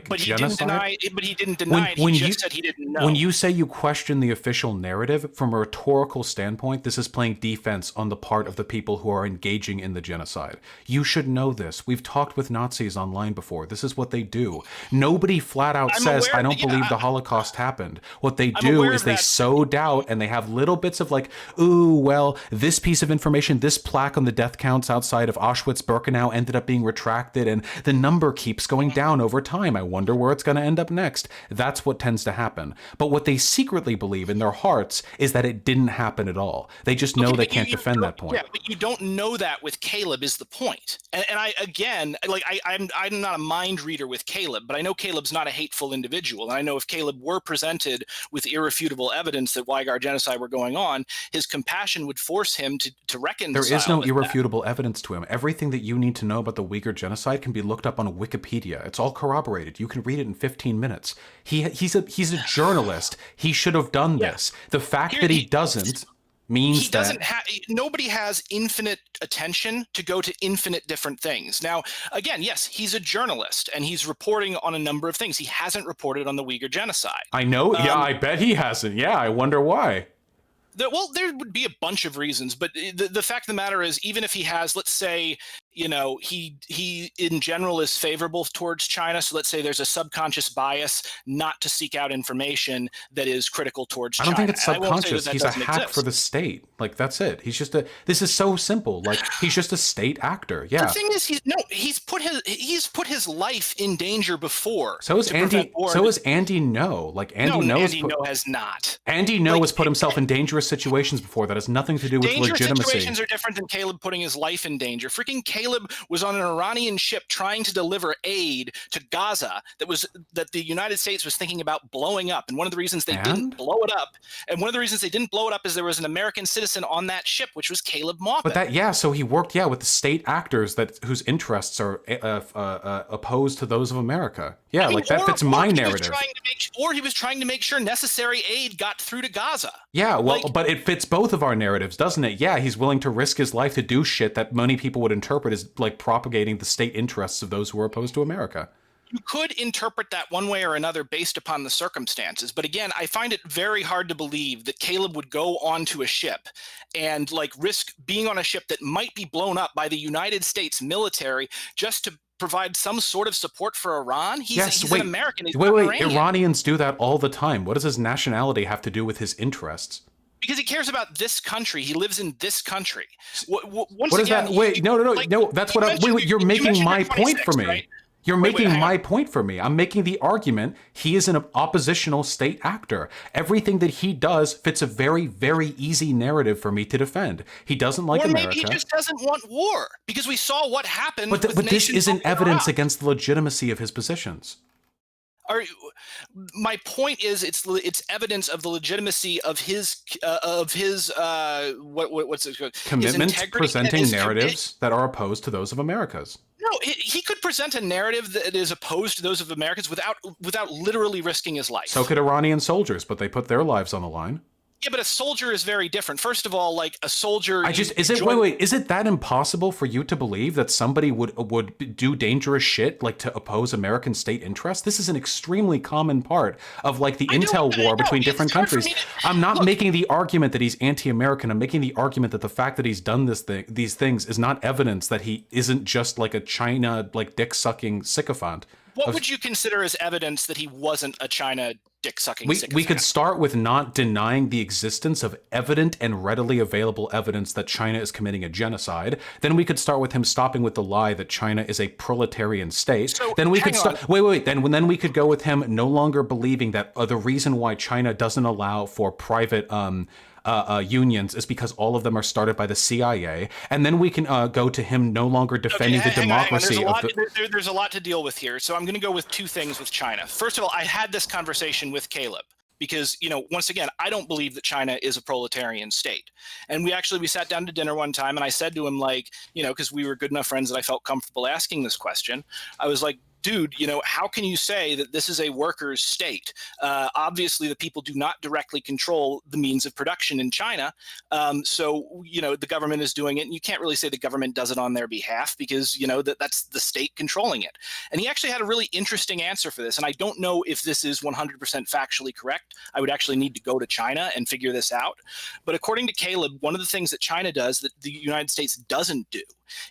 but he didn't deny it. He just said he didn't know. When you say you question the official narrative from a rhetorical standpoint, this is playing defense on the part of the people who are engaging in the genocide. You should know this. We've talked with Nazis online before. This is what they do. Nobody flat out says, I don't believe the Holocaust happened. What they do is they sow doubt, and they have little bits of like, ooh, well, this piece of information, this plaque on the death counts outside of Auschwitz-Birkenau ended up being retracted, and the number keeps going down over time. I wonder where it's going to end up next. That's what tends to happen. But what they secretly believe in their hearts is that it didn't happen at all. They just know they can't defend that point. Yeah, but you don't know that with Caleb is the point. And I'm not a mind reader with Caleb, but I know Caleb's not a hateful individual. And I know if Caleb were presented with irrefutable evidence that Uyghur genocide were going on, his compassion would force him to reconcile. There is no irrefutable evidence to him. Everything that you need to know about the Uyghur genocide can be looked up on Wikipedia. It's all corroborated. You can read it in 15 minutes. He's a journalist. He should have done this. The fact that he doesn't. means he doesn't have, nobody has infinite attention to go to infinite different things. Now, again, yes, he's a journalist and he's reporting on a number of things. He hasn't reported on the Uyghur genocide. I know. Yeah, I bet he hasn't. Yeah, I wonder why. Well, there would be a bunch of reasons, but the fact of the matter is, even if he has, let's say, you know, he in general is favorable towards China. So let's say there's a subconscious bias not to seek out information that is critical towards China. I don't think it's And I won't say subconscious. that He's a doesn't hack exist. for the state. Like, that's it. He's just a. This is so simple. Like, he's just a state actor. Yeah. The thing is, he's put his life in danger before. So is Andy. So is Andy No. Like Andy No. Andy No has not. Andy No has put himself in dangerous situations before. That has nothing to do with Dangerous legitimacy. situations are different than Caleb putting his life in danger. Freaking Caleb was on an Iranian ship trying to deliver aid to Gaza that the United States was thinking about blowing up. And one of the reasons they didn't blow it up, is there was an American citizen on that ship, which was Caleb Maupin. But so he worked, with the state actors whose interests are opposed to those of America. Yeah, that fits my narrative. He was trying to make sure necessary aid got through to Gaza. Yeah, well, but it fits both of our narratives, doesn't it? Yeah, he's willing to risk his life to do shit that many people would interpret as like propagating the state interests of those who are opposed to America. You could interpret that one way or another based upon the circumstances. But again, I find it very hard to believe that Caleb would go onto a ship and risk being on a ship that might be blown up by the United States military just to provide some sort of support for Iran. He's an American. He's Iranian. Iranians do that all the time. What does his nationality have to do with his interests? Because he cares about this country. He lives in this country. What is that? Wait, no. That's what you're making my point for me. Right? You're making my point for me. I'm making the argument he is an oppositional state actor. Everything that he does fits a very, very easy narrative for me to defend. He doesn't like America. Maybe he just doesn't want war because we saw what happened. But this isn't evidence against the legitimacy of his positions. My point is, it's evidence of the legitimacy of his what's it called? Commitment to presenting narratives that are opposed to those of America's. No, he could present a narrative that is opposed to those of Americans without literally risking his life. So could Iranian soldiers, but they put their lives on the line. Yeah, but a soldier is very different. First of all, a soldier. Is it that impossible for you to believe that somebody would do dangerous shit to oppose American state interests? This is an extremely common part of the intel war between different countries. I'm not making the argument that he's anti-American. I'm making the argument that the fact that he's done these things is not evidence that he isn't just a China dick-sucking sycophant. What would you consider as evidence that he wasn't a China dick-sucking sycophant? We could start with not denying the existence of evident and readily available evidence that China is committing a genocide. Then we could start with him stopping with the lie that China is a proletarian state. So, then we could start. Then we could go with him no longer believing that the reason why China doesn't allow for private unions is because all of them are started by the CIA, and then we can go to him no longer defending the democracy. There's a lot to deal with here, so I'm going to go with two things with China. First of all, I had this conversation with Caleb because, once again, I don't believe that China is a proletarian state. And we sat down to dinner one time, and I said to him, because we were good enough friends that I felt comfortable asking this question. I was like, dude, how can you say that this is a workers' state? Obviously, the people do not directly control the means of production in China. So, the government is doing it. And you can't really say the government does it on their behalf because, that's the state controlling it. And he actually had a really interesting answer for this. And I don't know if this is 100% factually correct. I would actually need to go to China and figure this out. But according to Caleb, one of the things that China does that the United States doesn't do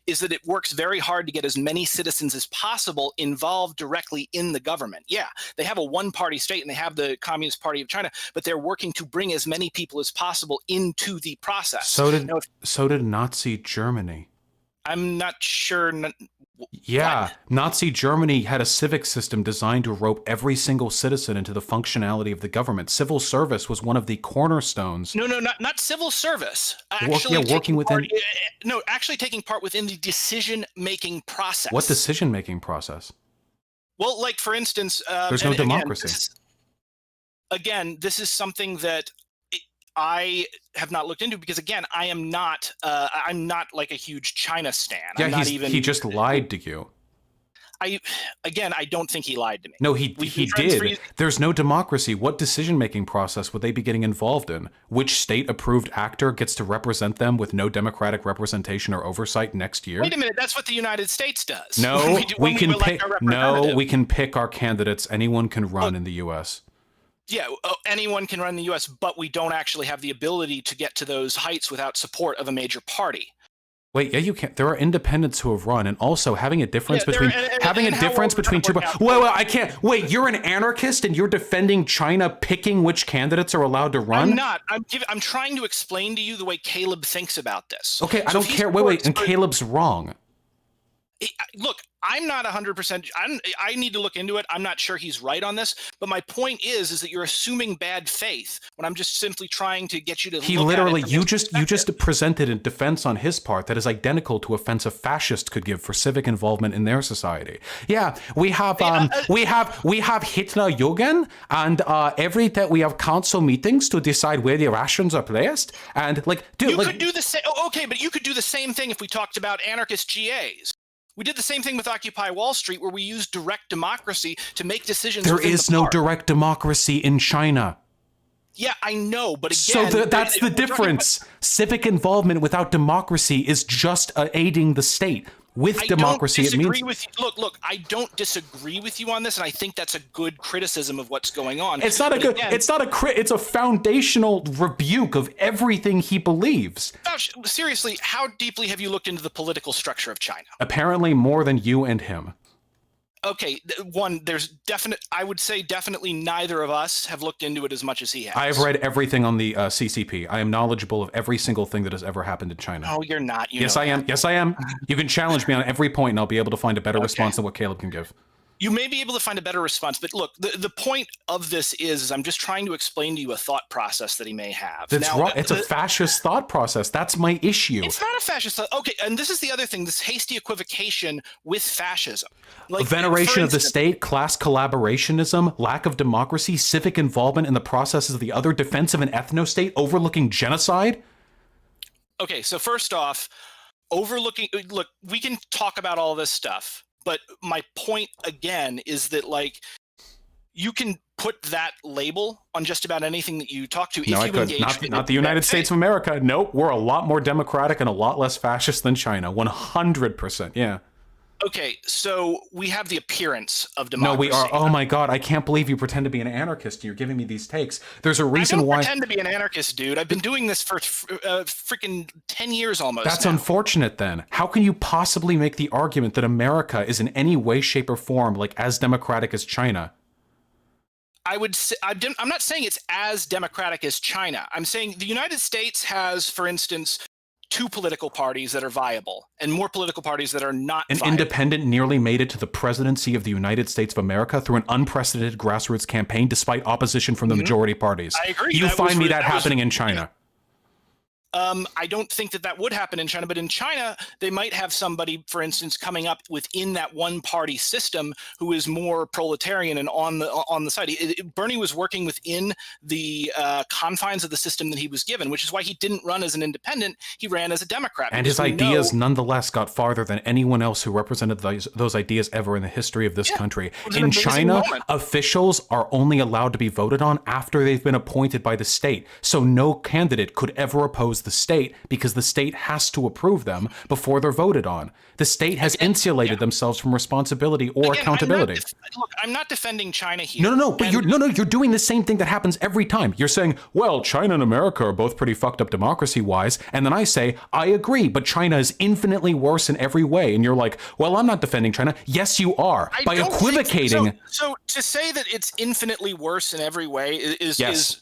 is that it works very hard to get as many citizens as possible involved directly in the government. Yeah, they have a one-party state and they have the Communist Party of China, but they're working to bring as many people as possible into the process. So did Nazi Germany. I'm not sure. Yeah, Nazi Germany had a civic system designed to rope every single citizen into the functionality of the government. Civil service was one of the cornerstones. No, not civil service. Actually taking part within the decision-making process. What decision-making process? Well, for instance, there's no democracy. This is something that I have not looked into because, again, I'm not a huge China stan. Yeah, he just lied to you. I don't think he lied to me. No, he did. There's no democracy. What decision-making process would they be getting involved in? Which state-approved actor gets to represent them with no democratic representation or oversight next year? Wait a minute, that's what the United States does. No, we can pick. No, we can pick our candidates. Anyone can run in the U.S. Yeah, anyone can run in the U.S., but we don't actually have the ability to get to those heights without support of a major party. Wait, yeah, you can't. There are independents who have run, and also having a difference between two. Well, I can't. Wait, you're an anarchist, and you're defending China picking which candidates are allowed to run? I'm not. I'm trying to explain to you the way Caleb thinks about this. Okay, I don't care. Wait, and Caleb's wrong. Look, I'm not 100%. I need to look into it. I'm not sure he's right on this. But my point is that you're assuming bad faith when I'm just simply trying to get you to. He literally, you just presented a defense on his part that is identical to offense a fascist could give for civic involvement in their society. Yeah, we have Hitler Jugend, and every day we have council meetings to decide where the rations are placed. And like, dude, you could do the same. Okay, but you could do the same thing if we talked about anarchist GAs. We did the same thing with Occupy Wall Street, where we used direct democracy to make decisions. There is no direct democracy in China. Yeah, I know, but again... So that's the difference. Civic involvement without democracy is just aiding the state. With democracy, it means... Look, I don't disagree with you on this, and I think that's a good criticism of what's going on. It's not it's a foundational rebuke of everything he believes. Seriously, how deeply have you looked into the political structure of China? Apparently more than you and him. Okay, I would say definitely neither of us have looked into it as much as he has. I have read everything on the CCP. I am knowledgeable of every single thing that has ever happened in China. No, you're not. Yes, I am. Yes, I am. You can challenge me on every point, and I'll be able to find a better response than what Caleb can give. You may be able to find a better response, but look, the point of this is I'm just trying to explain to you a thought process that he may have. That's wrong. It's a fascist thought process. That's my issue. It's not a fascist thought. Okay, and this is the other thing, this hasty equivocation with fascism. Like, veneration of the state, class collaborationism, lack of democracy, civic involvement in the processes of the other, defense of an ethno-state, overlooking genocide? Okay, so first off, look, we can talk about all this stuff. But my point, again, is that, like, you can put that label on just about anything that you talk to. No, I could. Not the United States of America. Nope, we're a lot more democratic and a lot less fascist than China. 100%, yeah. Okay, so we have the appearance of democracy. No, we are. Oh my God, I can't believe you pretend to be an anarchist and you're giving me these takes. There's a reason why. I don't pretend to be an anarchist, dude. I've been doing this for freaking 10 years almost. That's now. Unfortunate then. How can you possibly make the argument that America is in any way, shape, or form like as democratic as China? I would say, I'm not saying it's as democratic as China. I'm saying the United States has, for instance, 2 political parties that are viable and more political parties that are not viable. An independent nearly made it to the presidency of the United States of America through an unprecedented grassroots campaign despite opposition from the majority parties. I agree. You find me that happening in China. I don't think that would happen in China, but in China, they might have somebody, for instance, coming up within that one-party system who is more proletarian and on the side. Bernie was working within the confines of the system that he was given, which is why he didn't run as an independent. He ran as a Democrat. And his ideas, nonetheless, got farther than anyone else who represented those ideas ever in the history of this country. In China, officials are only allowed to be voted on after they've been appointed by the state. So no candidate could ever oppose the state because the state has to approve them before they're voted on. The state has insulated themselves from responsibility or accountability. I'm not defending China here. But you're doing the same thing that happens every time. You're saying, well, China and America are both pretty fucked up democracy-wise, and then I say, I agree, but China is infinitely worse in every way. And you're like, well, I'm not defending China. Yes, you are. By equivocating. So to say that it's infinitely worse in every way is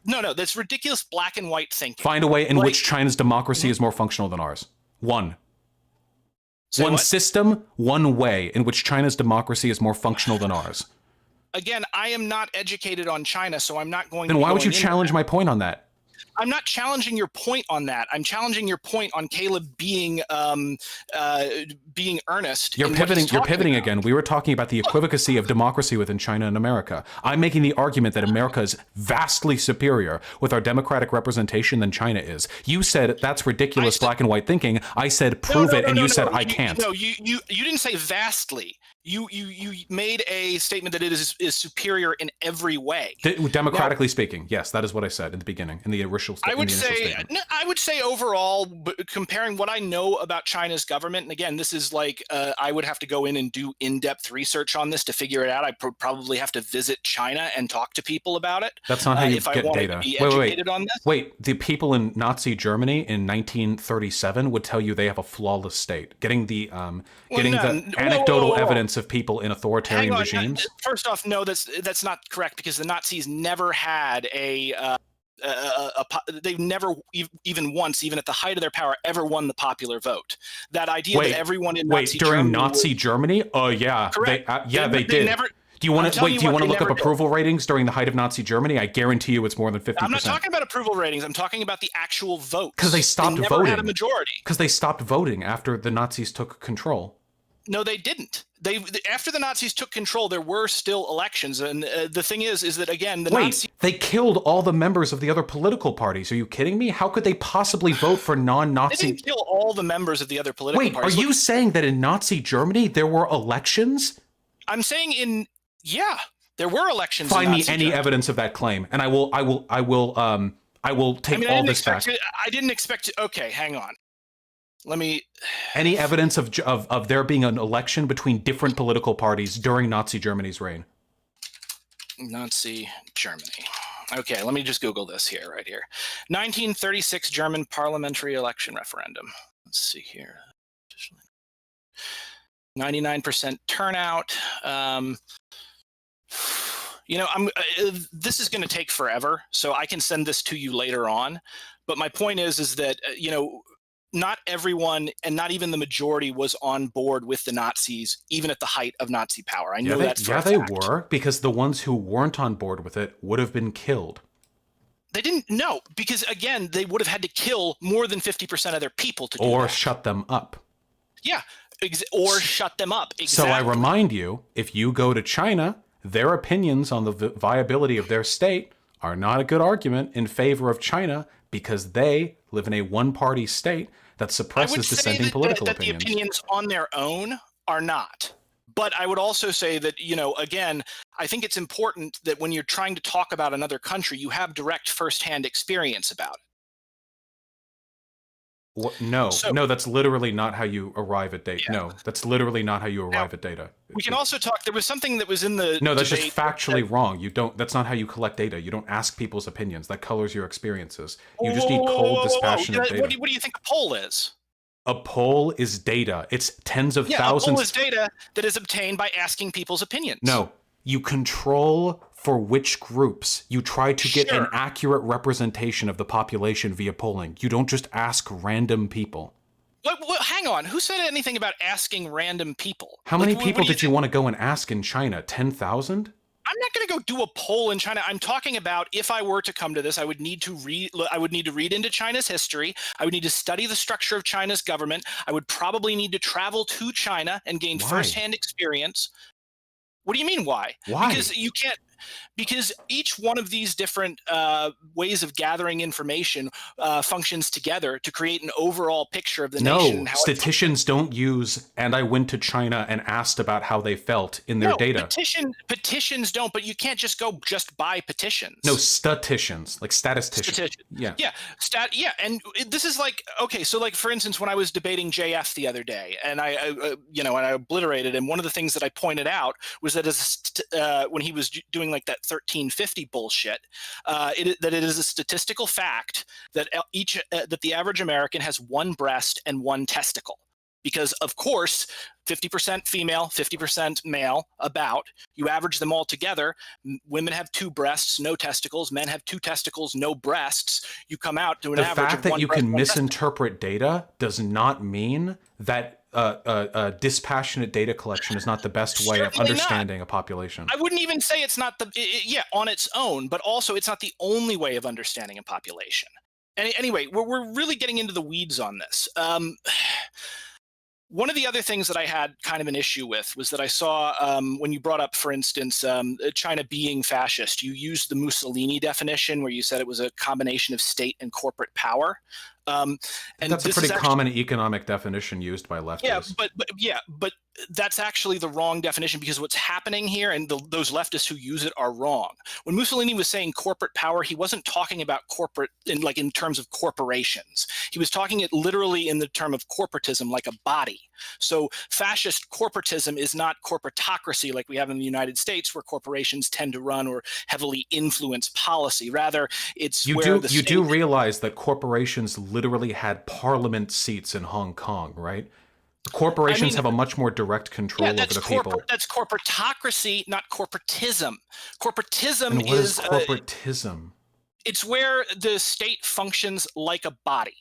no, that's ridiculous black and white thinking. Find a way in which China's democracy is more functional than ours. One system, one way in which China's democracy is more functional than ours. Again, I am not educated on China, so I'm not going to. Then why would you challenge my point on that? I'm not challenging your point on that. I'm challenging your point on Caleb being earnest. You're pivoting again. We were talking about the equivocacy of democracy within China and America. I'm making the argument that America is vastly superior with our democratic representation than China is. You said that's ridiculous black and white thinking. I said prove it, and you said I can't. No, you didn't say vastly. You made a statement that it is superior in every way. Democratically speaking, yes, that is what I said in the beginning, in the initial statement. I would say overall, comparing what I know about China's government, and again, this is like I would have to go in and do in-depth research on this to figure it out. I probably have to visit China and talk to people about it. That's not how you if get I wanted data. To be educated on this. Wait, the people in Nazi Germany in 1937 would tell you they have a flawless state. Getting the anecdotal evidence of people in authoritarian regimes. First off, no, that's not correct, because the Nazis never had they've never even once, even at the height of their power, ever won the popular vote. That idea that everyone in Nazi Germany? Oh yeah, correct. they did. Never, do you want to look up approval ratings during the height of Nazi Germany? I guarantee you it's more than 50%. I'm not talking about approval ratings. I'm talking about the actual votes. Because they stopped never voting. Had a majority. Because they stopped voting after the Nazis took control. No, they didn't. After the Nazis took control, there were still elections, and the thing is that again, Nazis. They killed all the members of the other political parties. Are you kidding me? How could they possibly vote for non-Nazi? They didn't kill all the members of the other political parties. Wait, are you saying that in Nazi Germany there were elections? I'm saying there were elections. Find me any evidence of that claim, and I will take all this back. I didn't expect to. Okay, hang on. Let me. Any evidence of there being an election between different political parties during Nazi Germany's reign? Nazi Germany. Okay, let me just Google this right here. 1936 German parliamentary election referendum. Let's see here. 99% turnout. This is going to take forever, so I can send this to you later on. But my point is that not everyone, and not even the majority, was on board with the Nazis, even at the height of Nazi power. I know that for a fact. They were, because the ones who weren't on board with it would have been killed. They didn't know, because again, they would have had to kill more than 50% of their people to do that. Or shut them up. Yeah, or shut them up. Exactly. So I remind you, if you go to China, their opinions on the viability of their state are not a good argument in favor of China, because they live in a one-party state that suppresses dissenting political opinions. The opinions on their own are not. But I would also say that, again, I think it's important that when you're trying to talk about another country, you have direct firsthand experience about it. No, that's literally not how you arrive at data. Yeah. No, that's literally not how you arrive at data. We can also talk. There was something that was in the. No, that's just factually wrong. You don't. That's not how you collect data. You don't ask people's opinions. That colors your experiences. You just need cold, dispassionate data. What do you think a poll is? A poll is data. It's tens of thousands. A poll is data that is obtained by asking people's opinions. No, you control for which groups. You try to get an accurate representation of the population via polling. You don't just ask random people. Hang on. Who said anything about asking random people? How many people did you want to go and ask in China? 10,000? I'm not going to go do a poll in China. I'm talking about, if I were to come to this, I would need to read into China's history. I would need to study the structure of China's government. I would probably need to travel to China and gain firsthand experience. What do you mean why? Why? Because you can't. Because each one of these different ways of gathering information functions together to create an overall picture of the nation. No, statisticians don't use, and I went to China and asked about how they felt in their data. Petitions don't, but you can't just go buy petitions. No, statisticians, like statisticians. Yeah. And this is like, okay, so like, for instance, when I was debating JF the other day, and I obliterated him, one of the things that I pointed out was that when he was doing like that 1350 bullshit, that it is a statistical fact that that the average American has one breast and one testicle, because of course 50% female, 50% male. You average them all together. Women have two breasts, no testicles. Men have two testicles, no breasts. You come out to an average of one breast. The fact that you can misinterpret data does not mean that dispassionate data collection is not the best way of understanding a population. I wouldn't even say it's not on its own, but also it's not the only way of understanding a population. Anyway, we're really getting into the weeds on this. One of the other things that I had kind of an issue with was that I saw when you brought up, for instance, China being fascist, you used the Mussolini definition where you said it was a combination of state and corporate power. And That's a this pretty is actually, common economic definition used by leftists. but that's actually the wrong definition, because what's happening here, and those leftists who use it are wrong. When Mussolini was saying corporate power, he wasn't talking about corporate in terms of corporations. He was talking it literally in the term of corporatism, like a body. So fascist corporatism is not corporatocracy like we have in the United States, where corporations tend to run or heavily influence policy. Rather, it's You where do realize that corporations literally had parliament seats in Hong Kong, right? Corporations have a much more direct control over the people. That's corporatocracy, not corporatism. Corporatism And what is corporatism? It's where the state functions like a body.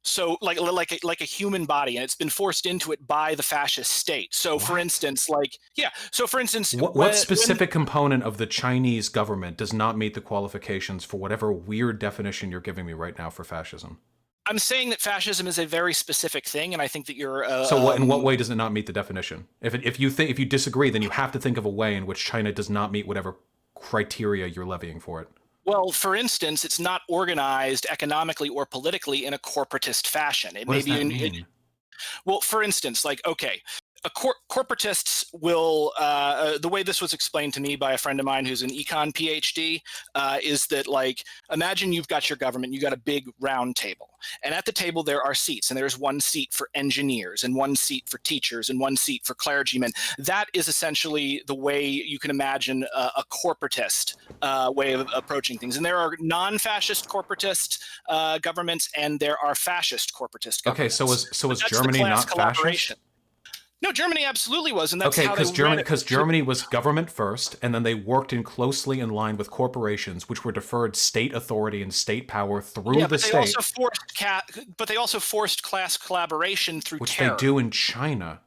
So like a human body, and it's been forced into it by the fascist state. So for instance, what specific component of the Chinese government does not meet the qualifications for whatever weird definition you're giving me right now for fascism? I'm saying that fascism is a very specific thing, and I think that you're. So in what way does it not meet the definition? If you disagree, then you have to think of a way in which China does not meet whatever criteria you're levying for it. Well, for instance, it's not organized economically or politically in a corporatist fashion. What does that mean? Well, for instance, corporatists will, the way this was explained to me by a friend of mine who's an econ PhD, is that imagine you've got your government, you got a big round table, and at the table there are seats, and there's one seat for engineers and one seat for teachers and one seat for clergymen. That is essentially the way you can imagine a corporatist way of approaching things. And there are non-fascist corporatist governments, and there are fascist corporatist governments. Okay, so was Germany not fascist? No, Germany absolutely was, and that's okay, how because Germany was government first, and then they worked closely in line with corporations, which were deferred state authority and state power through the state. But they also forced class collaboration through terror. Which they do in China.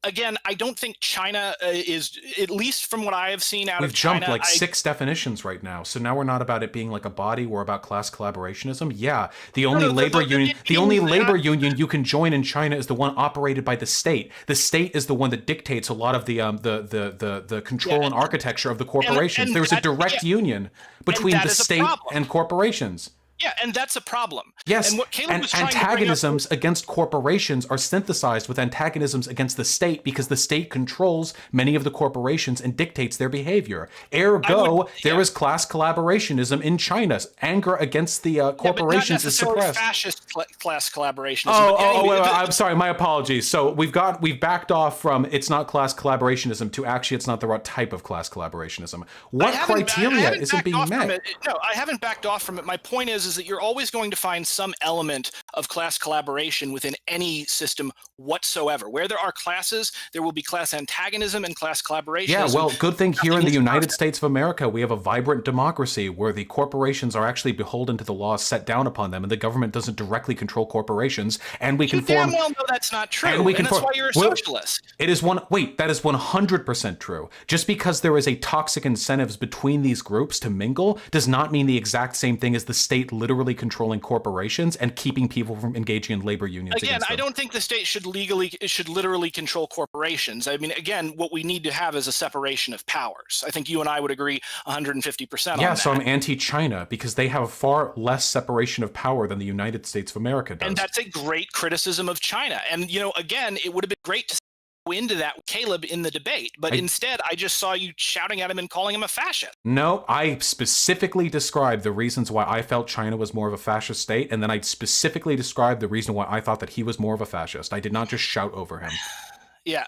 Again, I don't think China is, at least from what I have seen out of China. We've jumped 6 definitions right now. So now we're not about it being like a body, we're about class collaborationism. Yeah, the only labor union you can join in China is the one operated by the state. The state is the one that dictates a lot of the control and architecture of the corporations. There's a direct union between the state and corporations. Yeah, and that's a problem. Yes, and what Caleb was antagonisms against corporations are synthesized with antagonisms against the state because the state controls many of the corporations and dictates their behavior. Ergo, there is class collaborationism in China. Anger against the corporations is suppressed. Fascist class collaborationism. Wait, I'm sorry, my apologies. So we've backed off from it's not class collaborationism to actually it's not the right type of class collaborationism. What criteria isn't being met? No, I haven't backed off from it. My point is that you're always going to find some element of class collaboration within any system whatsoever. Where there are classes, there will be class antagonism and class collaboration. Yeah, well, good thing here in the United States of America, we have a vibrant democracy where the corporations are actually beholden to the laws set down upon them, and the government doesn't directly control corporations, and we can form... You damn well know that's not true, and that's why you're a socialist. That is 100% true. Just because there is a toxic incentives between these groups to mingle does not mean the exact same thing as the state literally controlling corporations and keeping people from engaging in labor unions. Again, I don't think the state should literally control corporations. I mean, again, what we need to have is a separation of powers. I think you and I would agree 150% on that. Yeah, so I'm anti-China because they have far less separation of power than the United States of America does. And that's a great criticism of China. And, again, it would have been great to go into that with Caleb in the debate, but instead I just saw you shouting at him and calling him a fascist. No, I specifically described the reasons why I felt China was more of a fascist state, and then I specifically described the reason why I thought that he was more of a fascist. I did not just shout over him. Yeah.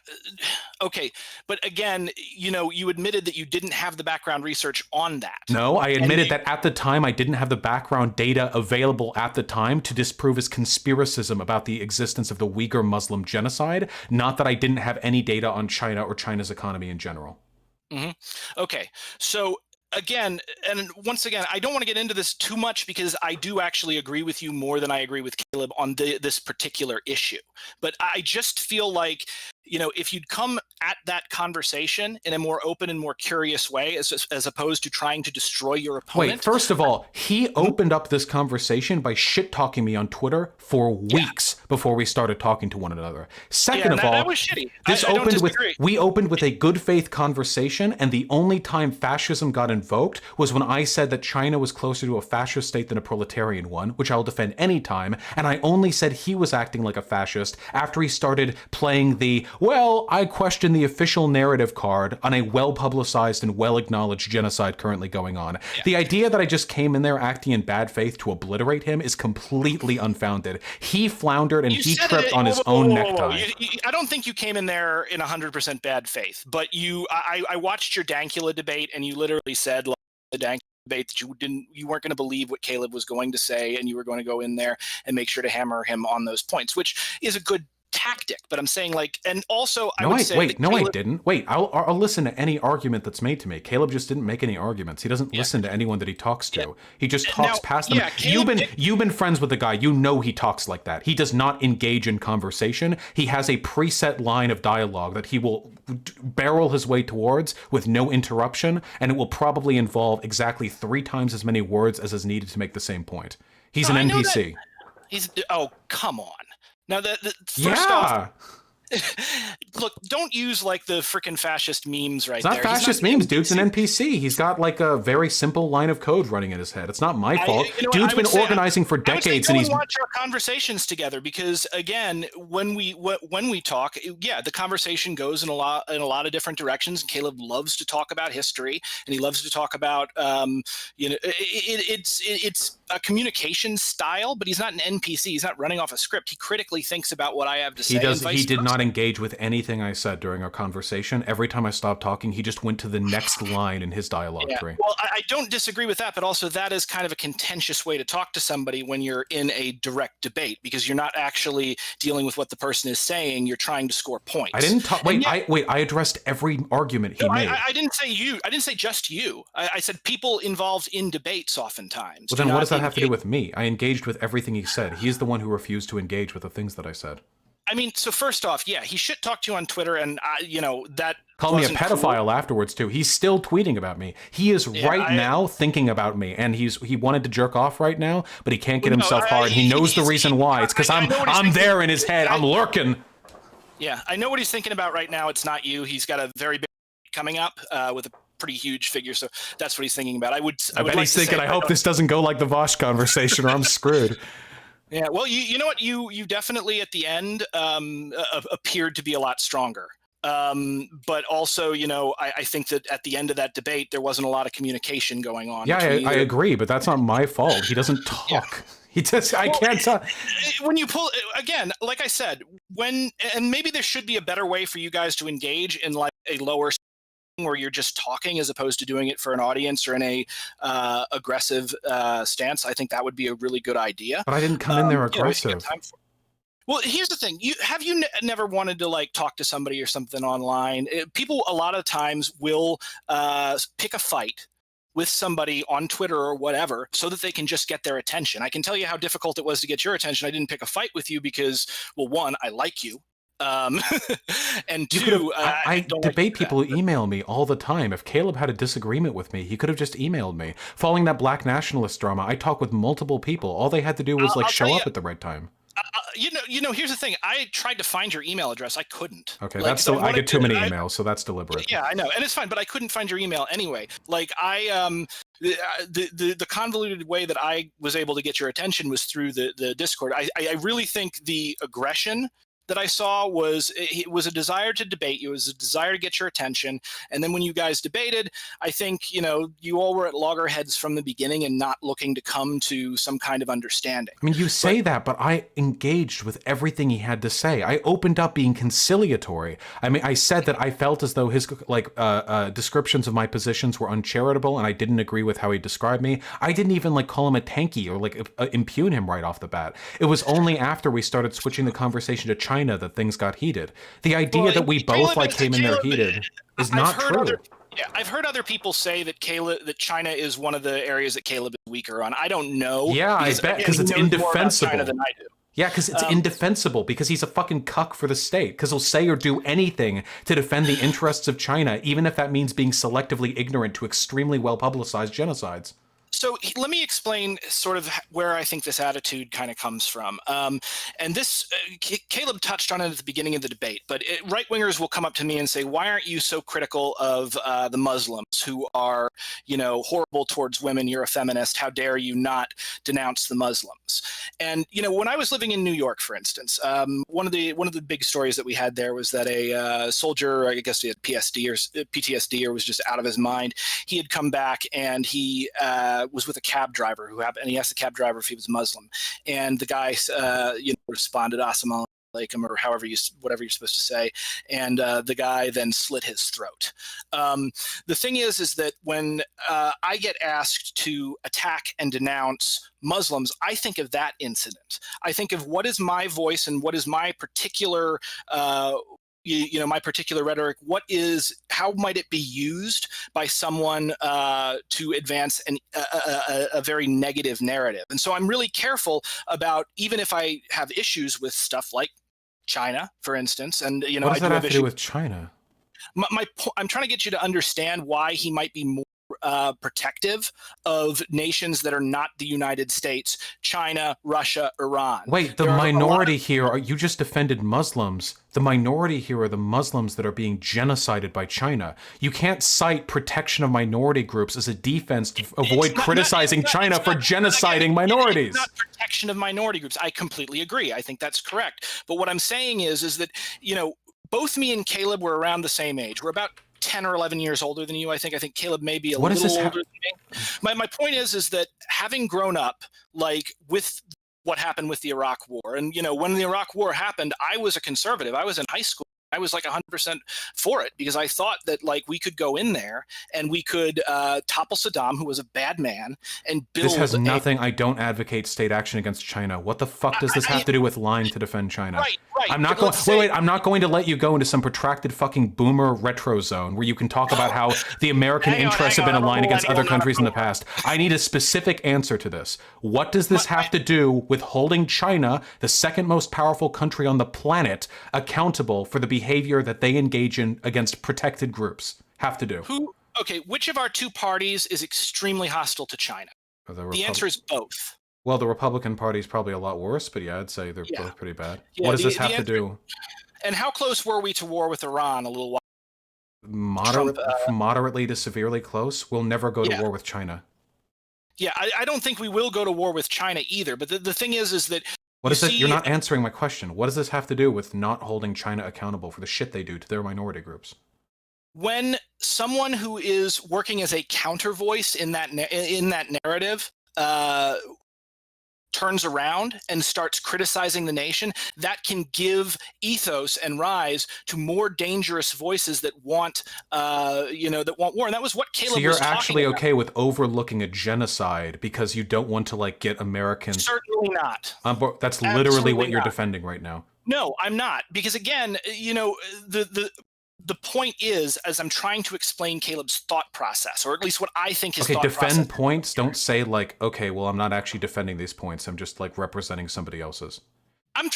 Okay. But again, you admitted that you didn't have the background research on that. No, I admitted that at the time I didn't have the background data available at the time to disprove his conspiracism about the existence of the Uyghur Muslim genocide, not that I didn't have any data on China or China's economy in general. Mm-hmm. Okay. So again, and once again, I don't want to get into this too much because I do actually agree with you more than I agree with Caleb on this particular issue. But I just feel like if you'd come at that conversation in a more open and more curious way, as opposed to trying to destroy your opponent. Wait, first of all, he opened up this conversation by shit-talking me on Twitter for weeks before we started talking to one another. Second of all, that was shitty. We opened with a good faith conversation, and the only time fascism got invoked was when I said that China was closer to a fascist state than a proletarian one, which I'll defend any time, and I only said he was acting like a fascist after he started playing the, well, I question the official narrative card on a well-publicized and well-acknowledged genocide currently going on. Yeah. The idea that I just came in there acting in bad faith to obliterate him is completely unfounded. He floundered and he tripped on his own necktie. I don't think you came in there in 100% bad faith, but I watched your Dankula debate, and you literally said, like, the Dankula debate, that you weren't going to believe what Caleb was going to say, and you were going to go in there and make sure to hammer him on those points, which is a good tactic. But I'm saying, like, and also I didn't. Wait, I'll listen to any argument that's made to me. Caleb just didn't make any arguments. He doesn't listen to anyone that he talks to. He just talks past them. You've been friends with the guy. You know he talks like that. He does not engage in conversation. He has a preset line of dialogue that he will barrel his way towards with no interruption, and it will probably involve exactly 3 times as many words as is needed to make the same point. He's an NPC. Oh, come on. Now, first off, look, don't use like the freaking fascist memes right there. It's not fascist memes, dude. It's an NPC. He's got like a very simple line of code running in his head. It's not my fault. Dude's been organizing for decades, and he's watch our conversations together, because again, when we talk, the conversation goes in a lot of different directions. And Caleb loves to talk about history, and he loves to talk about it's a communication style, but he's not an NPC. He's not running off a script. He critically thinks about what I have to say. He did not engage with anything I said during our conversation. Every time I stopped talking, he just went to the next line in his dialogue tree. Well, I don't disagree with that, but also that is kind of a contentious way to talk to somebody when you're in a direct debate, because you're not actually dealing with what the person is saying. You're trying to score points. I didn't talk. I addressed every argument he made. I didn't say you. I didn't say just you. I said people involved in debates oftentimes. Well, then what does that have to do with me? I engaged with everything he said. He's the one who refused to engage with the things that I said. I mean, so first off, he should talk to you on Twitter, and that called me a pedophile afterwards too. He's still tweeting about me. He is now thinking about me, and he wanted to jerk off right now, but he can't get himself hard. He knows the reason why. It's because I'm there in his head. I'm lurking. Yeah, I know what he's thinking about right now. It's not you. He's got a very big coming up with a pretty huge figure, so that's what he's thinking about. I bet he's thinking, I hope this doesn't go like the Vosh conversation, or I'm screwed. Yeah, well, you know what? You definitely at the end appeared to be a lot stronger. But also, I think that at the end of that debate, there wasn't a lot of communication going on. Yeah, I agree, but that's not my fault. He doesn't talk. Yeah. He just, I can't talk. When you pull, again, like I said, and maybe there should be a better way for you guys to engage in like a lower where you're just talking as opposed to doing it for an audience or in a aggressive stance. I think that would be a really good idea. But I didn't come in there aggressive. Well, here's the thing. Have you never wanted to like talk to somebody or something online? People a lot of times will pick a fight with somebody on Twitter or whatever so that they can just get their attention. I can tell you how difficult it was to get your attention. I didn't pick a fight with you because, well, one, I like you. And two, I debate people who email me all the time. If Caleb had a disagreement with me, he could have just emailed me. Following that black nationalist drama, I talk with multiple people. All they had to do was show up at the right time. Here's the thing. I tried to find your email address. I couldn't. Okay, I get too many emails, so that's deliberate. Yeah, I know, and it's fine, but I couldn't find your email anyway. Like the convoluted way that I was able to get your attention was through the Discord. I really think the aggression that I saw was a desire to debate you, it was a desire to get your attention. And then when you guys debated, I think, you all were at loggerheads from the beginning and not looking to come to some kind of understanding. I mean, you say that, but I engaged with everything he had to say. I opened up being conciliatory. I mean, I said that I felt as though his descriptions of my positions were uncharitable and I didn't agree with how he described me. I didn't even call him a tanky or impugn him right off the bat. It was only after we started switching the conversation to China that things got heated. The idea that we both came in there heated is not true. I've heard other people say that China is one of the areas that Caleb is weaker on. I don't know. Yeah, I bet, because it's indefensible. China than I do. Yeah, because it's indefensible, because he's a fucking cuck for the state, because he'll say or do anything to defend the interests of China, even if that means being selectively ignorant to extremely well-publicized genocides. So let me explain sort of where I think this attitude kind of comes from. And this, Caleb touched on it at the beginning of the debate, but right-wingers will come up to me and say, why aren't you so critical of the Muslims who are, horrible towards women? You're a feminist. How dare you not denounce the Muslims? And, when I was living in New York, for instance, one of the big stories that we had there was that a soldier, I guess he had PTSD or was just out of his mind. He had come back and he was with a cab driver and he asked the cab driver if he was Muslim, and the guy responded assalamu alaikum, or whatever you're supposed to say, and the guy then slit his throat. The thing is that when I get asked to attack and denounce Muslims, I think of that incident. I think of what is my voice and what is my particular my particular rhetoric. How might it be used by someone to advance a very negative narrative? And so I'm really careful about, even if I have issues with stuff like China, for instance, and what does that have to do with China? I'm trying to get you to understand why he might be more protective of nations that are not the United States, China, Russia, Iran. Wait, the minority here, you just defended Muslims. The minority here are the Muslims that are being genocided by China. You can't cite protection of minority groups as a defense to avoid criticizing China for genociding minorities. It's not protection of minority groups. I completely agree. I think that's correct. But what I'm saying is that, both me and Caleb were around the same age. We're about 10 or 11 years older than you. I think Caleb may be a little older than me. My point is that having grown up with what happened with the Iraq War, and when the Iraq War happened, I was a conservative. I was in high school. I was 100% for it, because I thought that we could go in there and we could topple Saddam, who was a bad man, and build. This has nothing. I don't advocate state action against China. What the fuck does this have to do with lying to defend China? Right. I'm not going. Wait. I'm not going to let you go into some protracted fucking boomer retro zone where you can talk about how the American interests have been aligned against other countries in the past. I need a specific answer to this. What does this have to do with holding China, the second most powerful country on the planet, accountable for the behavior that they engage in against protected groups? Have to do. Which of our two parties is extremely hostile to China? The answer is both. Well, the Republican Party is probably a lot worse, but yeah, I'd say they're both pretty bad. What does this have to do? And how close were we to war with Iran a little while? Moderately to severely close. We'll never go to war with China. Yeah, I don't think we will go to war with China either. But the thing is that what is it? You're not answering my question. What does this have to do with not holding China accountable for the shit they do to their minority groups? When someone who is working as a counter voice in that narrative turns around and starts criticizing the nation, that can give ethos and rise to more dangerous voices that want, that want war. And that was what Caleb was talking about. So you're actually okay with overlooking a genocide because you don't want to get Americans? Certainly not. That's literally what you're defending right now. No, I'm not. Because again, the point is, as I'm trying to explain Caleb's thought process, or at least what I think his thought process. Okay, defend points. Don't say okay, well, I'm not actually defending these points. I'm just representing somebody else's. I'm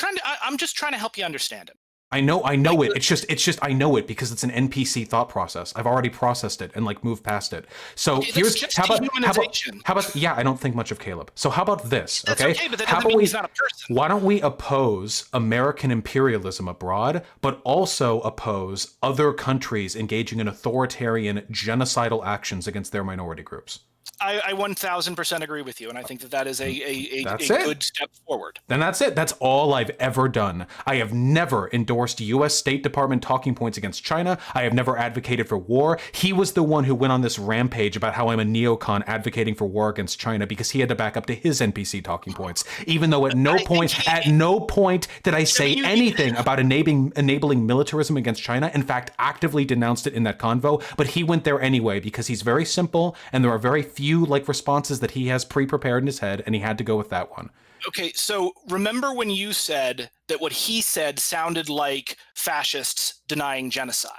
just trying to help you understand it. I know it. It's just I know it because it's an NPC thought process. I've already processed it and moved past it. So here's how about yeah, I don't think much of Caleb. So how about this? That's okay, but that doesn't mean he's not a person. Why don't we oppose American imperialism abroad, but also oppose other countries engaging in authoritarian genocidal actions against their minority groups? I 1000% agree with you, and I think that is a good step forward. Then that's it. That's all I've ever done. I have never endorsed U.S. State Department talking points against China. I have never advocated for war. He was the one who went on this rampage about how I'm a neocon advocating for war against China because he had to back up to his NPC talking points, even though at no point did I say anything about enabling militarism against China. In fact, actively denounced it in that convo, but he went there anyway because he's very simple and there are very few responses that he has pre-prepared in his head, and he had to go with that one. Okay, so remember when you said that what he said sounded like fascists denying genocide?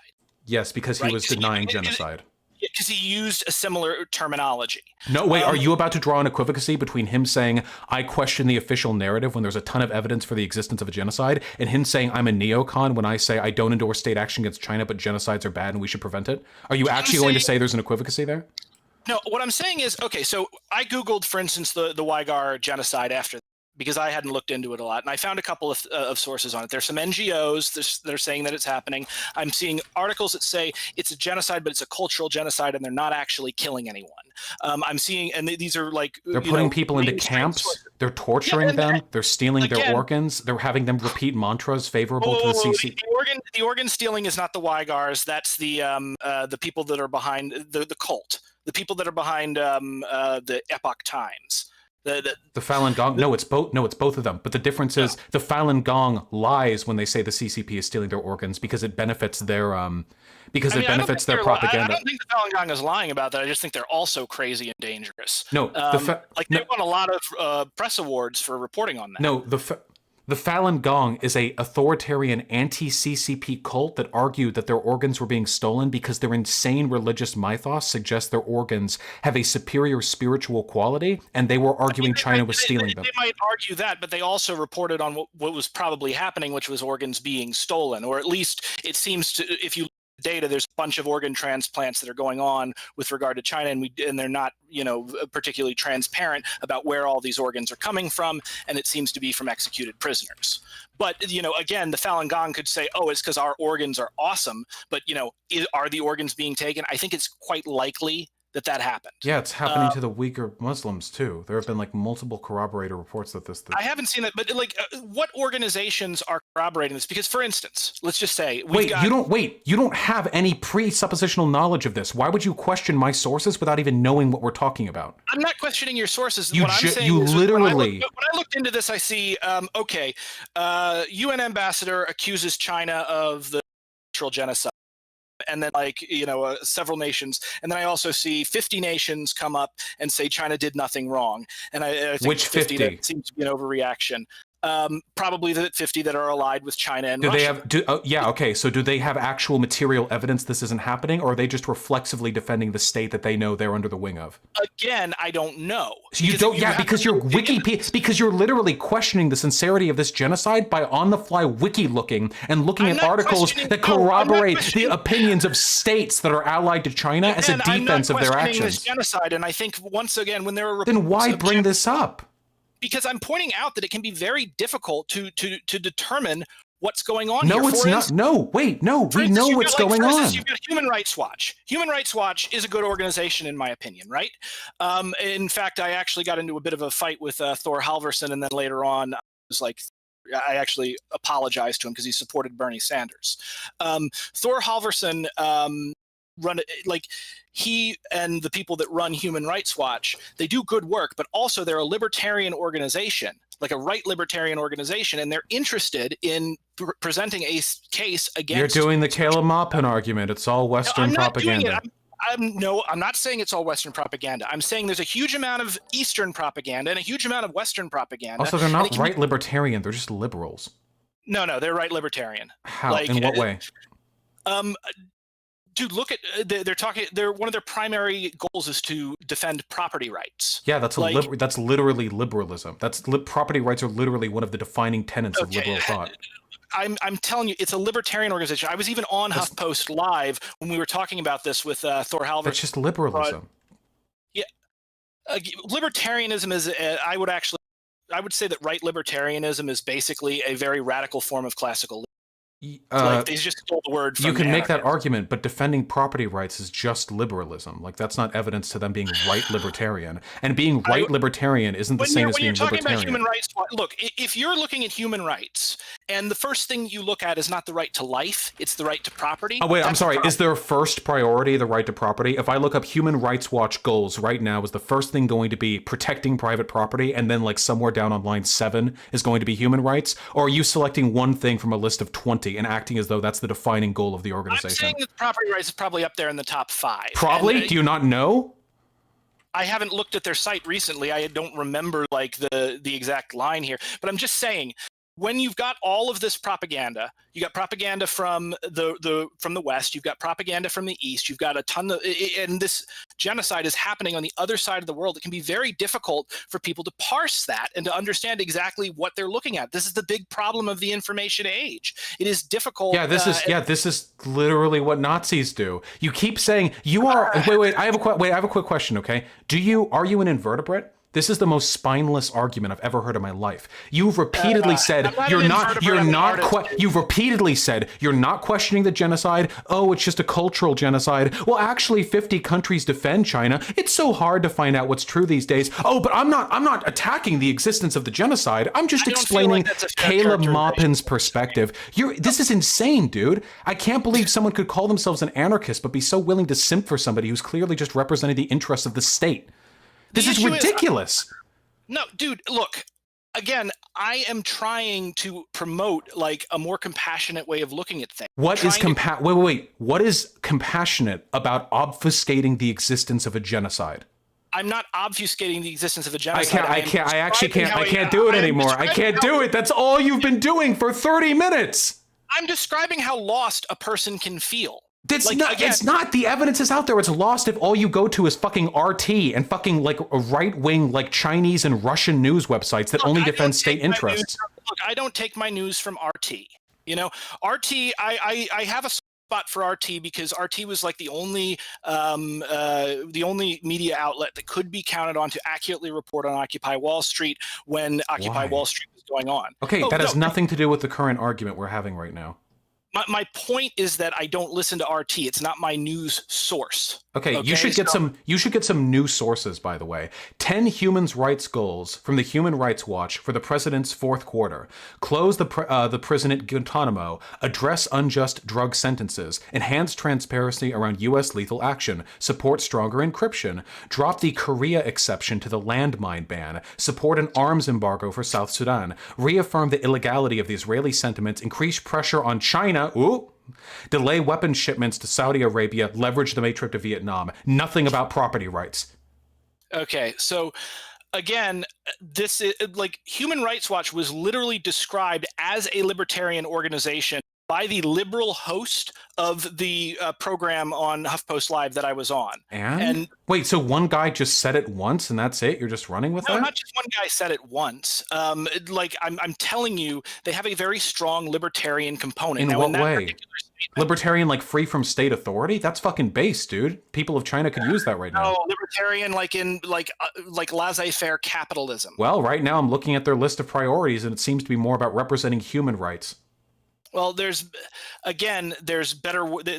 Yes, because he was denying genocide. because he used a similar terminology. No, wait, are you about to draw an equivacy between him saying, I question the official narrative when there's a ton of evidence for the existence of a genocide, and him saying, I'm a neocon when I say I don't endorse state action against China, but genocides are bad and we should prevent it? Are you actually going to say there's an equivacy there? No, what I'm saying is, okay, so I Googled, for instance, the Uyghur genocide after, because I hadn't looked into it a lot, and I found a couple of sources on it. There's some NGOs that are saying that it's happening. I'm seeing articles that say it's a genocide, but it's a cultural genocide, and they're not actually killing anyone. I'm seeing, and these are like... They're putting people into camps, they're torturing them, they're stealing their organs, they're having them repeat mantras favorable to the CC. The organ stealing is not the Uyghurs, that's the people that are behind the cult. The people that are behind the Epoch Times. The Falun Gong, no, it's both of them. But the difference is the Falun Gong lies when they say the CCP is stealing their organs because it benefits their benefits their propaganda. I don't think the Falun Gong is lying about that. I just think they're also crazy and dangerous. No, they won a lot of press awards for reporting on that. No, the Falun Gong is a authoritarian anti-CCP cult that argued that their organs were being stolen because their insane religious mythos suggests their organs have a superior spiritual quality, and they were arguing China was stealing them. They might argue that, but they also reported on what was probably happening, which was organs being stolen, or at least it seems to, if you data, there's a bunch of organ transplants that are going on with regard to China, and they're not, particularly transparent about where all these organs are coming from, and it seems to be from executed prisoners. But again, the Falun Gong could say, "Oh, it's because our organs are awesome," but are the organs being taken? I think it's quite likely that happened. Yeah, it's happening to the Uyghur Muslims too. There have been multiple corroborator reports that this. I haven't seen that, but what organizations are corroborating this? Because, for instance, let's just say you don't have any presuppositional knowledge of this. Why would you question my sources without even knowing what we're talking about? I'm not questioning your sources. What I'm saying is literally. When I looked into this, I see UN ambassador accuses China of the cultural genocide. And then several nations, and then I also see 50 nations come up and say China did nothing wrong, and I think which 50 that seems to be an overreaction. Probably the 50 that are allied with China and Russia. So do they have actual material evidence this isn't happening, or are they just reflexively defending the state that they know they're under the wing of? Again, I don't know. So you don't, because you're because you're literally questioning the sincerity of this genocide by on-the-fly wiki looking and looking at articles that corroborate the opinions of states that are allied to China as a defense of their actions. This genocide, and I think once again, when there are then why bring this up? Because I'm pointing out that it can be very difficult to determine what's going on here. No, it's not. No, wait, no. We know what's going on. You've got Human Rights Watch. Human Rights Watch is a good organization, in my opinion, right? In fact, I actually got into a bit of a fight with Thor Halvorsen, and then later on, I actually apologized to him because he supported Bernie Sanders. Thor Halvorsen he and the people that run Human Rights Watch, they do good work, but also they're a libertarian organization, like a right libertarian organization, and they're interested in presenting a case against... You're doing the Caleb Maupin argument. It's all Western propaganda. I'm not saying it's all Western propaganda. I'm saying there's a huge amount of Eastern propaganda and a huge amount of Western propaganda. Also, they're not right libertarian. They're just liberals. No, they're right libertarian. How? In what way? Dude, look at they're one of their primary goals is to defend property rights. Yeah, that's that's literally liberalism. Property rights are literally one of the defining tenets of liberal thought. I'm telling you, it's a libertarian organization. I was even on HuffPost Live when we were talking about this with Thor Halvorsen. That's just liberalism. Libertarianism is I would say that right libertarianism is basically a very radical form of classical. They just stole the word from you can make that argument, but defending property rights is just liberalism. That's not evidence to them being right libertarian. And being right libertarian isn't the same as being libertarian. When you're talking about human rights, look, if you're looking at human rights, and the first thing you look at is not the right to life, it's the right to property. Oh, wait, I'm sorry. Is their first priority the right to property? If I look up Human Rights Watch goals right now, is the first thing going to be protecting private property, and then somewhere down on line 7 is going to be human rights? Or are you selecting one thing from a list of 20 and acting as though that's the defining goal of the organization? I'm saying that property rights is probably up there in the top 5. Probably? Do you not know? I haven't looked at their site recently. I don't remember the exact line here, but I'm just saying when you've got all of this propaganda, you got propaganda from the West, you've got propaganda from the East, you've got a ton of, and this genocide is happening on the other side of the world. It can be very difficult for people to parse that and to understand exactly what they're looking at. This is the big problem of the information age. It is difficult. Yeah, this is literally what Nazis do. You keep saying you are. Wait. I have a quick question. Okay, are you an invertebrate? This is the most spineless argument I've ever heard in my life. You've repeatedly said you've repeatedly said you're not questioning the genocide. Oh, it's just a cultural genocide. Well, actually 50 countries defend China. It's so hard to find out what's true these days. Oh, but I'm not attacking the existence of the genocide. I'm just explaining Caleb Maupin's perspective. This is insane, dude. I can't believe someone could call themselves an anarchist but be so willing to simp for somebody who's clearly just representing the interests of the state. This is ridiculous. No, dude, look, again, I am trying to promote like a more compassionate way of looking at things. What is What is compassionate about obfuscating the existence of a genocide? I'm not obfuscating the existence of a genocide. I can't do it anymore. I can't do it. That's all you've been doing for 30 minutes. I'm describing how lost a person can feel. It's not. The evidence is out there. It's lost if all you go to is fucking RT and fucking like a right-wing like Chinese and Russian news websites that only defend state interests. Look, I don't take my news from RT. You know, RT. I have a spot for RT because RT was like the only media outlet that could be counted on to accurately report on Occupy Wall Street when Occupy Wall Street was going on. Okay, that has nothing to do with the current argument we're having right now. My point is that I don't listen to RT. It's not my news source. Okay, you should get some new sources, by the way. 10 human rights goals from the Human Rights Watch for the president's fourth quarter. Close the prison at Guantanamo. Address unjust drug sentences. Enhance transparency around U.S. lethal action. Support stronger encryption. Drop the Korea exception to the landmine ban. Support an arms embargo for South Sudan. Reaffirm the illegality of the Israeli sentiments. Increase pressure on China. Delay weapons shipments to Saudi Arabia, leverage the May trip to Vietnam. Nothing about property rights. Okay, so again, this is like Human Rights Watch was literally described as a libertarian organization by the liberal host of the program on HuffPost Live that I was on. And wait, so one guy just said it once and that's it? You're just running with that? No, not just one guy said it once. Like I'm telling you, they have a very strong libertarian component. In what way? Libertarian, like free from state authority? That's fucking base, dude. People of China could use that right now. No, libertarian, like in like laissez-faire capitalism. Well, right now I'm looking at their list of priorities, and it seems to be more about representing human rights. Well, there's better what's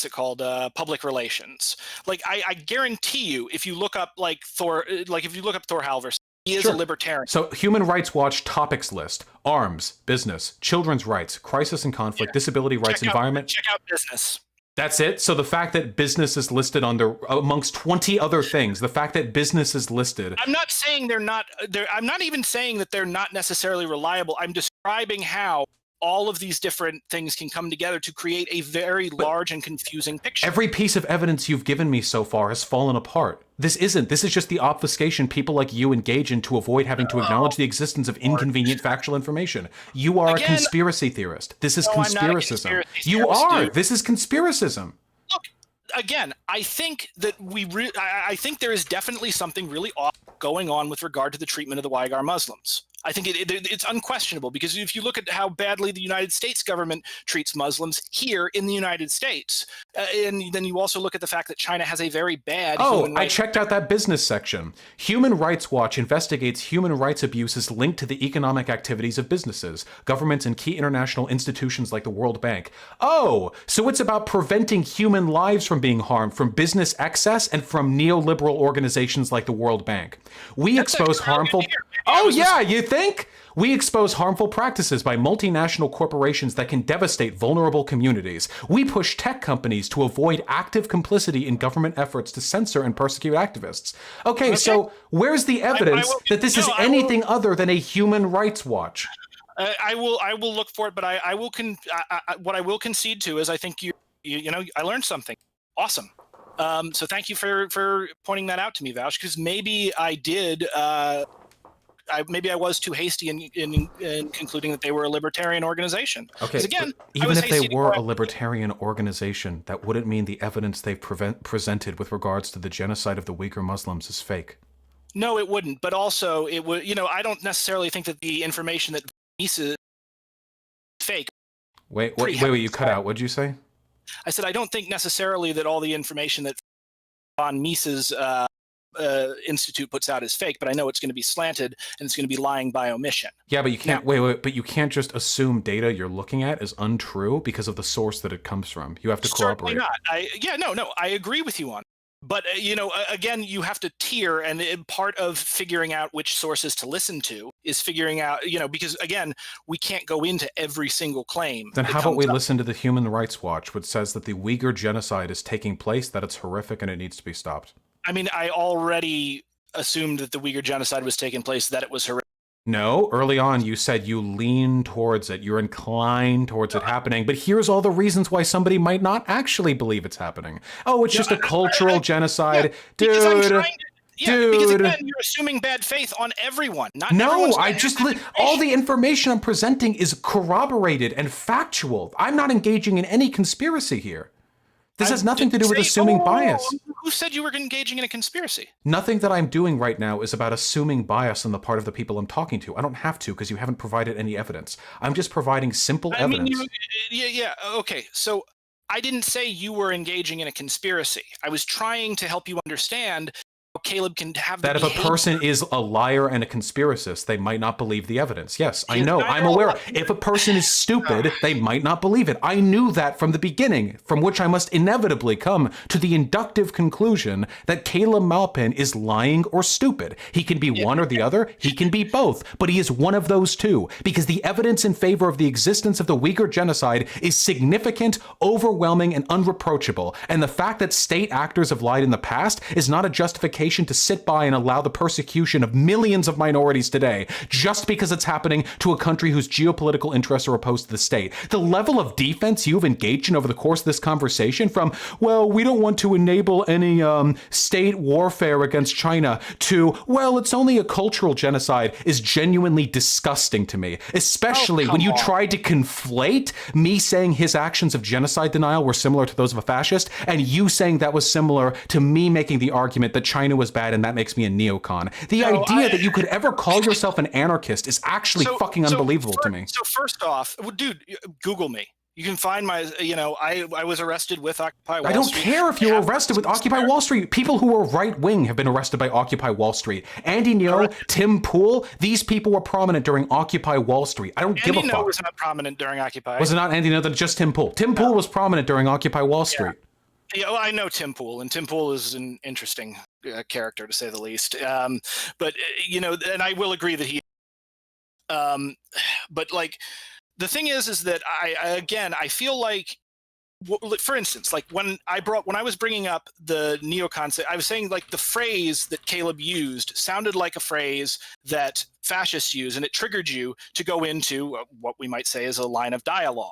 it called, public relations. Like I guarantee you, if you look up Thor Halvorson, he is a libertarian. So Human Rights Watch topics list: arms, business, children's rights, crisis and conflict, disability rights, environment. Check out business. That's it? So the fact that business is listed on there amongst 20 other things, the fact that business is listed. I'm not saying I'm not even saying that they're not necessarily reliable. I'm describing how all of these different things can come together to create a very large and confusing picture. Every piece of evidence you've given me so far has fallen apart. This is just the obfuscation people like you engage in to avoid having to acknowledge the existence of inconvenient factual information. You are a conspiracy theorist. This is conspiracism. You are. Dude. This is conspiracism. Look, again, I think that I think there is definitely something really off going on with regard to the treatment of the Uyghur Muslims. I think it's unquestionable, because if you look at how badly the United States government treats Muslims here in the United States, and then you also look at the fact that China has a very bad human rights. I checked out that business section. Human Rights Watch investigates human rights abuses linked to the economic activities of businesses, governments, and key international institutions like the World Bank. Oh, so it's about preventing human lives from being harmed from business excess and from neoliberal organizations like the World Bank. We expose harmful... Oh yeah, you think? We expose harmful practices by multinational corporations that can devastate vulnerable communities. We push tech companies to avoid active complicity in government efforts to censor and persecute activists. Okay. So where's the evidence that this is anything other than a Human Rights Watch? I will look for it, but what I will concede to is I think I learned something. Awesome. So thank you for pointing that out to me, Vaush, because maybe I did maybe I was too hasty in concluding that they were a libertarian organization. Okay, again, even if they were a libertarian organization, that wouldn't mean the evidence they've presented with regards to the genocide of the Uyghur Muslims is fake. No, it wouldn't. But also, it would. I don't necessarily think that the information that Mises fake. Wait, you cut out. What'd you say? I said I don't think necessarily that all the information that von Mises Institute puts out is fake, but I know it's going to be slanted and it's going to be lying by omission. Yeah, but you can't but you can't just assume data you're looking at is untrue because of the source that it comes from. You have to corroborate. Certainly not. I agree with you on. But again, you have to tier, and part of figuring out which sources to listen to is figuring out, because again, we can't go into every single claim. Then how about we listen to the Human Rights Watch, which says that the Uyghur genocide is taking place, that it's horrific, and it needs to be stopped? I mean, I already assumed that the Uyghur genocide was taking place, that it was horrific. No, early on you said you lean towards it, you're inclined towards it happening, but here's all the reasons why somebody might not actually believe it's happening. Oh, it's just a cultural genocide. Dude. Because again, you're assuming bad faith on everyone. All the information I'm presenting is corroborated and factual. I'm not engaging in any conspiracy here. This has nothing to do with assuming bias. Who said you were engaging in a conspiracy? Nothing that I'm doing right now is about assuming bias on the part of the people I'm talking to. I don't have to because you haven't provided any evidence. I'm just providing simple evidence. Okay, so I didn't say you were engaging in a conspiracy. I was trying to help you understand how Caleb can have that if a person is a liar and a conspiracist, they might not believe the evidence. Yes, I know. I'm aware. If a person is stupid, they might not believe it. I knew that from the beginning, from which I must inevitably come to the inductive conclusion that Caleb Maupin is lying or stupid. He can be one or the other. He can be both, but he is one of those two because the evidence in favor of the existence of the Uyghur genocide is significant, overwhelming, and unreproachable. And the fact that state actors have lied in the past is not a justification to sit by and allow the persecution of millions of minorities today just because it's happening to a country whose geopolitical interests are opposed to the state. The level of defense you've engaged in over the course of this conversation from, well, we don't want to enable any state warfare against China to, well, it's only a cultural genocide is genuinely disgusting to me, especially when you tried to conflate me saying his actions of genocide denial were similar to those of a fascist and you saying that was similar to me making the argument that China was bad and that makes me a neocon. The idea that you could ever call yourself an anarchist is actually fucking unbelievable to me. So first off, dude, Google me. You can find my, I was arrested with Occupy Wall Street. I don't care if you're arrested with Occupy Wall Street. People who are right-wing have been arrested by Occupy Wall Street. Andy Ngo, Tim Pool, these people were prominent during Occupy Wall Street. I don't give a fuck. Andy Ngo was not prominent during Occupy. Was it not Andy Ngo? Just Tim Pool. Tim Pool was prominent during Occupy Wall Street. Yeah, well, I know Tim Pool, and Tim Pool is an interesting character to say the least. But and I will agree that he. But like, the thing is that I feel like, for instance, like when I was bringing up the neocon, I was saying like the phrase that Caleb used sounded like a phrase that fascists use, and it triggered you to go into what we might say is a line of dialogue.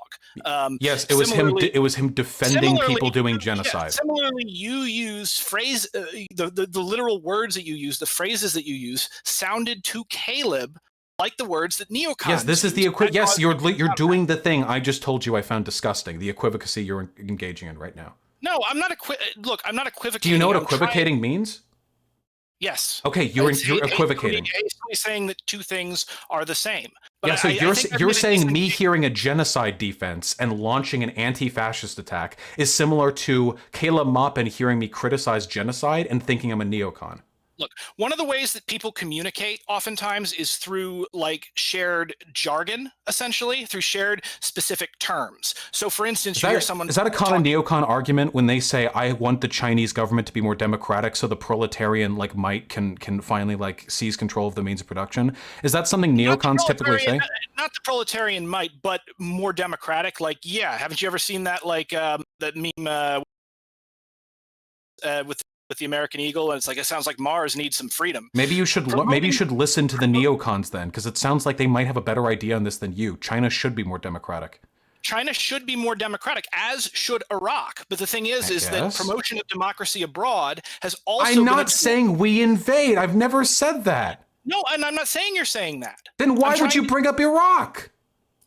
Yes, it was him. It was him defending people doing genocide. Yeah, similarly, you use the literal words that you use, the phrases that you use, sounded to Caleb like the words that neocons. Yes, this is the yes. You're doing the thing I just told you I found disgusting. The equivocacy you're engaging in right now. No, I'm not Look, I'm not equivocating. Do you know what equivocating means? Yes. Okay, you're equivocating. Basically saying that two things are the same. But yeah, so you're saying me hearing a genocide defense and launching an anti-fascist attack is similar to Caleb Maupin hearing me criticize genocide and thinking I'm a neocon. Look, one of the ways that people communicate oftentimes is through like shared jargon, essentially, through shared specific terms. So for instance, you hear someone... Is that a common neocon argument when they say, I want the Chinese government to be more democratic so the proletarian like might can finally like seize control of the means of production? Is that something neocons typically say? Not the proletarian might, but more democratic. Like, yeah, haven't you ever seen that like that meme with the American Eagle, and it's like it sounds like Mars needs some freedom. Maybe you should listen to the neocons then, because it sounds like they might have a better idea on this than you. China should be more democratic. China should be more democratic, as should Iraq. But the thing is that promotion of democracy abroad has also. I'm not saying we invade. I've never said that. No, and I'm not saying you're saying that. Then why would you bring up Iraq?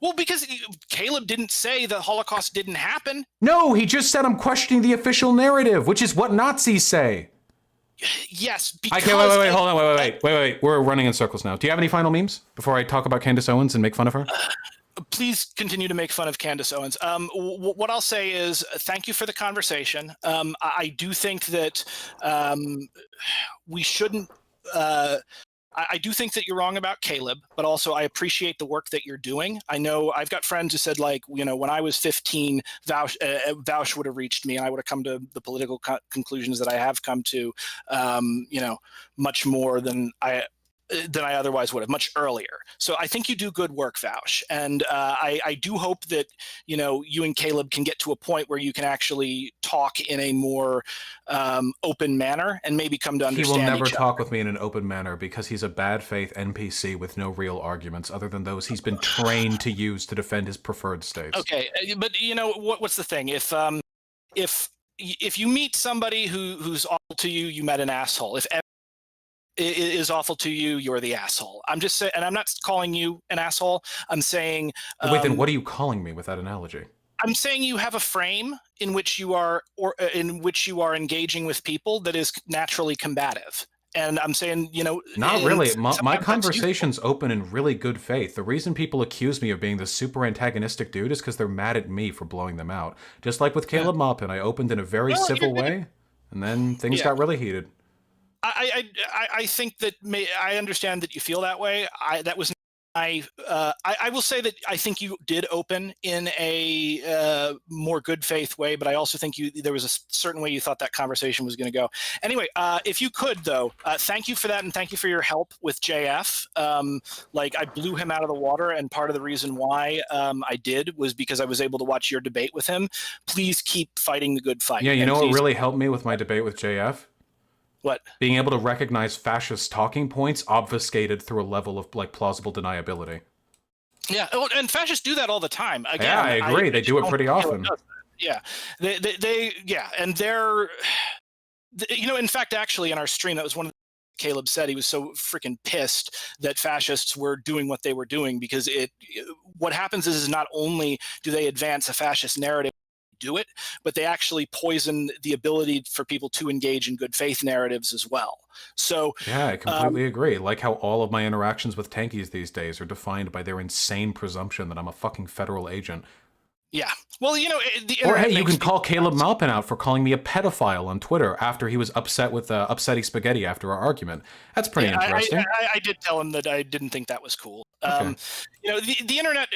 Well, because Caleb didn't say the Holocaust didn't happen. No, he just said I'm questioning the official narrative, which is what Nazis say. Yes, because... Okay, wait, hold on, wait. We're running in circles now. Do you have any final memes before I talk about Candace Owens and make fun of her? Please continue to make fun of Candace Owens. What I'll say is thank you for the conversation. I do think that we shouldn't... I do think that you're wrong about Caleb, but also I appreciate the work that you're doing. I know I've got friends who said, like, you know, when I was 15, Vaush would have reached me and I would have come to the political conclusions that I have come to, you know, much more than I otherwise would have, much earlier. So I think you do good work, Vaush. And I do hope that, you know, you and Caleb can get to a point where you can actually talk in a more open manner and maybe come to understand He will never each talk other. with me in an open manner because he's a bad faith NPC with no real arguments other than those he's been trained to use to defend his preferred states. Okay, but you know, what's the thing? If you meet somebody who's awful to you, you met an asshole. If it is awful to you, you're the asshole. I'm just saying, and I'm not calling you an asshole. I'm saying. Wait, then what are you calling me with that analogy? I'm saying you have a frame in which you are, engaging with people that is naturally combative. And I'm saying, you know, not really. My conversation's open in really good faith. The reason people accuse me of being this super antagonistic dude is because they're mad at me for blowing them out. Just like with Caleb Maupin, I opened in a very civil way, and then things got really heated. I think that I understand that you feel that way. I will say that I think you did open in a more good faith way, but I also think there was a certain way you thought that conversation was going to go. Anyway, if you could though, thank you for that, and thank you for your help with JF. Like I blew him out of the water, and part of the reason why I did was because I was able to watch your debate with him. Please keep fighting the good fight. Yeah, you know what really helped me with my debate with JF? What? Being able to recognize fascist talking points obfuscated through a level of like plausible deniability. Yeah, and fascists do that all the time. Again, yeah, I agree. They do it pretty often. Yeah, and they're, you know, in fact, actually, in our stream, that was one of the Caleb said he was so freaking pissed that fascists were doing what they were doing because what happens is not only do they advance a fascist narrative, do it, but they actually poison the ability for people to engage in good faith narratives as well. So yeah, I completely agree. Like how all of my interactions with tankies these days are defined by their insane presumption that I'm a fucking federal agent. Yeah. Well, you know, or hey, you can call Caleb Maupin out for calling me a pedophile on Twitter after he was upset with Upsetty Spaghetti after our argument. That's pretty interesting. I did tell him that I didn't think that was cool. Okay. You know, the internet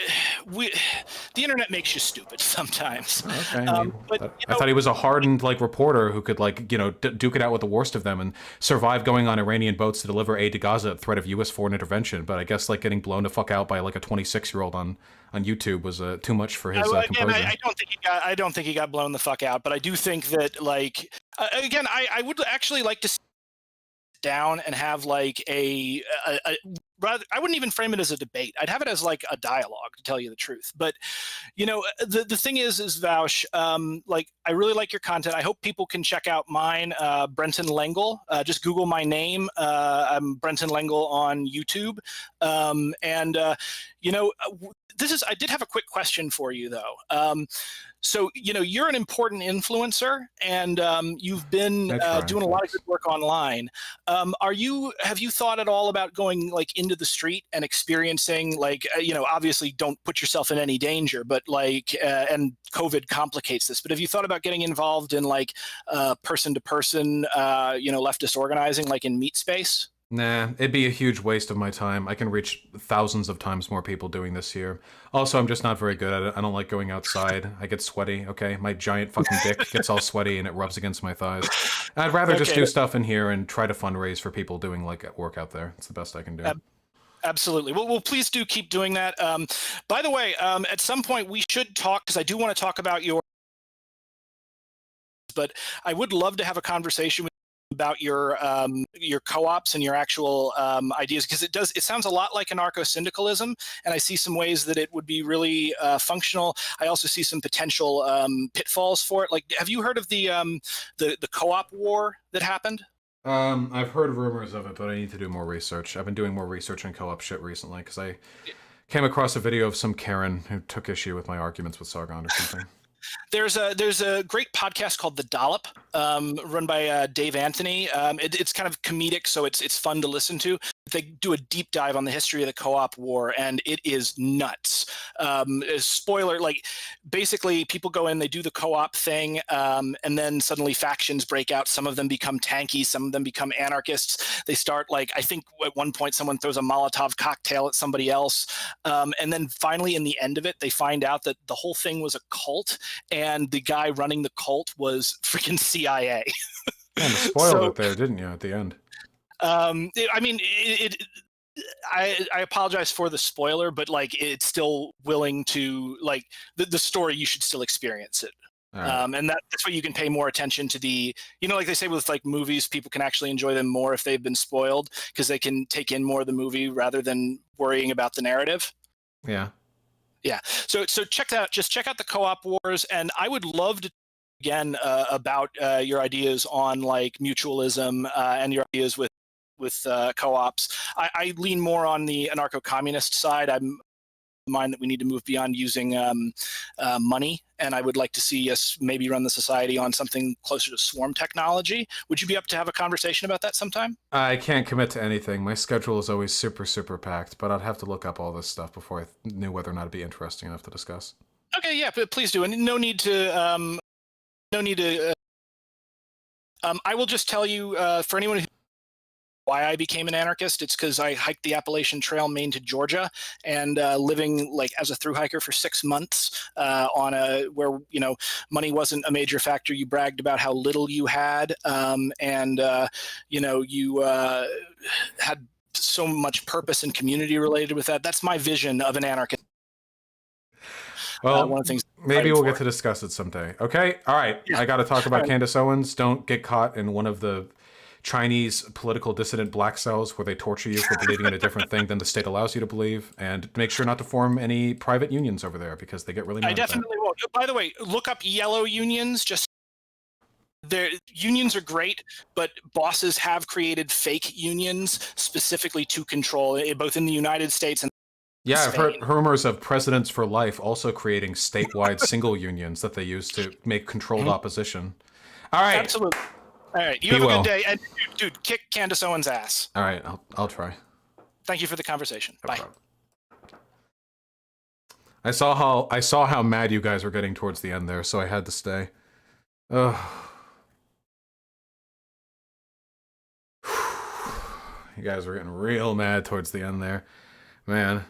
makes you stupid sometimes. Okay. But I thought he was a hardened like reporter who could like, you know, duke it out with the worst of them and survive going on Iranian boats to deliver aid to Gaza at threat of U.S. foreign intervention. But I guess like getting blown the fuck out by like a 26-year-old on YouTube was too much for his composure. I don't think he got blown the fuck out, but I do think that like again, I would actually like to sit down and have like rather, I wouldn't even frame it as a debate. I'd have it as like a dialogue, to tell you the truth. But you know, the thing is Vaush, like I really like your content. I hope people can check out mine, Brenton Lengel. Just Google my name. I'm Brenton Lengel on YouTube. You know, I did have a quick question for you though. So, you know, you're an important influencer and you've been doing a lot of good work online. Have you thought at all about going like into the street and experiencing like, you know, obviously don't put yourself in any danger, but like, and COVID complicates this, but have you thought about getting involved in like person to person, you know, leftist organizing, like in meat space? Nah, it'd be a huge waste of my time. I can reach thousands of times more people doing this here. Also, I'm just not very good at it. I don't like going outside. I get sweaty, okay? My giant fucking dick gets all sweaty and it rubs against my thighs. I'd rather just do stuff in here and try to fundraise for people doing like work out there. It's the best I can do. Absolutely. Well, please do keep doing that. By the way, at some point we should talk, because I do want to talk about but I would love to have a conversation with about your co-ops and your actual ideas, because it sounds a lot like anarcho-syndicalism, and I see some ways that it would be really functional. I also see some potential pitfalls for it. Like, have you heard of the co-op war that happened? I've heard rumors of it, but I need to do more research. I've been doing more research on co-op shit recently because I came across a video of some Karen who took issue with my arguments with Sargon or something. There's a great podcast called The Dollop, run by Dave Anthony. It's kind of comedic, so it's fun to listen to. They do a deep dive on the history of the co-op war, and it is nuts. Spoiler, like basically people go in, they do the co-op thing, and then suddenly factions break out. Some of them become tanky, some of them become anarchists. They start like, I think at one point someone throws a Molotov cocktail at somebody else. And then finally in the end of it, they find out that the whole thing was a cult, and the guy running the cult was freaking CIA. Man, spoiled it there, didn't you, at the end? I mean, I apologize for the spoiler, but like it's still willing to like the story. You should still experience it, right. And that's why you can pay more attention to the. You know, like they say with like movies, people can actually enjoy them more if they've been spoiled because they can take in more of the movie rather than worrying about the narrative. Yeah. Yeah. So check that out. Just check out the Co-op Wars, and I would love to again about your ideas on like mutualism and your ideas with co-ops. I lean more on the anarcho-communist side. I'm mind that we need to move beyond using money, and I would like to see us maybe run the society on something closer to swarm technology. Would you be up to have a conversation about that sometime? I can't commit to anything. My schedule is always super packed, but I'd have to look up all this stuff before I knew whether or not it'd be interesting enough to discuss. Okay, yeah, but please do. And no need to. I will just tell you for anyone who why I became an anarchist. It's because I hiked the Appalachian Trail, Maine to Georgia, and living like as a thru hiker for 6 months on where money wasn't a major factor. You bragged about how little you had, and you had so much purpose and community related with that. That's my vision of an anarchist. Well, one of the things maybe we'll get to discuss it someday. Okay, all right. Yeah. I got to talk about Candace Owens. Don't get caught in one of the Chinese political dissident black cells where they torture you for believing in a different thing than the state allows you to believe, and make sure not to form any private unions over there because they get really mad. I definitely won't. By the way, look up yellow unions. Their unions are great, but bosses have created fake unions specifically to control, both in the United States and yeah, Spain. I've heard rumors of Presidents for Life also creating statewide single unions that they use to make controlled opposition. All right. Absolutely. All right, you have a good day, and dude, kick Candace Owens' ass. All right, I'll try. Thank you for the conversation. No Bye. problem. I saw how mad you guys were getting towards the end there, so I had to stay. Ugh. You guys were getting real mad towards the end there, man.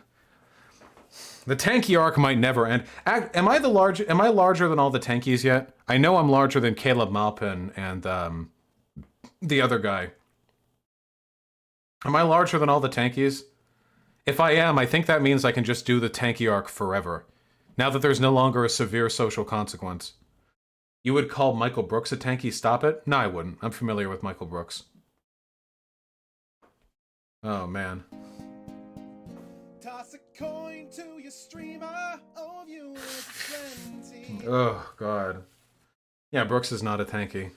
The tanky arc might never end. Am I larger than all the tankies yet? I know I'm larger than Caleb Malpin and the other guy. Am I larger than all the tankies? If I am, I think that means I can just do the tanky arc forever. Now that there's no longer a severe social consequence. You would call Michael Brooks a tanky? Stop it? No, I wouldn't. I'm familiar with Michael Brooks. Oh, man. Toss a coin to your streamer. Oh, viewers plenty. Oh, God. Yeah, Brooks is not a tanky.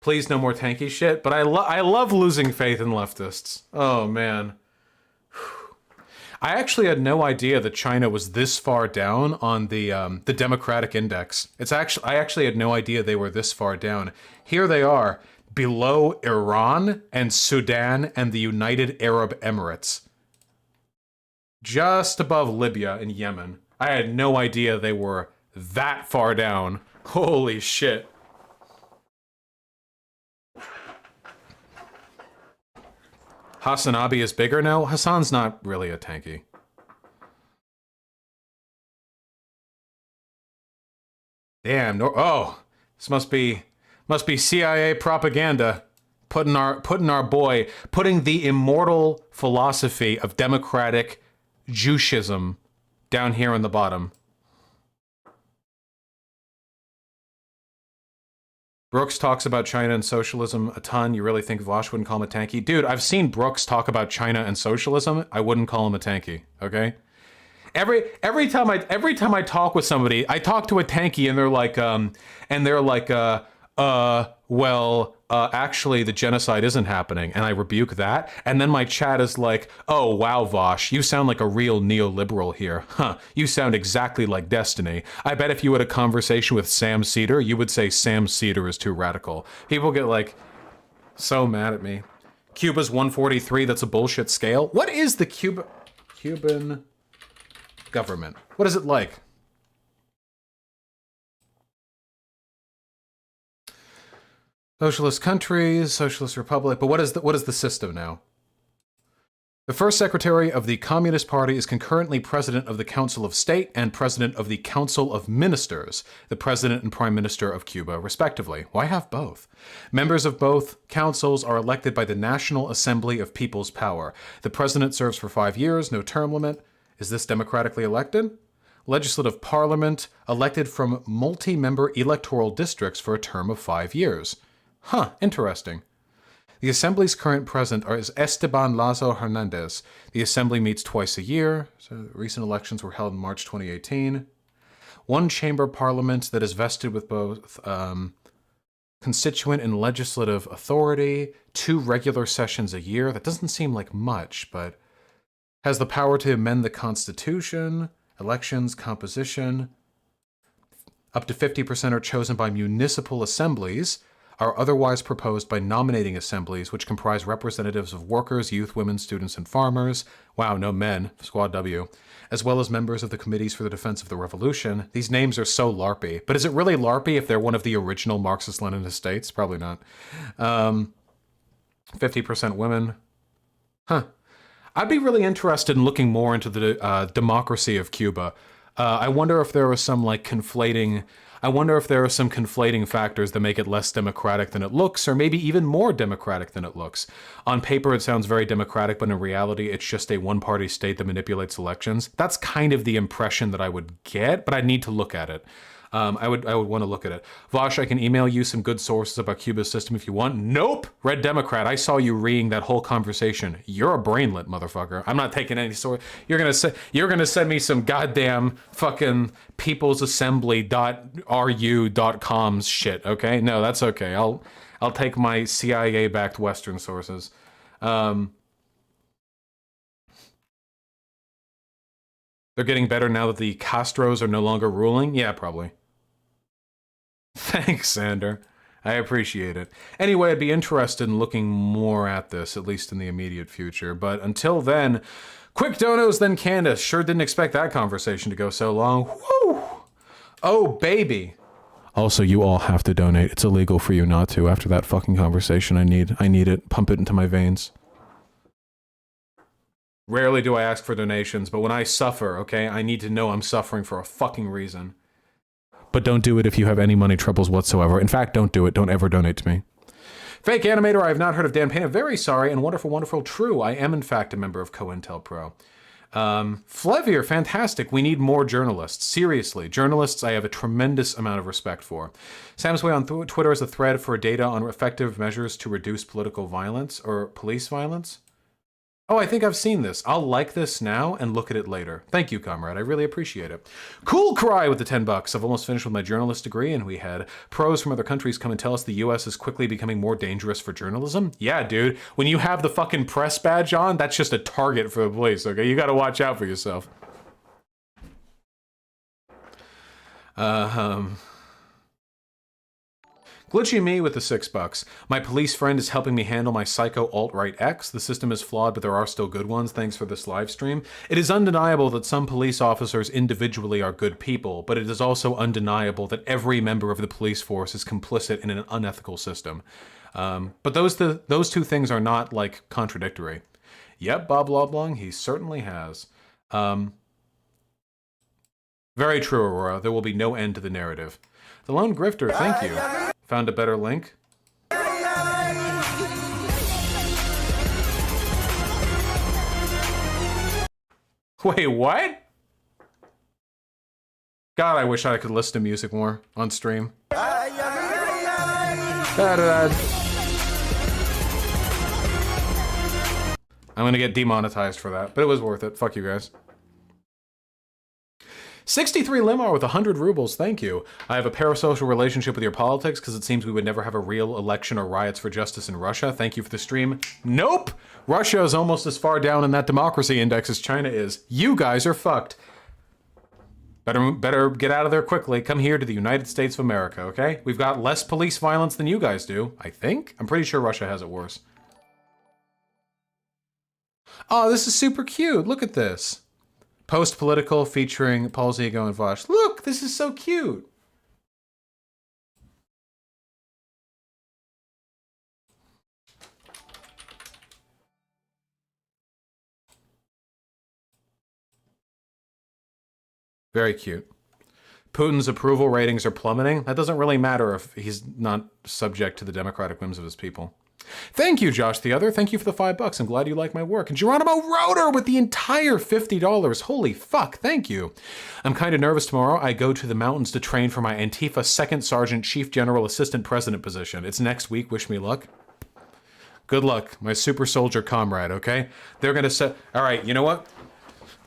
Please, no more tanky shit, but I love losing faith in leftists. Oh, man. I actually had no idea that China was this far down on the Democratic Index. I actually had no idea they were this far down. Here they are, below Iran and Sudan and the United Arab Emirates. Just above Libya and Yemen. I had no idea they were that far down. Holy shit. Hasanabi is bigger now? Hassan's not really a tanky. Damn, this must be CIA propaganda. Putting the immortal philosophy of democratic Jewishism down here on the bottom. Brooks talks about China and socialism a ton. You really think Vosh wouldn't call him a tanky? Dude, I've seen Brooks talk about China and socialism. I wouldn't call him a tanky, okay? Every time I talk with somebody, I talk to a tanky and they're like, well, actually the genocide isn't happening, and I rebuke that, and then my chat is like, oh wow, Vosh, you sound like a real neoliberal here. Huh, you sound exactly like Destiny. I bet if you had a conversation with Sam Cedar, you would say Sam Cedar is too radical. People get like so mad at me. Cuba's 143, that's a bullshit scale. What is the Cuban government? What is it like? Socialist countries, socialist republic, but what is the system now? The first secretary of the Communist Party is concurrently president of the Council of State and president of the Council of Ministers, the president and prime minister of Cuba, respectively. Why have both? Members of both councils are elected by the National Assembly of People's Power. The president serves for 5 years, no term limit. Is this democratically elected? Legislative parliament elected from multi-member electoral districts for a term of 5 years. Huh, interesting. The Assembly's current president is Esteban Lazo Hernandez. The Assembly meets twice a year. So recent elections were held in March 2018. One chamber parliament that is vested with both constituent and legislative authority. 2 regular sessions a year. That doesn't seem like much, but has the power to amend the Constitution, elections, composition. Up to 50% are chosen by municipal assemblies, are otherwise proposed by nominating assemblies, which comprise representatives of workers, youth, women, students, and farmers. Wow, no men, Squad W. As well as members of the Committees for the Defense of the Revolution. These names are so LARPy. But is it really LARPy if they're one of the original Marxist-Leninist states? Probably not. 50% women. Huh. I'd be really interested in looking more into the democracy of Cuba. I wonder if there was some like conflating... I wonder if there are some conflating factors that make it less democratic than it looks, or maybe even more democratic than it looks. On paper, it sounds very democratic, but in reality, it's just a one-party state that manipulates elections. That's kind of the impression that I would get, but I'd need to look at it. I would want to look at it. Vosh, I can email you some good sources about Cuba's system if you want. Nope! Red Democrat, I saw you reading that whole conversation. You're a brainlet, motherfucker. I'm not taking any source. You're gonna send me some goddamn fucking peoplesassembly.ru.com shit, okay? No, that's okay. I'll take my CIA-backed Western sources. They're getting better now that the Castros are no longer ruling? Yeah, probably. Thanks, Sander. I appreciate it. Anyway, I'd be interested in looking more at this, at least in the immediate future. But until then, quick donos, then Candace. Sure didn't expect that conversation to go so long. Woo! Oh, baby. Also, you all have to donate. It's illegal for you not to. After that fucking conversation, I need it. Pump it into my veins. Rarely do I ask for donations, but when I suffer, okay, I need to know I'm suffering for a fucking reason. But don't do it if you have any money troubles whatsoever. In fact, don't do it. Don't ever donate to me. Fake animator, I have not heard of Dan Pena. Very sorry, and wonderful, wonderful, true. I am, in fact, a member of COINTELPRO. Flevier, fantastic. We need more journalists. Seriously, journalists I have a tremendous amount of respect for. Sam's Way on Twitter is a thread for data on effective measures to reduce political violence or police violence. Oh, I think I've seen this. I'll like this now and look at it later. Thank you, comrade. I really appreciate it. Cool Cry with the $10. I've almost finished with my journalist degree, and we had pros from other countries come and tell us the U.S. is quickly becoming more dangerous for journalism. Yeah, dude. When you have the fucking press badge on, that's just a target for the police, okay? You gotta watch out for yourself. Glitchy Me with the $6. My police friend is helping me handle my psycho alt-right ex. The system is flawed, but there are still good ones. Thanks for this live stream. It is undeniable that some police officers individually are good people, but it is also undeniable that every member of the police force is complicit in an unethical system. But those two things are not, like, contradictory. Yep, Bob Loblong, he certainly has. Very true, Aurora. There will be no end to the narrative. The Lone Grifter, thank you. Found a better link. Wait, what? God, I wish I could listen to music more on stream. I'm gonna get demonetized for that, but it was worth it. Fuck you guys. 63 Limar with 100 rubles, thank you. I have a parasocial relationship with your politics because it seems we would never have a real election or riots for justice in Russia. Thank you for the stream. Nope! Russia is almost as far down in that democracy index as China is. You guys are fucked. Better get out of there quickly. Come here to the United States of America, okay? We've got less police violence than you guys do, I think. I'm pretty sure Russia has it worse. Oh, this is super cute. Look at this. Post-political featuring Paul Zigo and Vosh. Look, this is so cute. Very cute. Putin's approval ratings are plummeting. That doesn't really matter if he's not subject to the democratic whims of his people. Thank you, Josh the Other. Thank you for the $5. I'm glad you like my work. And Geronimo Roder with the entire $50. Holy fuck, thank you. I'm kind of nervous tomorrow. I go to the mountains to train for my Antifa Second Sergeant Chief General Assistant President position. It's next week. Wish me luck. Good luck, my super soldier comrade, okay? They're gonna say, all right, you know what?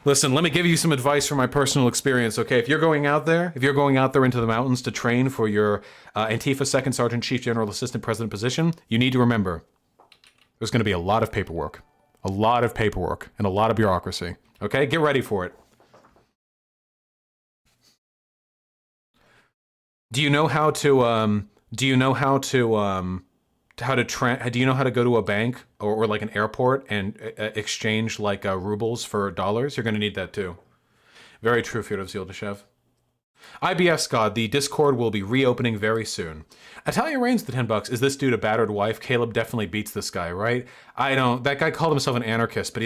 Listen, let me give you some advice from my personal experience, okay? If you're going out there into the mountains to train for your Antifa Second Sergeant Chief General Assistant President position, you need to remember, there's gonna be a lot of paperwork. A lot of paperwork and a lot of bureaucracy, okay? Get ready for it. Do you know how to go to a bank or like an airport and exchange like rubles for dollars? You're going to need that too. Very true, Fyodor Zildashev. IBS God, the Discord will be reopening very soon. Italian Reigns the $10. Is this dude a battered wife? Caleb definitely beats this guy, right? That guy called himself an anarchist, but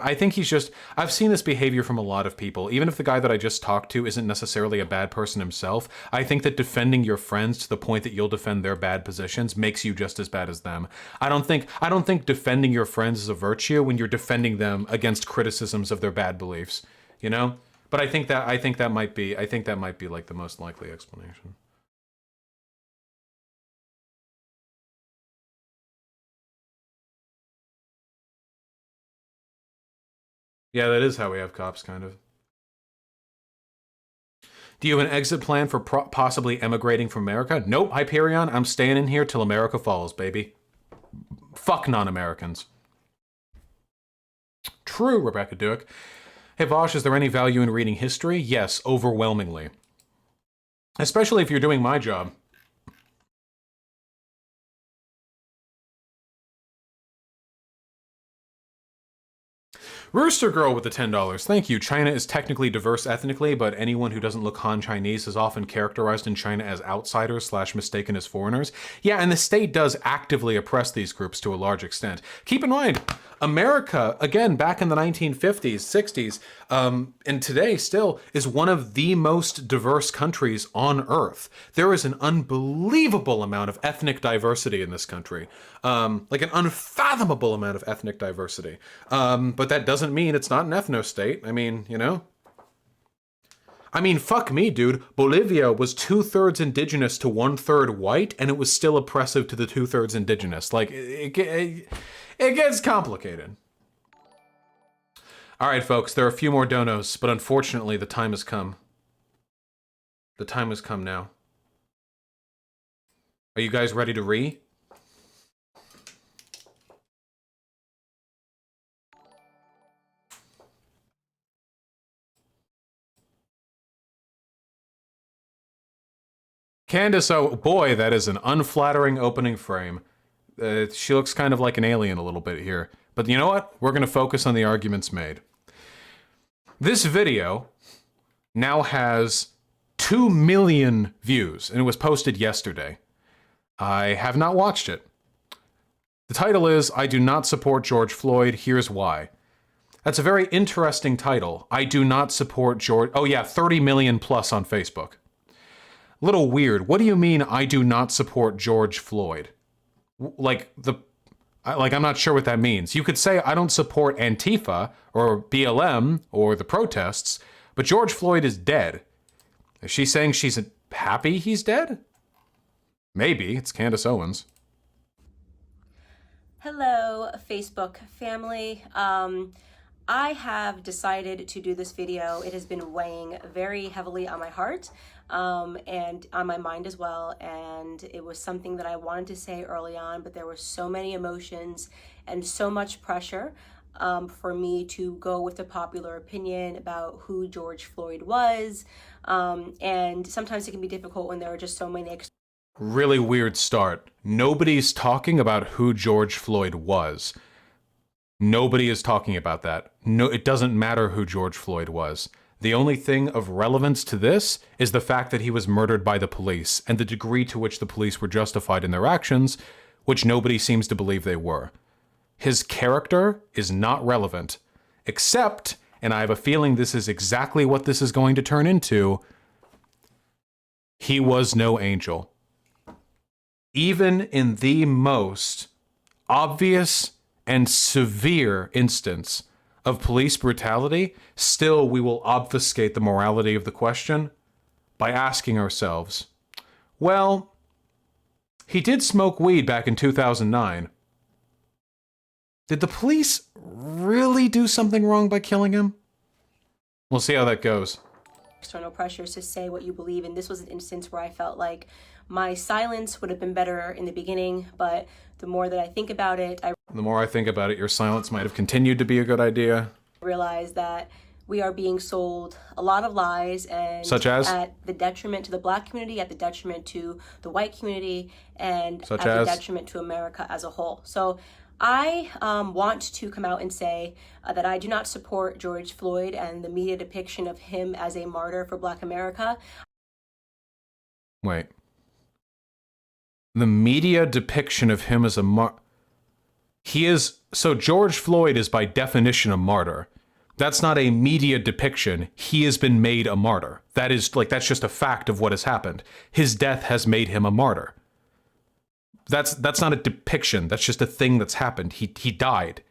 I think he's just, I've seen this behavior from a lot of people. Even if the guy that I just talked to isn't necessarily a bad person himself, I think that defending your friends to the point that you'll defend their bad positions makes you just as bad as them. I don't think defending your friends is a virtue when you're defending them against criticisms of their bad beliefs, you know? But I think that might be like the most likely explanation. Yeah, that is how we have cops, kind of. Do you have an exit plan for possibly emigrating from America? Nope, Hyperion, I'm staying in here till America falls, baby. Fuck non-Americans. True, Rebecca Duke. Hey Vosh, is there any value in reading history? Yes, overwhelmingly. Especially if you're doing my job. Rooster Girl with the $10. Thank you. China is technically diverse ethnically, but anyone who doesn't look Han Chinese is often characterized in China as outsiders / mistaken as foreigners. Yeah, and the state does actively oppress these groups to a large extent. Keep in mind, America, again, back in the 1950s, 60s, and today still, is one of the most diverse countries on Earth. There is an unbelievable amount of ethnic diversity in this country. Like an unfathomable amount of ethnic diversity. But that doesn't mean it's not an ethno-state. I mean, you know? I mean, fuck me, dude. Bolivia was 2/3 indigenous to 1/3 white, and it was still oppressive to the 2/3 indigenous. Like, it gets complicated. All right, folks, there are a few more donos, but unfortunately, the time has come. The time has come now. Are you guys ready to re? Candace, oh boy, that is an unflattering opening frame. She looks kind of like an alien a little bit here. But you know what? We're going to focus on the arguments made. This video now has 2 million views, and it was posted yesterday. I have not watched it. The title is, I do not support George Floyd, here's why. That's a very interesting title. I do not support George... Oh yeah, 30 million plus on Facebook. Little weird. What do you mean I do not support George Floyd? Like, I'm not sure what that means. You could say I don't support Antifa or BLM or the protests, but George Floyd is dead. Is she saying she's happy he's dead? Maybe. It's Candace Owens. Hello, Facebook family. I have decided to do this video. It has been weighing very heavily on my heart and on my mind as well. And it was something that I wanted to say early on, but there were so many emotions and so much pressure for me to go with the popular opinion about who George Floyd was. And sometimes it can be difficult when there are just so many. Really weird start. Nobody's talking about who George Floyd was. Nobody is talking about that. No, it doesn't matter who George Floyd was. The only thing of relevance to this is the fact that he was murdered by the police and the degree to which the police were justified in their actions, which nobody seems to believe they were. His character is not relevant, except, and I have a feeling this is exactly what this is going to turn into, he was no angel. Even in the most obvious and severe instance of police brutality, still we will obfuscate the morality of the question by asking ourselves, well, he did smoke weed back in 2009. Did the police really do something wrong by killing him? We'll see how that goes. External pressures to say what you believe, and this was an instance where I felt like my silence would have been better in the beginning, but the more that I think about it, The more I think about it, your silence might have continued to be a good idea. realize that we are being sold a lot of lies, and Such as? at the detriment to the Black community, at the detriment to the white community, and Such at as? the detriment to America as a whole. So I want to come out and say that I do not support George Floyd and the media depiction of him as a martyr for Black America. Wait. The media depiction of him as a so George Floyd is by definition a martyr. That's not a media depiction. He has been made a martyr. That's just a fact of what has happened. His death has made him a martyr. That's not a depiction. That's just a thing that's happened. He died.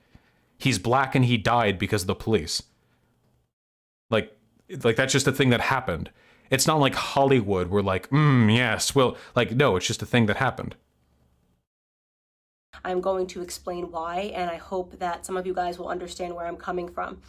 He's Black and he died because of the police. Like that's just a thing that happened. It's not like Hollywood where like, yes, well, no, it's just a thing that happened. I'm going to explain why, and I hope that some of you guys will understand where I'm coming from.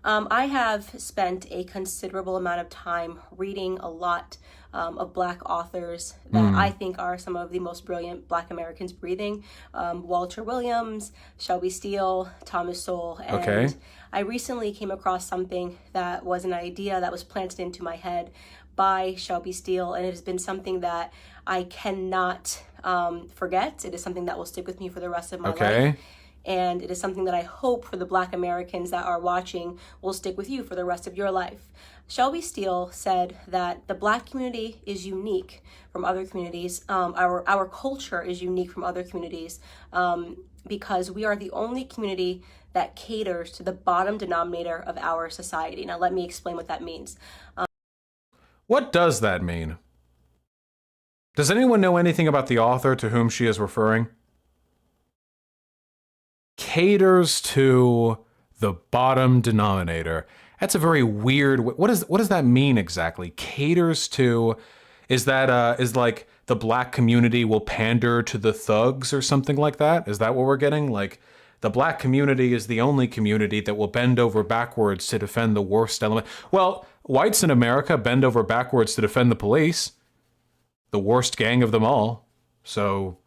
I have spent a considerable amount of time reading a lot of Black authors that I think are some of the most brilliant Black Americans breathing. Walter Williams, Shelby Steele, Thomas Sowell. And Okay. I recently came across something that was an idea that was planted into my head by Shelby Steele, and it has been something that I cannot forget. It is something that will stick with me for the rest of my life. And it is something that I hope for the Black Americans that are watching will stick with you for the rest of your life. Shelby Steele said that the Black community is unique from other communities. Our culture is unique from other communities because we are the only community that caters to the bottom denominator of our society. Now, let me explain what that means. What does that mean? Does anyone know anything about the author to whom she is referring? Caters to the bottom denominator. That's a very weird. What does that mean exactly? Caters to, is like the Black community will pander to the thugs or something like that? Is that what we're getting? Like the Black community is the only community that will bend over backwards to defend the worst element. Well, whites in America bend over backwards to defend the police, the worst gang of them all. So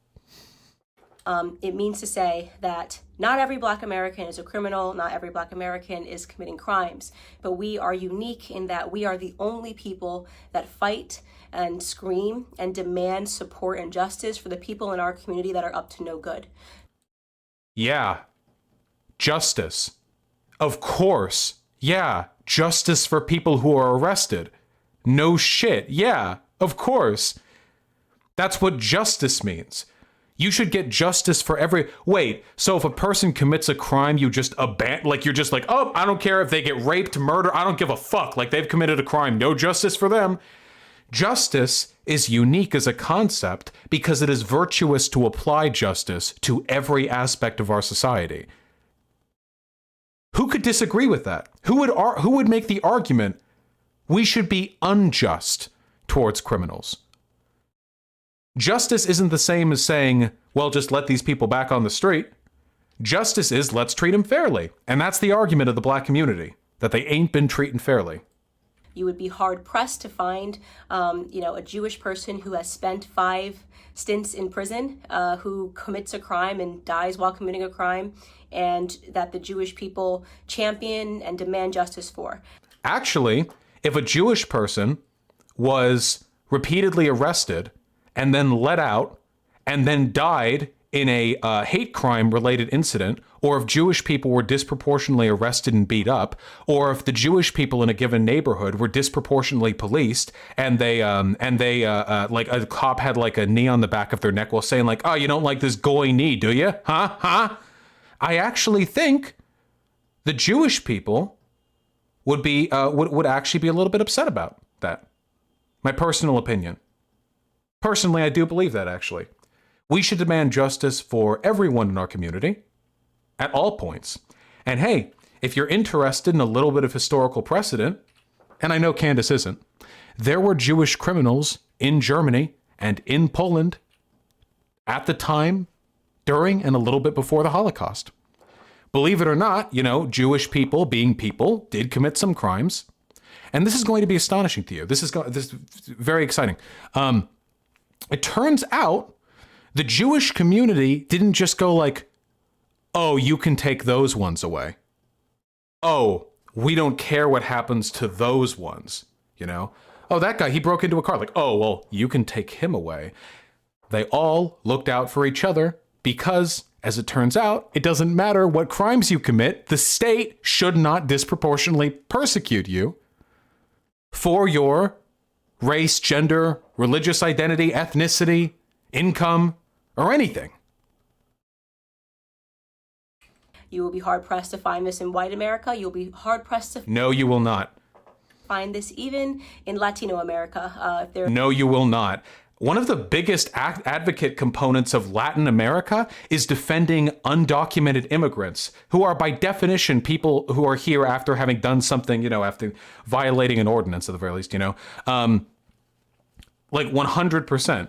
it means to say that not every Black American is a criminal, not every Black American is committing crimes, but we are unique in that we are the only people that fight and scream and demand support and justice for the people in our community that are up to no good. Yeah. Justice. Of course. Yeah. Justice for people who are arrested. No shit. Yeah. Of course. That's what justice means. You should get justice for wait, so if a person commits a crime, you just you're just like, oh, I don't care if they get raped, murdered, I don't give a fuck. Like they've committed a crime. No justice for them. Justice is unique as a concept because it is virtuous to apply justice to every aspect of our society. Who could disagree with that? Who would make the argument we should be unjust towards criminals? Justice isn't the same as saying, well, just let these people back on the street. Justice is let's treat them fairly. And that's the argument of the black community, that they ain't been treated fairly. You would be hard pressed to find, a Jewish person who has spent 5 stints in prison, who commits a crime and dies while committing a crime, and that the Jewish people champion and demand justice for. Actually, if a Jewish person was repeatedly arrested and then let out and then died in a hate crime related incident, or if Jewish people were disproportionately arrested and beat up, or if the Jewish people in a given neighborhood were disproportionately policed and they like a cop had like a knee on the back of their neck while saying like, oh, you don't like this goy knee, do you? Huh? I actually think the Jewish people would be would actually be a little bit upset about that. My personal opinion. Personally, I do believe that actually. We should demand justice for everyone in our community at all points. And hey, if you're interested in a little bit of historical precedent, and I know Candace isn't, there were Jewish criminals in Germany and in Poland at the time, during, and a little bit before the Holocaust. Believe it or not, Jewish people, being people, did commit some crimes. And this is going to be astonishing to you. This is very exciting. It turns out the Jewish community didn't just go like, oh, you can take those ones away. Oh, we don't care what happens to those ones, Oh, that guy, he broke into a car. Like, oh, well, you can take him away. They all looked out for each other because, as it turns out, it doesn't matter what crimes you commit. The state should not disproportionately persecute you for your race, gender, religious identity, ethnicity, income, or anything. You will be hard-pressed to find this in white America. You'll be hard-pressed to No, you will not. find this even in Latino America. No, you will not. One of the biggest advocate components of Latin America is defending undocumented immigrants, who are by definition people who are here after having done something, after violating an ordinance at the very least, like 100%.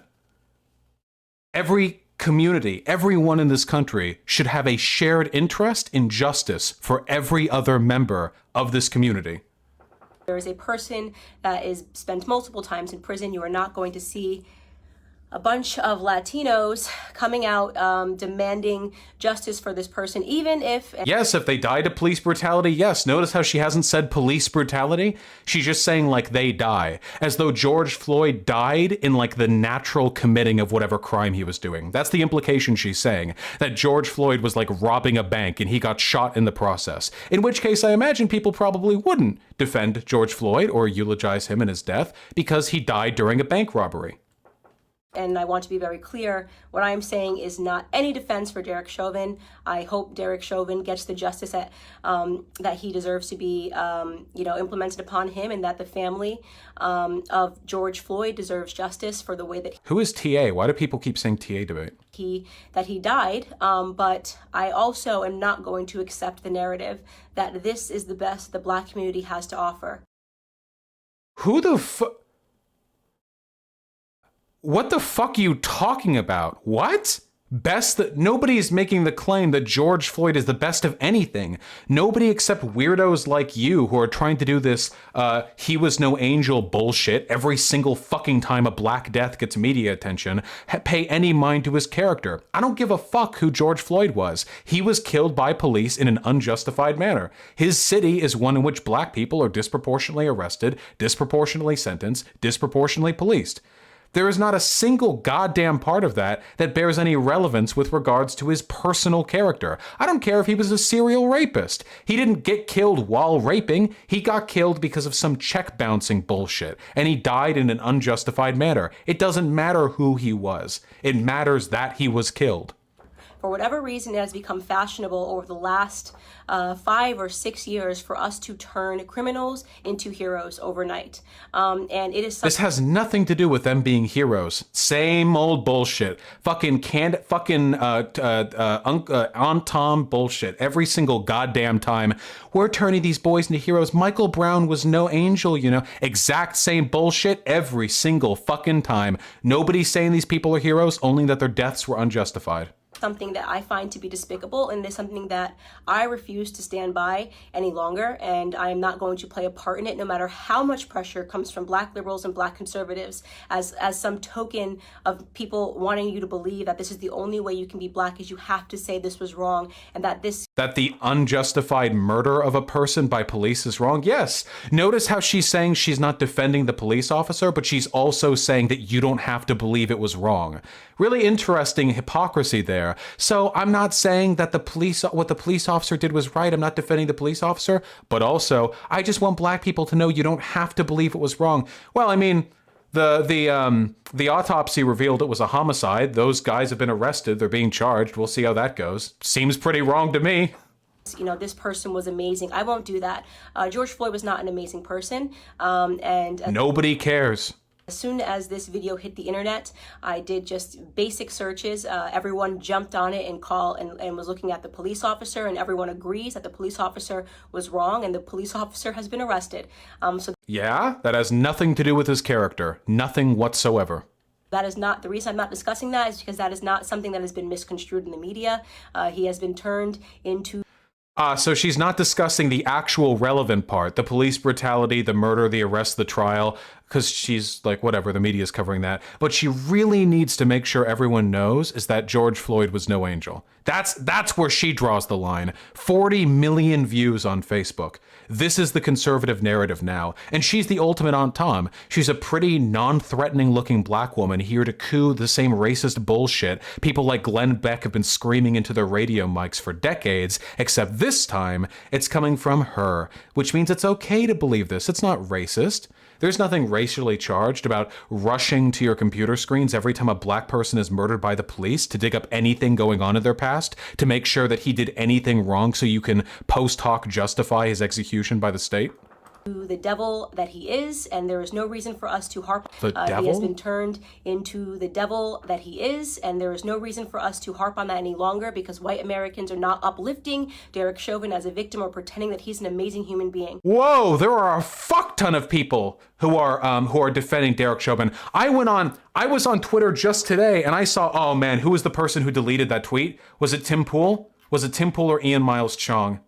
Every community, everyone in this country should have a shared interest in justice for every other member of this community. There is a person that is spent multiple times in prison. You are not going to see a bunch of Latinos coming out demanding justice for this person, even if... Yes, if they died of police brutality, yes. Notice how she hasn't said police brutality? She's just saying, like, they die. As though George Floyd died in, like, the natural committing of whatever crime he was doing. That's the implication she's saying. That George Floyd was, like, robbing a bank and he got shot in the process. In which case, I imagine people probably wouldn't defend George Floyd or eulogize him in his death because he died during a bank robbery. And I want to be very clear, what I'm saying is not any defense for Derek Chauvin. I hope Derek Chauvin gets the justice that he deserves to be, implemented upon him, and that the family of George Floyd deserves justice for the way that Who is TA? Why do people keep saying TA debate? he died. But I also am not going to accept the narrative that this is the best the Black community has to offer. Who the fuck? What the fuck are you talking about? What? Best that nobody's making the claim that George Floyd is the best of anything. Nobody except weirdos like you who are trying to do this he was no angel bullshit every single fucking time a Black Death gets media attention pay any mind to his character. I don't give a fuck who George Floyd was. He was killed by police in an unjustified manner. His city is one in which Black people are disproportionately arrested, disproportionately sentenced, disproportionately policed. There is not a single goddamn part of that that bears any relevance with regards to his personal character. I don't care if he was a serial rapist. He didn't get killed while raping. He got killed because of some check bouncing bullshit, and he died in an unjustified manner. It doesn't matter who he was. It matters that he was killed. For whatever reason, it has become fashionable over the last 5 or 6 years for us to turn criminals into heroes overnight. And it is this has nothing to do with them being heroes. Same old bullshit. Fucking Aunt Tom bullshit. Every single goddamn time. We're turning these boys into heroes. Michael Brown was no angel, Exact same bullshit every single fucking time. Nobody's saying these people are heroes, only that their deaths were unjustified. something that I find to be despicable, and it is something that I refuse to stand by any longer, and I am not going to play a part in it, no matter how much pressure comes from Black liberals and Black conservatives as some token of people wanting you to believe that this is the only way you can be Black, is you have to say this was wrong, and that the unjustified murder of a person by police is wrong. Yes. Notice how she's saying she's not defending the police officer, but she's also saying that you don't have to believe it was wrong. Really interesting hypocrisy there. So I'm not saying that what the police officer did was right. I'm not defending the police officer, but also I just want Black people to know you don't have to believe it was wrong. Well, I mean, the autopsy revealed it was a homicide. Those guys have been arrested. They're being charged. We'll see how that goes. Seems pretty wrong to me. You know, this person was amazing. I won't do that. George Floyd was not an amazing person. And nobody cares. As soon as this video hit the internet, I did just basic searches. Everyone jumped on it and was looking at the police officer, and everyone agrees that the police officer was wrong, and the police officer has been arrested. Yeah, that has nothing to do with his character. Nothing whatsoever. That is not the reason I'm not discussing that, is because that is not something that has been misconstrued in the media. He has been turned into... So she's not discussing the actual relevant part, the police brutality, the murder, the arrest, the trial, because she's like, whatever, the media's covering that. But she really needs to make sure everyone knows is that George Floyd was no angel. That's where she draws the line. 40 million views on Facebook. This is the conservative narrative now. And she's the ultimate Aunt Tom. She's a pretty non-threatening looking Black woman here to coo the same racist bullshit people like Glenn Beck have been screaming into their radio mics for decades, except this time it's coming from her, which means it's okay to believe this. It's not racist. There's nothing racially charged about rushing to your computer screens every time a Black person is murdered by the police to dig up anything going on in their past, to make sure that he did anything wrong so you can post hoc justify his execution by the state. The devil that he is, and there is no reason for us to harp. The devil? He has been turned into the devil that he is, and there is no reason for us to harp on that any longer, because white Americans are not uplifting Derek Chauvin as a victim or pretending that he's an amazing human being. Whoa, there are a fuck ton of people who are defending Derek Chauvin. I was on Twitter just today and I saw, oh man, who was the person who deleted that tweet? Was it Tim Pool? Was it Tim Pool or Ian Miles Chong?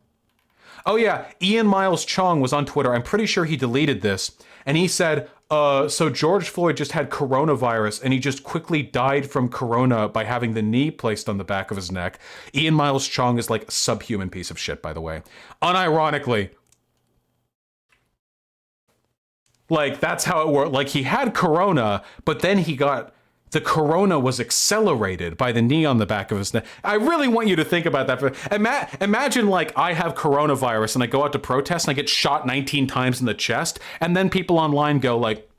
Oh yeah, Ian Miles Chong was on Twitter. I'm pretty sure he deleted this. And he said, so George Floyd just had coronavirus and he just quickly died from corona by having the knee placed on the back of his neck. Ian Miles Chong is like a subhuman piece of shit, by the way. Unironically. Like, that's how it worked. Like, he had corona, but then the corona was accelerated by the knee on the back of his neck. I really want you to think about that. Imagine, like, I have coronavirus and I go out to protest and I get shot 19 times in the chest, and then people online go like,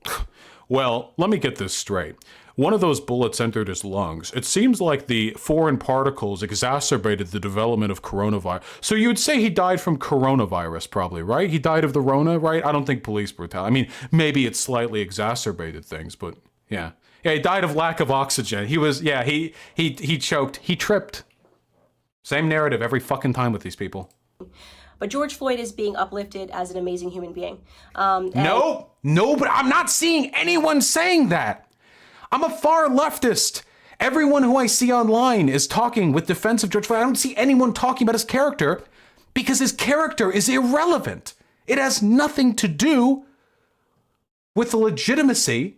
well, let me get this straight. One of those bullets entered his lungs. It seems like the foreign particles exacerbated the development of coronavirus. So you'd say he died from coronavirus, probably, right? He died of the Rona, right? I don't think police brutality. I mean, maybe it slightly exacerbated things, but yeah. Yeah, he died of lack of oxygen. He was, yeah, he choked. He tripped. Same narrative every fucking time with these people. But George Floyd is being uplifted as an amazing human being. No, but I'm not seeing anyone saying that. I'm a far leftist. Everyone who I see online is talking with defense of George Floyd. I don't see anyone talking about his character because his character is irrelevant. It has nothing to do with the legitimacy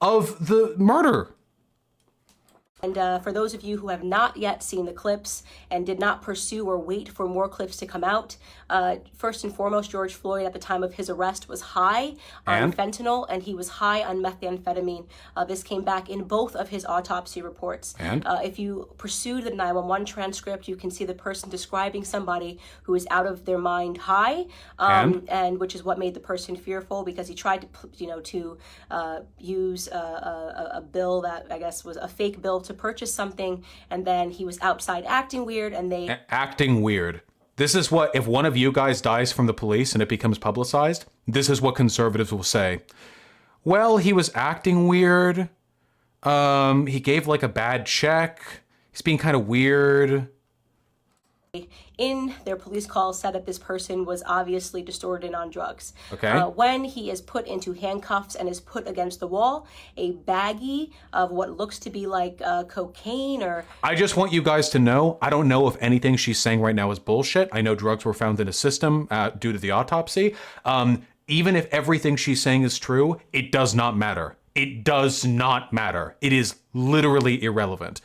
of the murder. And for those of you who have not yet seen the clips and did not pursue or wait for more clips to come out, first and foremost, George Floyd at the time of his arrest was high on fentanyl, and he was high on methamphetamine. This came back in both of his autopsy reports. And if you pursue the 911 transcript, you can see the person describing somebody who is out of their mind high, and which is what made the person fearful, because he tried to use a bill that I guess was a fake bill to purchase something, and then he was outside acting weird, and they acting weird. This is what, if one of you guys dies from the police and it becomes publicized, this is what conservatives will say. Well, he was acting weird. He gave like a bad check. He's being kind of weird. in their police call said that this person was obviously distorted and on drugs. Okay. When he is put into handcuffs and is put against the wall, a baggie of what looks to be like cocaine or... I just want you guys to know, I don't know if anything she's saying right now is bullshit. I know drugs were found in a system due to the autopsy. Even if everything she's saying is true, it does not matter. It does not matter. It is literally irrelevant.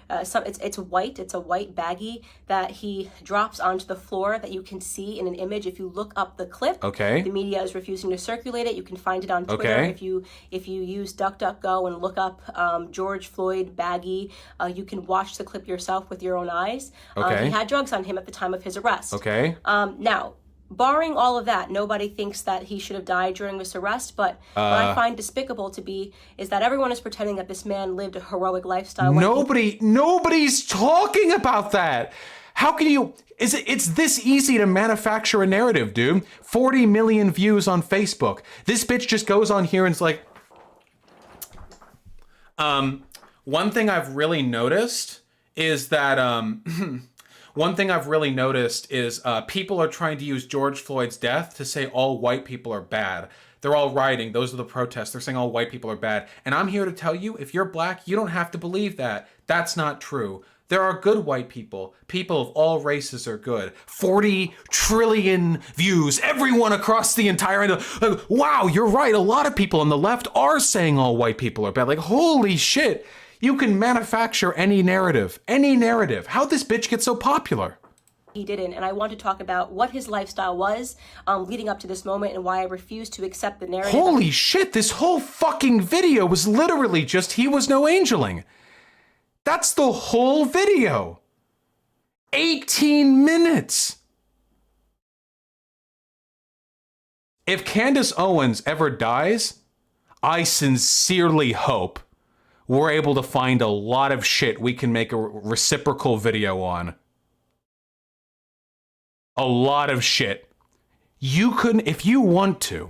It's white. It's a white baggie that he drops onto the floor that you can see in an image. If you look up the clip, okay. The media is refusing to circulate it. You can find it on Twitter. Okay. If you use DuckDuckGo and look up George Floyd baggie, you can watch the clip yourself with your own eyes. Okay. He had drugs on him at the time of his arrest. Okay. Now, barring all of that, nobody thinks that he should have died during this arrest, but what I find despicable to be is that everyone is pretending that this man lived a heroic lifestyle. Nobody's talking about that. How can you, it's this easy to manufacture a narrative, dude. 40 million views on Facebook. This bitch just goes on here and it's like, one thing I've really noticed is that, people are trying to use George Floyd's death to say all white people are bad. They're all rioting. Those are the protests. They're saying all white people are bad. And I'm here to tell you, if you're black, you don't have to believe that. That's not true. There are good white people. People of all races are good. 40 trillion views. Everyone across the entire... Like, wow, you're right. A lot of people on the left are saying all white people are bad. Like, holy shit. You can manufacture any narrative. Any narrative. How'd this bitch get so popular? He didn't, and I want to talk about what his lifestyle was leading up to this moment and why I refuse to accept the narrative. Holy shit, this whole fucking video was literally just he was no angeling. That's the whole video. 18 minutes. If Candace Owens ever dies, I sincerely hope we're able to find a lot of shit we can make a reciprocal video on. A lot of shit. You could, if you want to,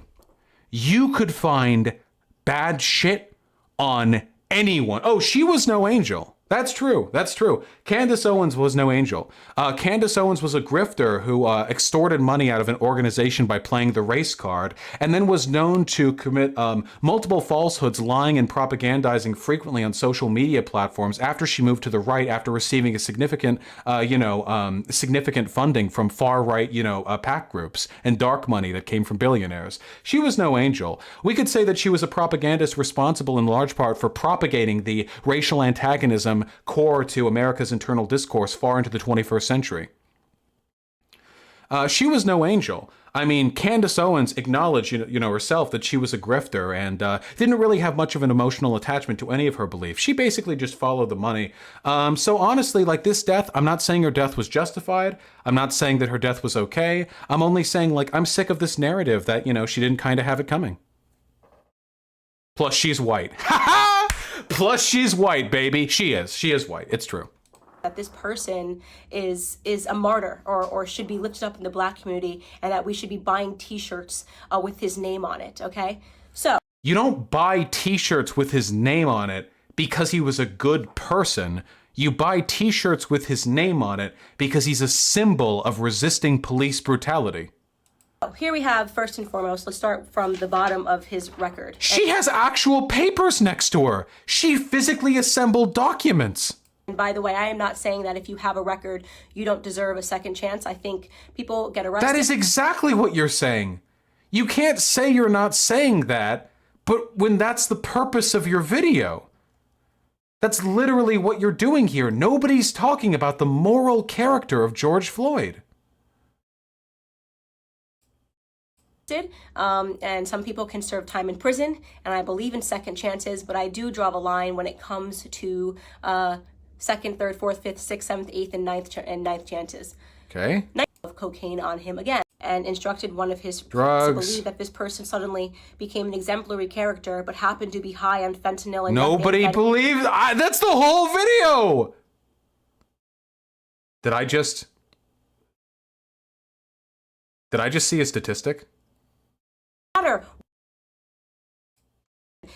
you could find bad shit on anyone. Oh, she was no angel. That's true. That's true. Candace Owens was no angel. Candace Owens was a grifter who extorted money out of an organization by playing the race card, and then was known to commit multiple falsehoods, lying and propagandizing frequently on social media platforms after she moved to the right after receiving a significant, significant funding from far-right, PAC groups and dark money that came from billionaires. She was no angel. We could say that she was a propagandist responsible in large part for propagating the racial antagonism core to America's internal discourse far into the 21st century. She was no angel. I mean, Candace Owens acknowledged, herself that she was a grifter and didn't really have much of an emotional attachment to any of her beliefs. She basically just followed the money. So honestly, like this death, I'm not saying her death was justified. I'm not saying that her death was okay. I'm only saying, like, I'm sick of this narrative that, she didn't kind of have it coming. Plus, she's white. Plus, she's white, baby. She is white. It's true. That this person is a martyr or should be lifted up in the black community, and that we should be buying t-shirts with his name on it, okay? So you don't buy t-shirts with his name on it because he was a good person. You buy t-shirts with his name on it because he's a symbol of resisting police brutality. Here we have, first and foremost, let's start from the bottom of his record. She has actual papers next to her. She physically assembled documents. And by the way, I am not saying that if you have a record, you don't deserve a second chance. I think people get arrested. That is exactly what you're saying. You can't say you're not saying that, but when that's the purpose of your video. That's literally what you're doing here. Nobody's talking about the moral character of George Floyd. And some people can serve time in prison, and I believe in second chances, but I do draw the line when it comes to second, third, fourth, fifth, sixth, seventh, eighth, and ninth chances. Okay. Of cocaine on him again, and instructed one of his drugs to believe that this person suddenly became an exemplary character, but happened to be high on fentanyl. And nobody believed. That's the whole video. Did I just see a statistic?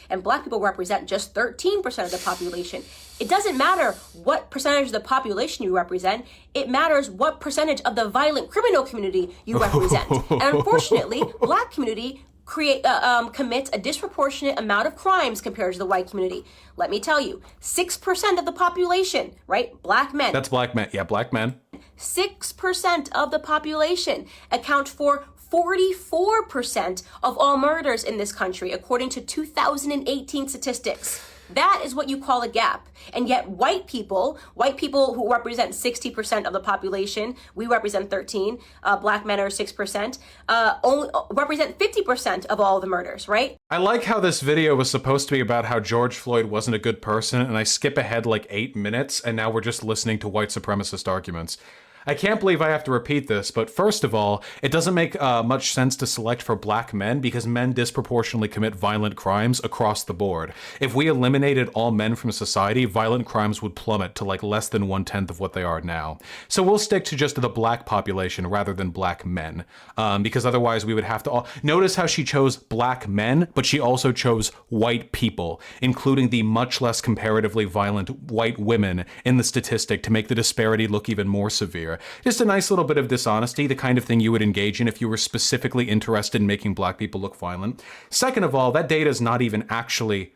and black people represent just 13% of the population. It doesn't matter what percentage of the population you represent. It matters what percentage of the violent criminal community you represent. And unfortunately, black community commits a disproportionate amount of crimes compared to the white community. Let me tell you, 6% of the population, right? Black men. That's black men. Yeah, black men. 6% of the population account for 44% of all murders in this country, according to 2018 statistics. That is what you call a gap. And yet white people who represent 60% of the population, we represent 13, black men are 6%, only represent 50% of all the murders, right? I like how this video was supposed to be about how George Floyd wasn't a good person, and I skip ahead like 8 minutes, and now we're just listening to white supremacist arguments. I can't believe I have to repeat this, but first of all, it doesn't make much sense to select for black men because men disproportionately commit violent crimes across the board. If we eliminated all men from society, violent crimes would plummet to like less than 1/10 of what they are now. So we'll stick to just the black population rather than black men, because otherwise we would have to notice how she chose black men, but she also chose white people, including the much less comparatively violent white women in the statistic to make the disparity look even more severe. Just a nice little bit of dishonesty, the kind of thing you would engage in if you were specifically interested in making black people look violent. Second of all, that data is not even actually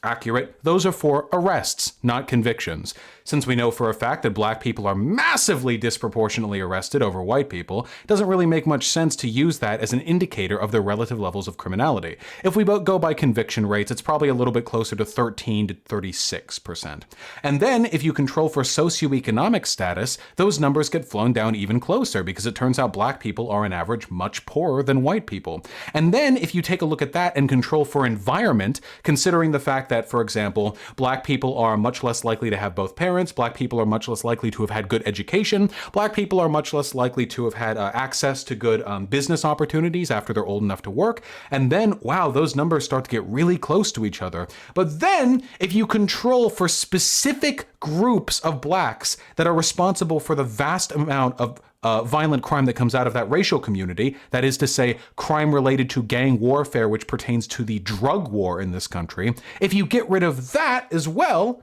accurate. Those are for arrests, not convictions. Since we know for a fact that black people are massively disproportionately arrested over white people, it doesn't really make much sense to use that as an indicator of their relative levels of criminality. If we go by conviction rates, it's probably a little bit closer to 13 to 36%. And then if you control for socioeconomic status, those numbers get flown down even closer because it turns out black people are on average much poorer than white people. And then if you take a look at that and control for environment, considering the fact that, for example, black people are much less likely to have both parents, black people are much less likely to have had good education, black people are much less likely to have had access to good business opportunities after they're old enough to work, and then, wow, those numbers start to get really close to each other. But then, if you control for specific groups of blacks that are responsible for the vast amount of violent crime that comes out of that racial community, that is to say, crime related to gang warfare, which pertains to the drug war in this country, if you get rid of that as well,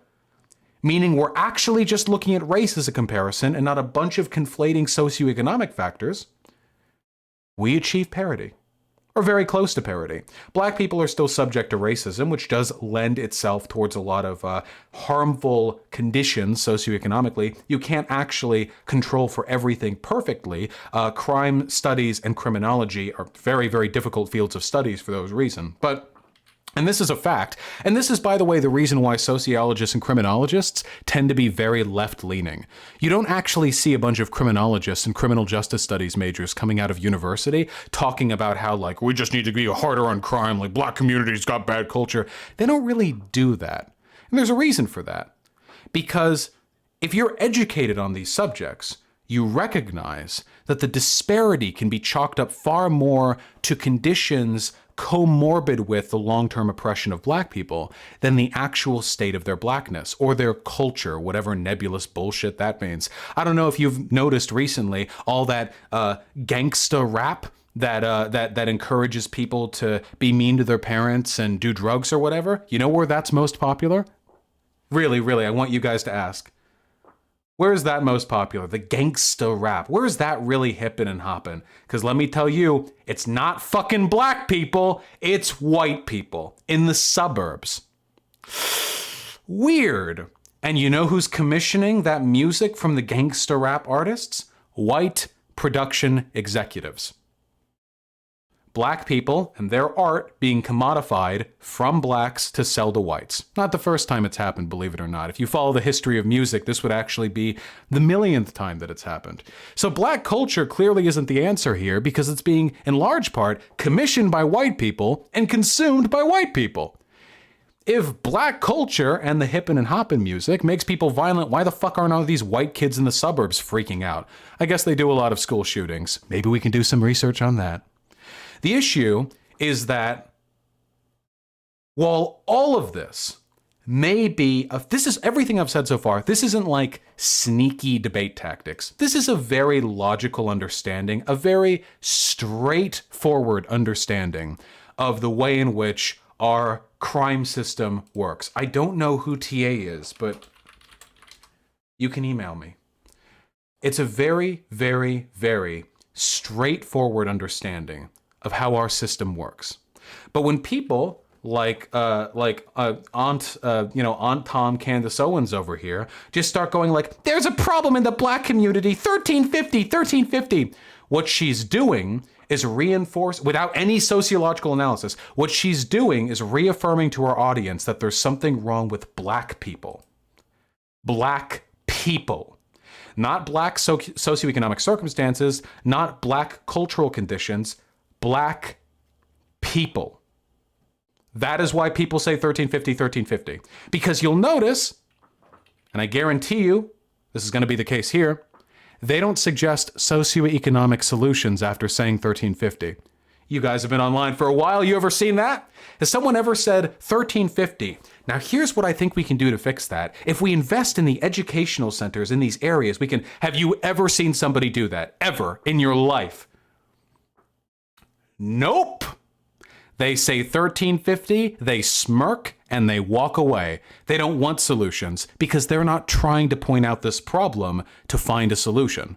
meaning we're actually just looking at race as a comparison and not a bunch of conflating socioeconomic factors, we achieve parity. Or very close to parity. Black people are still subject to racism, which does lend itself towards a lot of harmful conditions socioeconomically. You can't actually control for everything perfectly. Crime studies and criminology are very, very difficult fields of studies for those reasons. And this is a fact. And this is, by the way, the reason why sociologists and criminologists tend to be very left-leaning. You don't actually see a bunch of criminologists and criminal justice studies majors coming out of university talking about how, like, we just need to be harder on crime, like, black communities got bad culture. They don't really do that. And there's a reason for that. Because if you're educated on these subjects, you recognize that the disparity can be chalked up far more to conditions comorbid with the long-term oppression of black people than the actual state of their blackness or their culture, whatever nebulous bullshit that means. I don't know if you've noticed recently all that gangsta rap that encourages people to be mean to their parents and do drugs or whatever. You know where that's most popular? Really, I want you guys to ask. Where is that most popular? The gangsta rap. Where is that really hippin' and hoppin'? Because let me tell you, it's not fucking black people, it's white people in the suburbs. Weird. And you know who's commissioning that music from the gangsta rap artists? White production executives. Black people and their art being commodified from blacks to sell to whites. Not the first time it's happened, believe it or not. If you follow the history of music, this would actually be the millionth time that it's happened. So black culture clearly isn't the answer here because it's being, in large part, commissioned by white people and consumed by white people. If black culture and the hippin' and hoppin' music makes people violent, why the fuck aren't all these white kids in the suburbs freaking out? I guess they do a lot of school shootings. Maybe we can do some research on that. The issue is that while all of this may be, this is everything I've said so far, this isn't like sneaky debate tactics. This is a very logical understanding, a very straightforward understanding of the way in which our crime system works. I don't know who TA is, but you can email me. It's a very, very, very straightforward understanding of how our system works. But when people like Aunt Tom Candace Owens over here just start going like, there's a problem in the black community, 1350, 1350. What she's doing is reinforce, without any sociological analysis, what she's doing is reaffirming to our audience that there's something wrong with black people. Black people. Not black socioeconomic circumstances, not black cultural conditions, black people. That is why people say 1350, 1350. Because you'll notice, and I guarantee you this is going to be the case here, they don't suggest socioeconomic solutions after saying 1350. You guys have been online for a while. You ever seen that? Has someone ever said 1350? Now, here's what I think we can do to fix that. If we invest in the educational centers in these areas, we can. Have you ever seen somebody do that? Ever in your life? Nope. They say 1350, they smirk, and they walk away. They don't want solutions because they're not trying to point out this problem to find a solution.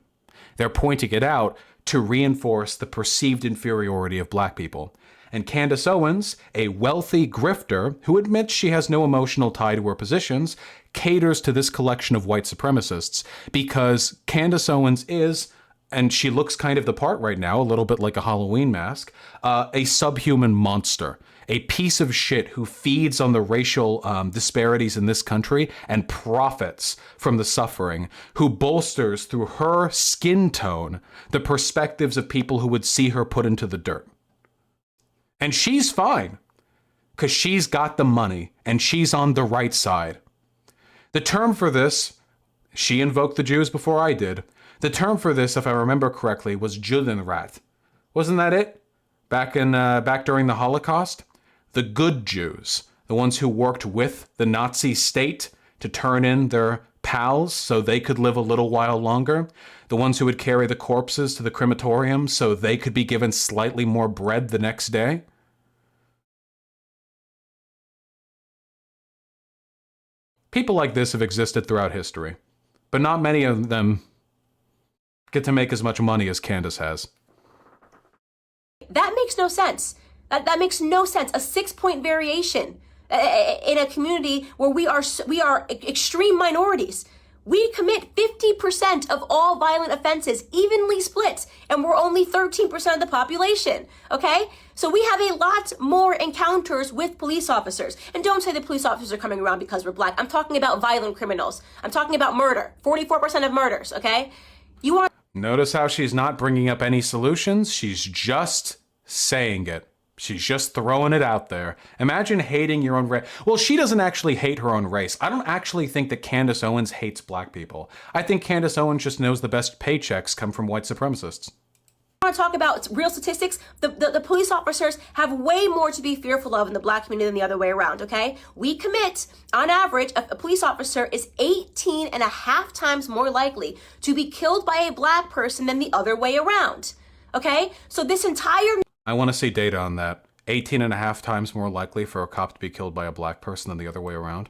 They're pointing it out to reinforce the perceived inferiority of black people. And Candace Owens, a wealthy grifter who admits she has no emotional tie to her positions, caters to this collection of white supremacists because Candace Owens is, and she looks kind of the part right now, a little bit like a Halloween mask, a subhuman monster, a piece of shit who feeds on the racial disparities in this country and profits from the suffering, who bolsters through her skin tone the perspectives of people who would see her put into the dirt. And she's fine, because she's got the money and she's on the right side. The term for this, she invoked the Jews before I did. The term for this, if I remember correctly, was Judenrat. Wasn't that it? Back during the Holocaust? The good Jews, the ones who worked with the Nazi state to turn in their pals so they could live a little while longer, the ones who would carry the corpses to the crematorium so they could be given slightly more bread the next day. People like this have existed throughout history, but not many of them get to make as much money as Candace has. That makes no sense. That makes no sense. A 6-point variation in a community where we are extreme minorities. We commit 50% of all violent offenses, evenly split, and we're only 13% of the population, okay? So we have a lot more encounters with police officers. And don't say the police officers are coming around because we're black. I'm talking about violent criminals. I'm talking about murder. 44% of murders, okay? Notice how she's not bringing up any solutions? She's just saying it. She's just throwing it out there. Imagine hating your own race. Well, she doesn't actually hate her own race. I don't actually think that Candace Owens hates black people. I think Candace Owens just knows the best paychecks come from white supremacists. I want to talk about real statistics. The police officers have way more to be fearful of in the black community than the other way around, okay? We commit, on average, a police officer is 18.5 times more likely to be killed by a black person than the other way around, okay? So this entire... I want to see data on that. 18.5 times more likely for a cop to be killed by a black person than the other way around.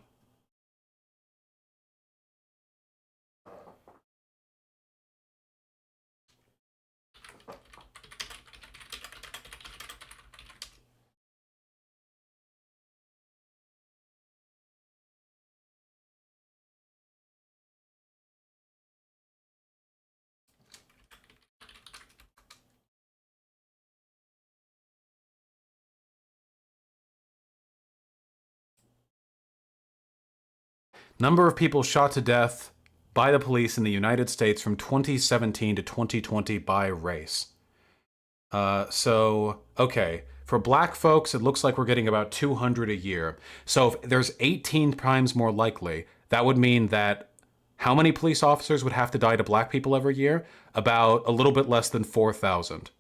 Number of people shot to death by the police in the United States from 2017 to 2020 by race. Okay. For black folks, it looks like we're getting about 200 a year. So if there's 18 times more likely, that would mean that how many police officers would have to die to black people every year? About a little bit less than 4,000.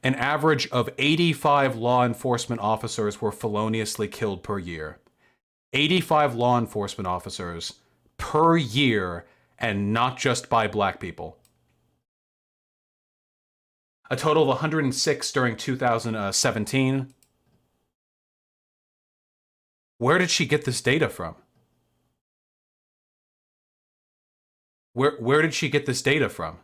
An average of 85 law enforcement officers were feloniously killed per year. 85 law enforcement officers per year and not just by black people. A total of 106 during 2017. Where did she get this data from? Where did she get this data from?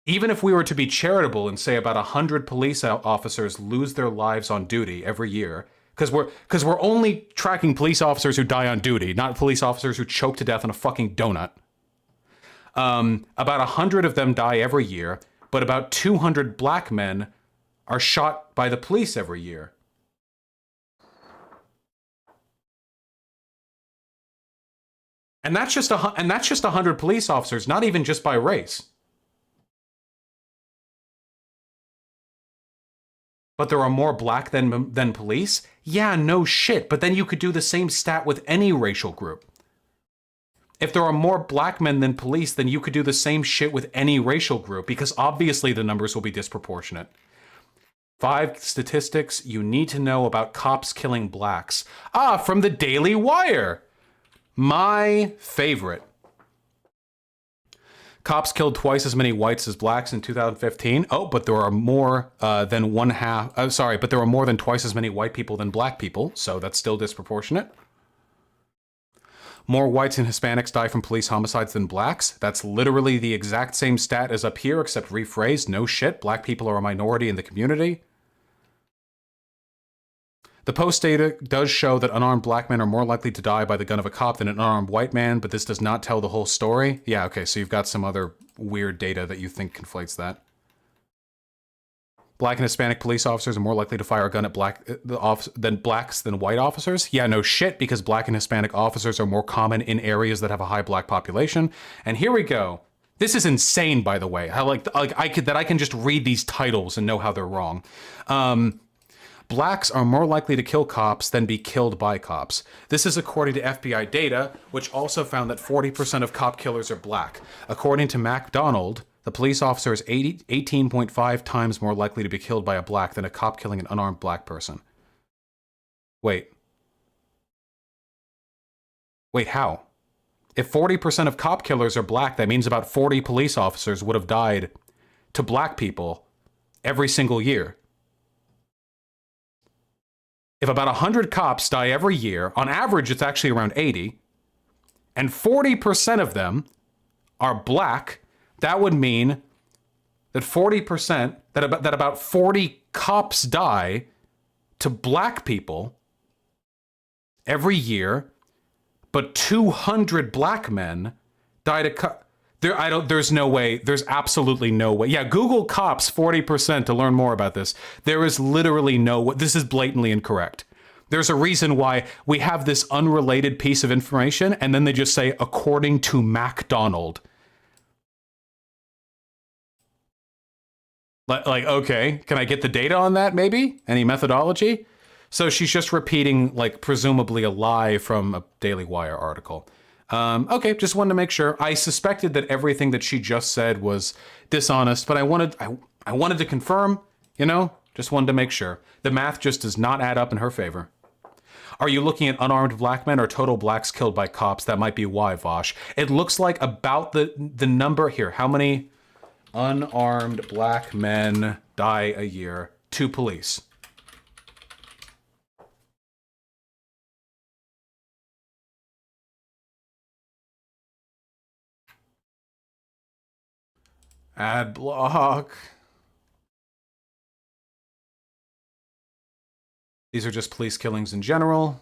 Even if we were to be charitable and say about 100 police officers lose their lives on duty every year, because we're only tracking police officers who die on duty, not police officers who choke to death on a fucking donut. About 100 of them die every year, but about 200 black men are shot by the police every year. And that's just 100 police officers, not even just by race. But there are more black than police? Yeah, no shit. But then you could do the same stat with any racial group. If there are more black men than police, then you could do the same shit with any racial group, because obviously the numbers will be disproportionate. 5 statistics you need to know about cops killing blacks. Ah, from the Daily Wire. My favorite. Cops killed twice as many whites as blacks in 2015. Oh, but there are more but there are more than twice as many white people than black people, so that's still disproportionate. More whites and Hispanics die from police homicides than blacks. That's literally the exact same stat as up here, except rephrased. No shit, black people are a minority in the community. The Post data does show that unarmed black men are more likely to die by the gun of a cop than an unarmed white man, but this does not tell the whole story. Yeah, okay, so you've got some other weird data that you think conflates that. Black and Hispanic police officers are more likely to fire a gun at blacks than white officers. Yeah, no shit, because black and Hispanic officers are more common in areas that have a high black population. And here we go. This is insane, by the way. How I can just read these titles and know how they're wrong. Blacks are more likely to kill cops than be killed by cops. This is according to FBI data, which also found that 40% of cop killers are black. According to MacDonald, the police officer is 18.5 times more likely to be killed by a black than a cop killing an unarmed black person. Wait, how? If 40% of cop killers are black, that means about 40 police officers would have died to black people every single year. If about 100 cops die every year, on average it's actually around 80, and 40% of them are black, that would mean that 40%, that about 40 cops die to black people every year, but 200 black men die to there's no way. There's absolutely no way. Yeah, Google cops 40% to learn more about this. There is literally no way. This is blatantly incorrect. There's a reason why we have this unrelated piece of information, and then they just say, according to MacDonald. Like, okay, can I get the data on that, maybe? Any methodology? So she's just repeating, like, presumably a lie from a Daily Wire article. Okay, just wanted to make sure. I suspected that everything that she just said was dishonest, but I wanted to confirm, you know? Just wanted to make sure. The math just does not add up in her favor. Are you looking at unarmed black men or total blacks killed by cops? That might be why, Vosh. It looks like about the number here. How many unarmed black men die a year to police? Ad block. These are just police killings in general.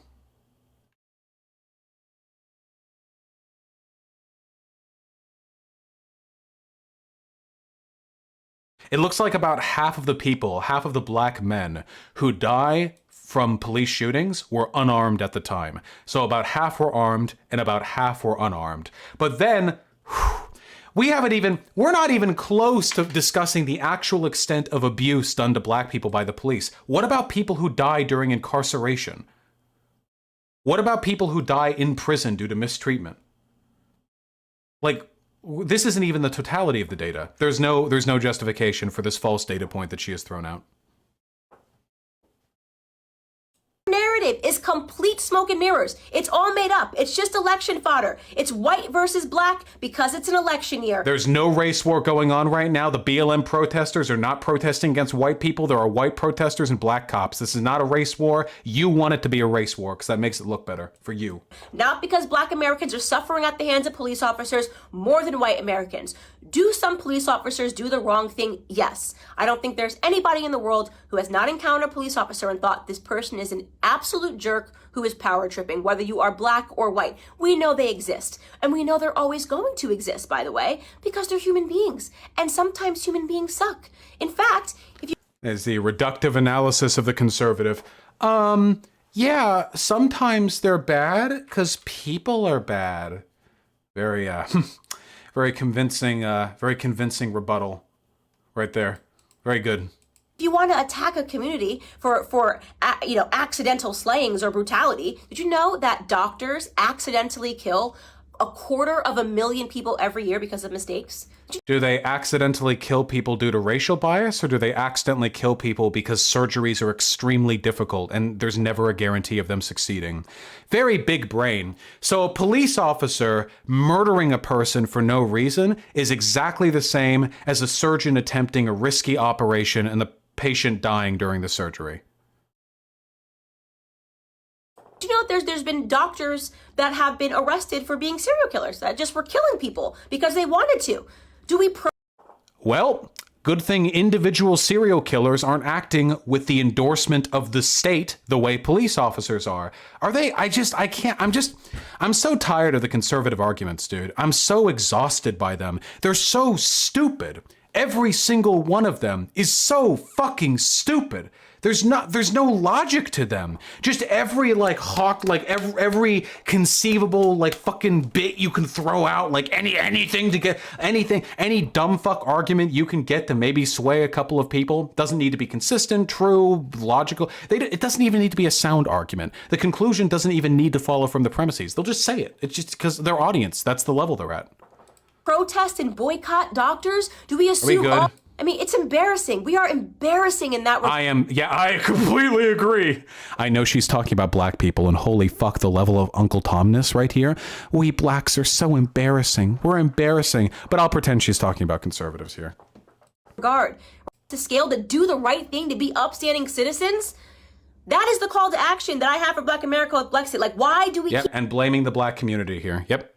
It looks like about half of the people, half of the black men who die from police shootings were unarmed at the time. So about half were armed and about half were unarmed. But then, we're not even close to discussing the actual extent of abuse done to black people by the police. What about people who die during incarceration? What about people who die in prison due to mistreatment? Like, this isn't even the totality of the data. There's no justification for this false data point that she has thrown out. Narrative is complete smoke and mirrors. It's all made up. It's just election fodder. It's white versus black because it's an election year. There's no race war going on right now. The BLM protesters are not protesting against white people. There are white protesters and black cops. This is not a race war. You want it to be a race war because that makes it look better for you. Not because black Americans are suffering at the hands of police officers more than white Americans. Do some police officers do the wrong thing? Yes. I don't think there's anybody in the world who has not encountered a police officer and thought this person is an absolute jerk who is power tripping, whether you are black or white. We know they exist. And we know they're always going to exist, by the way, because they're human beings. And sometimes human beings suck. In fact, if you... There's the reductive analysis of the conservative. Yeah, sometimes they're bad because people are bad. Very, very convincing rebuttal right there. Very good. If you want to attack a community for accidental slayings or brutality, did you know that doctors accidentally kill 250,000 people every year because of mistakes? Do they accidentally kill people due to racial bias, or do they accidentally kill people because surgeries are extremely difficult and there's never a guarantee of them succeeding? Very big brain. So a police officer murdering a person for no reason is exactly the same as a surgeon attempting a risky operation and the patient dying during the surgery. Do you know that there's been doctors that have been arrested for being serial killers that just were killing people because they wanted to? Do we... Well, good thing individual serial killers aren't acting with the endorsement of the state the way police officers are. Are they? I'm so tired of the conservative arguments, dude. I'm so exhausted by them. They're so stupid. Every single one of them is so fucking stupid. There's no logic to them. Just every every conceivable fucking bit you can throw out, anything to get any dumb fuck argument you can get to maybe sway a couple of people. Doesn't need to be consistent, true, logical. It doesn't even need to be a sound argument. The conclusion doesn't even need to follow from the premises. They'll just say it. It's just because their audience, that's the level they're at. Protest and boycott doctors? Do we assume all... I mean, it's embarrassing. We are embarrassing in that... I completely agree. I know she's talking about black people, and holy fuck, the level of Uncle Tomness right here. We blacks are so embarrassing. We're embarrassing. But I'll pretend she's talking about conservatives here. Regard to scale to do the right thing, to be upstanding citizens. That is the call to action that I have for Black America with Brexit. Why do we keep... and blaming the black community here. Yep.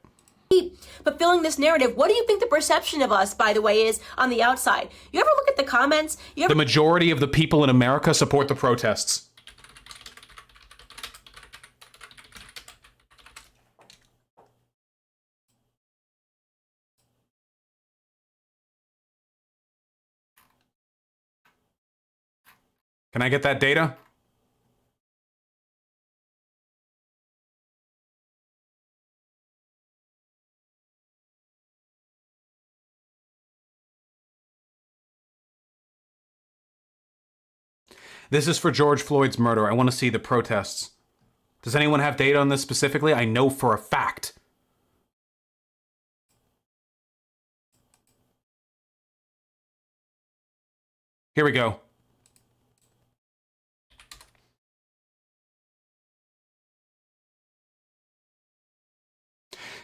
Keep fulfilling this narrative? What do you think the perception of us, by the way, is on the outside? You ever look at the comments? The majority of the people in America support the protests. Can I get that data? This is for George Floyd's murder. I want to see the protests. Does anyone have data on this specifically? I know for a fact. Here we go.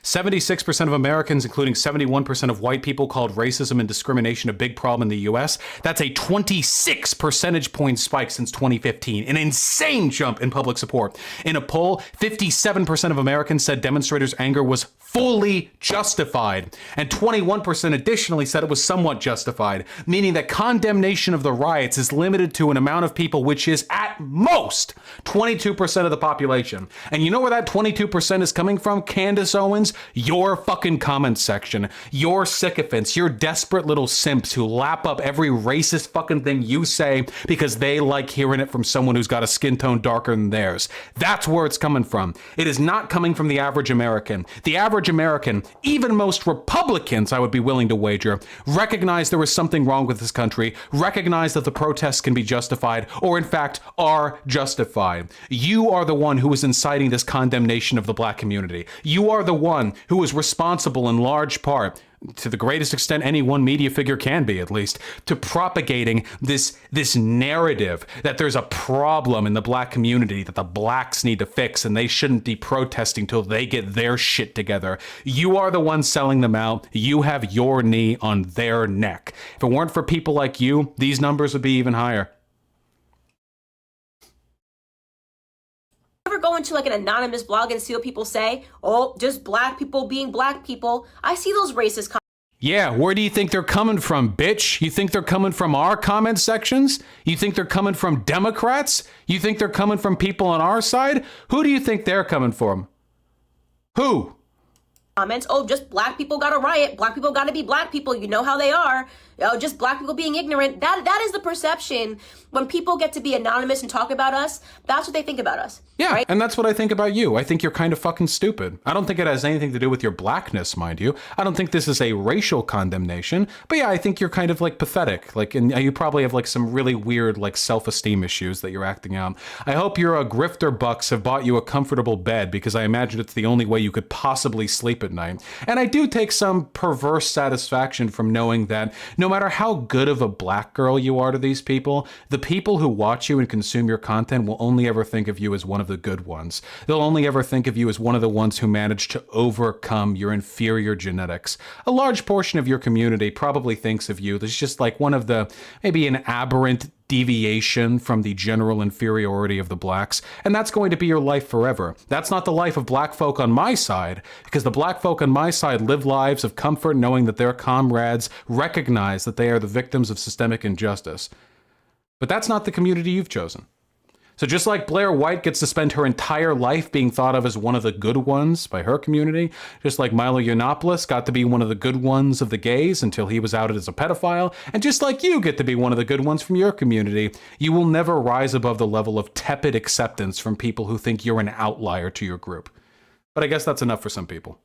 76% of Americans, including 71% of white people, called racism and discrimination a big problem in the US. That's a 26 percentage point spike since 2015, an insane jump in public support. In a poll, 57% of Americans said demonstrators' anger was fully justified, and 21% additionally said it was somewhat justified, meaning that condemnation of the riots is limited to an amount of people which is at most 22% of the population. And you know where that 22% is coming from, Candace Owens? Your fucking comment section. Your sycophants, your desperate little simps who lap up every racist fucking thing you say because they like hearing it from someone who's got a skin tone darker than theirs. That's where it's coming from. It is not coming from the average American. The average American, even most Republicans, I would be willing to wager, recognize there was something wrong with this country, recognize that the protests can be justified, or in fact are justified. You are the one who is inciting this condemnation of the black community. You are the one who is responsible in large part to the greatest extent any one media figure can be, at least, to propagating this narrative that there's a problem in the black community that the blacks need to fix and they shouldn't be protesting till they get their shit together. You are the one selling them out. You have your knee on their neck. If it weren't for people like you, these numbers would be even higher. Ever go into like an anonymous blog and see what people say? Oh, just black people being black people. I see those racist comments. Yeah, where do you think they're coming from, bitch? You think they're coming from our comment sections? You think they're coming from Democrats? You think they're coming from people on our side? Who do you think they're coming from? Who? Comments. Oh, just black people gotta riot. Black people gotta be black people. You know how they are. Oh, just black people being ignorant. That is the perception when people get to be anonymous and talk about us. That's what they think about us. Yeah, right? And that's what I think about you. I think you're kind of fucking stupid. I don't think it has anything to do with your blackness, mind you. I don't think this is a racial condemnation. But yeah, I think you're kind of like pathetic. Like, and you probably have like some really weird like self-esteem issues that you're acting out. I hope your grifter bucks have bought you a comfortable bed, because I imagine it's the only way you could possibly sleep at night. And I do take some perverse satisfaction from knowing that no matter how good of a black girl you are to these people, the people who watch you and consume your content will only ever think of you as one of the good ones. They'll only ever think of you as one of the ones who managed to overcome your inferior genetics. A large portion of your community probably thinks of you as just like one of the, maybe an aberrant deviation from the general inferiority of the blacks, and that's going to be your life forever. That's not the life of black folk on my side, because the black folk on my side live lives of comfort knowing that their comrades recognize that they are the victims of systemic injustice. But that's not the community you've chosen. So just like Blair White gets to spend her entire life being thought of as one of the good ones by her community, just like Milo Yiannopoulos got to be one of the good ones of the gays until he was outed as a pedophile, and just like you get to be one of the good ones from your community, you will never rise above the level of tepid acceptance from people who think you're an outlier to your group. But I guess that's enough for some people.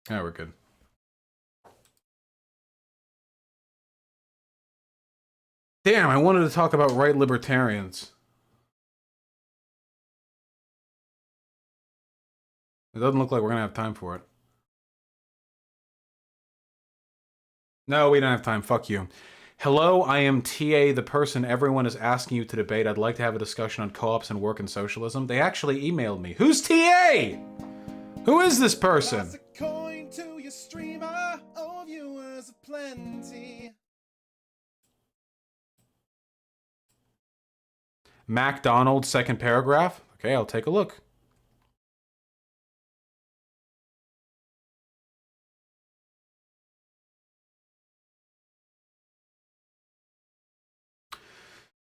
Yeah, we're good. Damn, I wanted to talk about right libertarians. It doesn't look like we're gonna have time for it. No, we don't have time. Fuck you. Hello, I am TA, the person everyone is asking you to debate. I'd like to have a discussion on co-ops and work and socialism. They actually emailed me. Who's TA? Who is this person? To your streamer, oh, viewers plenty. MacDonald, second paragraph. Okay, I'll take a look.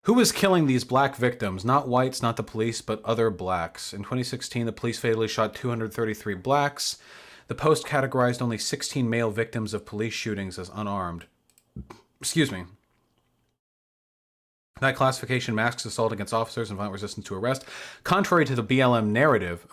Who is killing these black victims? Not whites, not the police, but other blacks. In 2016, the police fatally shot 233 blacks. The Post categorized only 16 male victims of police shootings as unarmed. Excuse me. That classification masks assault against officers and violent resistance to arrest. Contrary to the BLM narrative,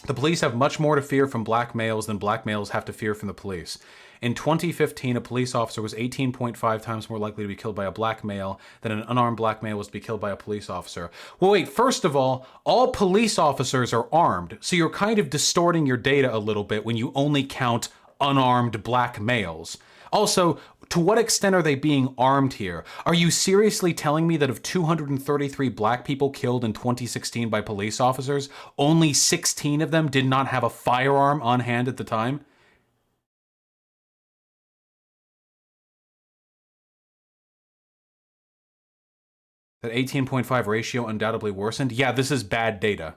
the police have much more to fear from black males than black males have to fear from the police. In 2015, a police officer was 18.5 times more likely to be killed by a black male than an unarmed black male was to be killed by a police officer. Well, wait, first of all police officers are armed, so you're kind of distorting your data a little bit when you only count unarmed black males. Also, to what extent are they being armed here? Are you seriously telling me that of 233 black people killed in 2016 by police officers, only 16 of them did not have a firearm on hand at the time? That 18.5 ratio undoubtedly worsened? Yeah, this is bad data.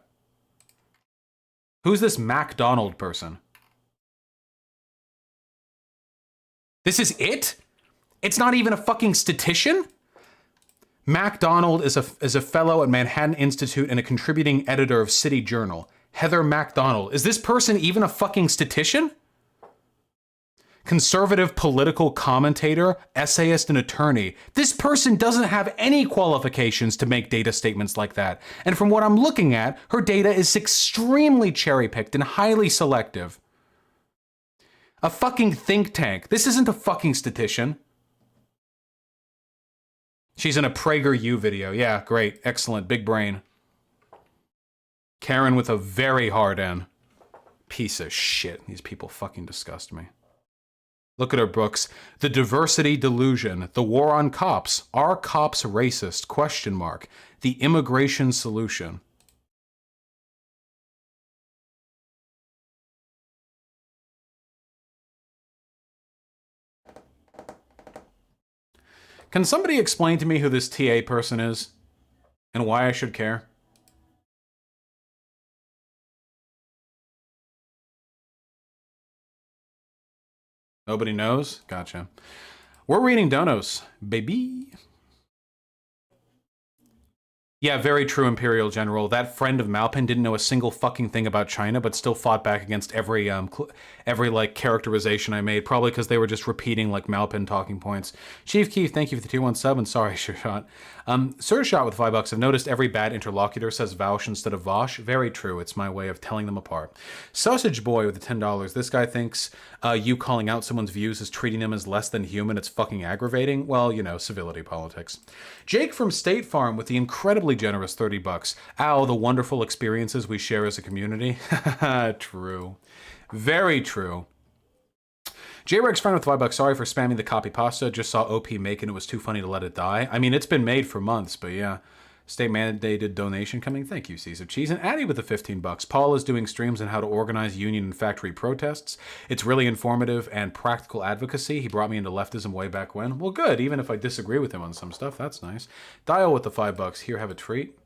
Who's this MacDonald person? This is it? It's not even a fucking statistician? MacDonald is a fellow at Manhattan Institute and a contributing editor of City Journal. Heather MacDonald. Is this person even a fucking statistician? conservative political commentator, essayist, and attorney. This person doesn't have any qualifications to make data statements like that. And from what I'm looking at, her data is extremely cherry-picked and highly selective. A fucking think tank. This isn't a fucking statistician. She's in a PragerU video. Yeah, great. Excellent. Big brain. Karen with a very hard N. Piece of shit. These people fucking disgust me. Look at her books. The Diversity Delusion. The War on Cops. Are Cops Racist? Question mark. The Immigration Solution. Can somebody explain to me who this TA person is? And why I should care? Nobody knows? Gotcha. We're reading donos, baby. Yeah, very true, Imperial General. That friend of Malpin didn't know a single fucking thing about China, but still fought back against every like characterization I made, probably because they were just repeating like Malpin talking points. Chief Keith, thank you for the tier 1 sub, and sorry, Sir Shot. Sir Shot with $5. I've noticed every bad interlocutor says Vaush instead of Vosh. Very true. It's my way of telling them apart. Sausage Boy with the $10. This guy thinks you calling out someone's views is treating them as less than human. It's fucking aggravating. Well, you know, civility politics. Jake from State Farm with the incredibly generous $30. Ow, the wonderful experiences we share as a community. True. Very true. J-Reg's friend with $5. Sorry for spamming the copy pasta. Just saw OP make and it was too funny to let it die. I mean, it's been made for months, but yeah. State mandated donation coming. Thank you, Caesar Cheese. And Addie with the $15. Paul is doing streams on how to organize union and factory protests. It's really informative and practical advocacy. He brought me into leftism way back when. Well, good. Even if I disagree with him on some stuff, that's nice. Dial with the $5. Here, have a treat.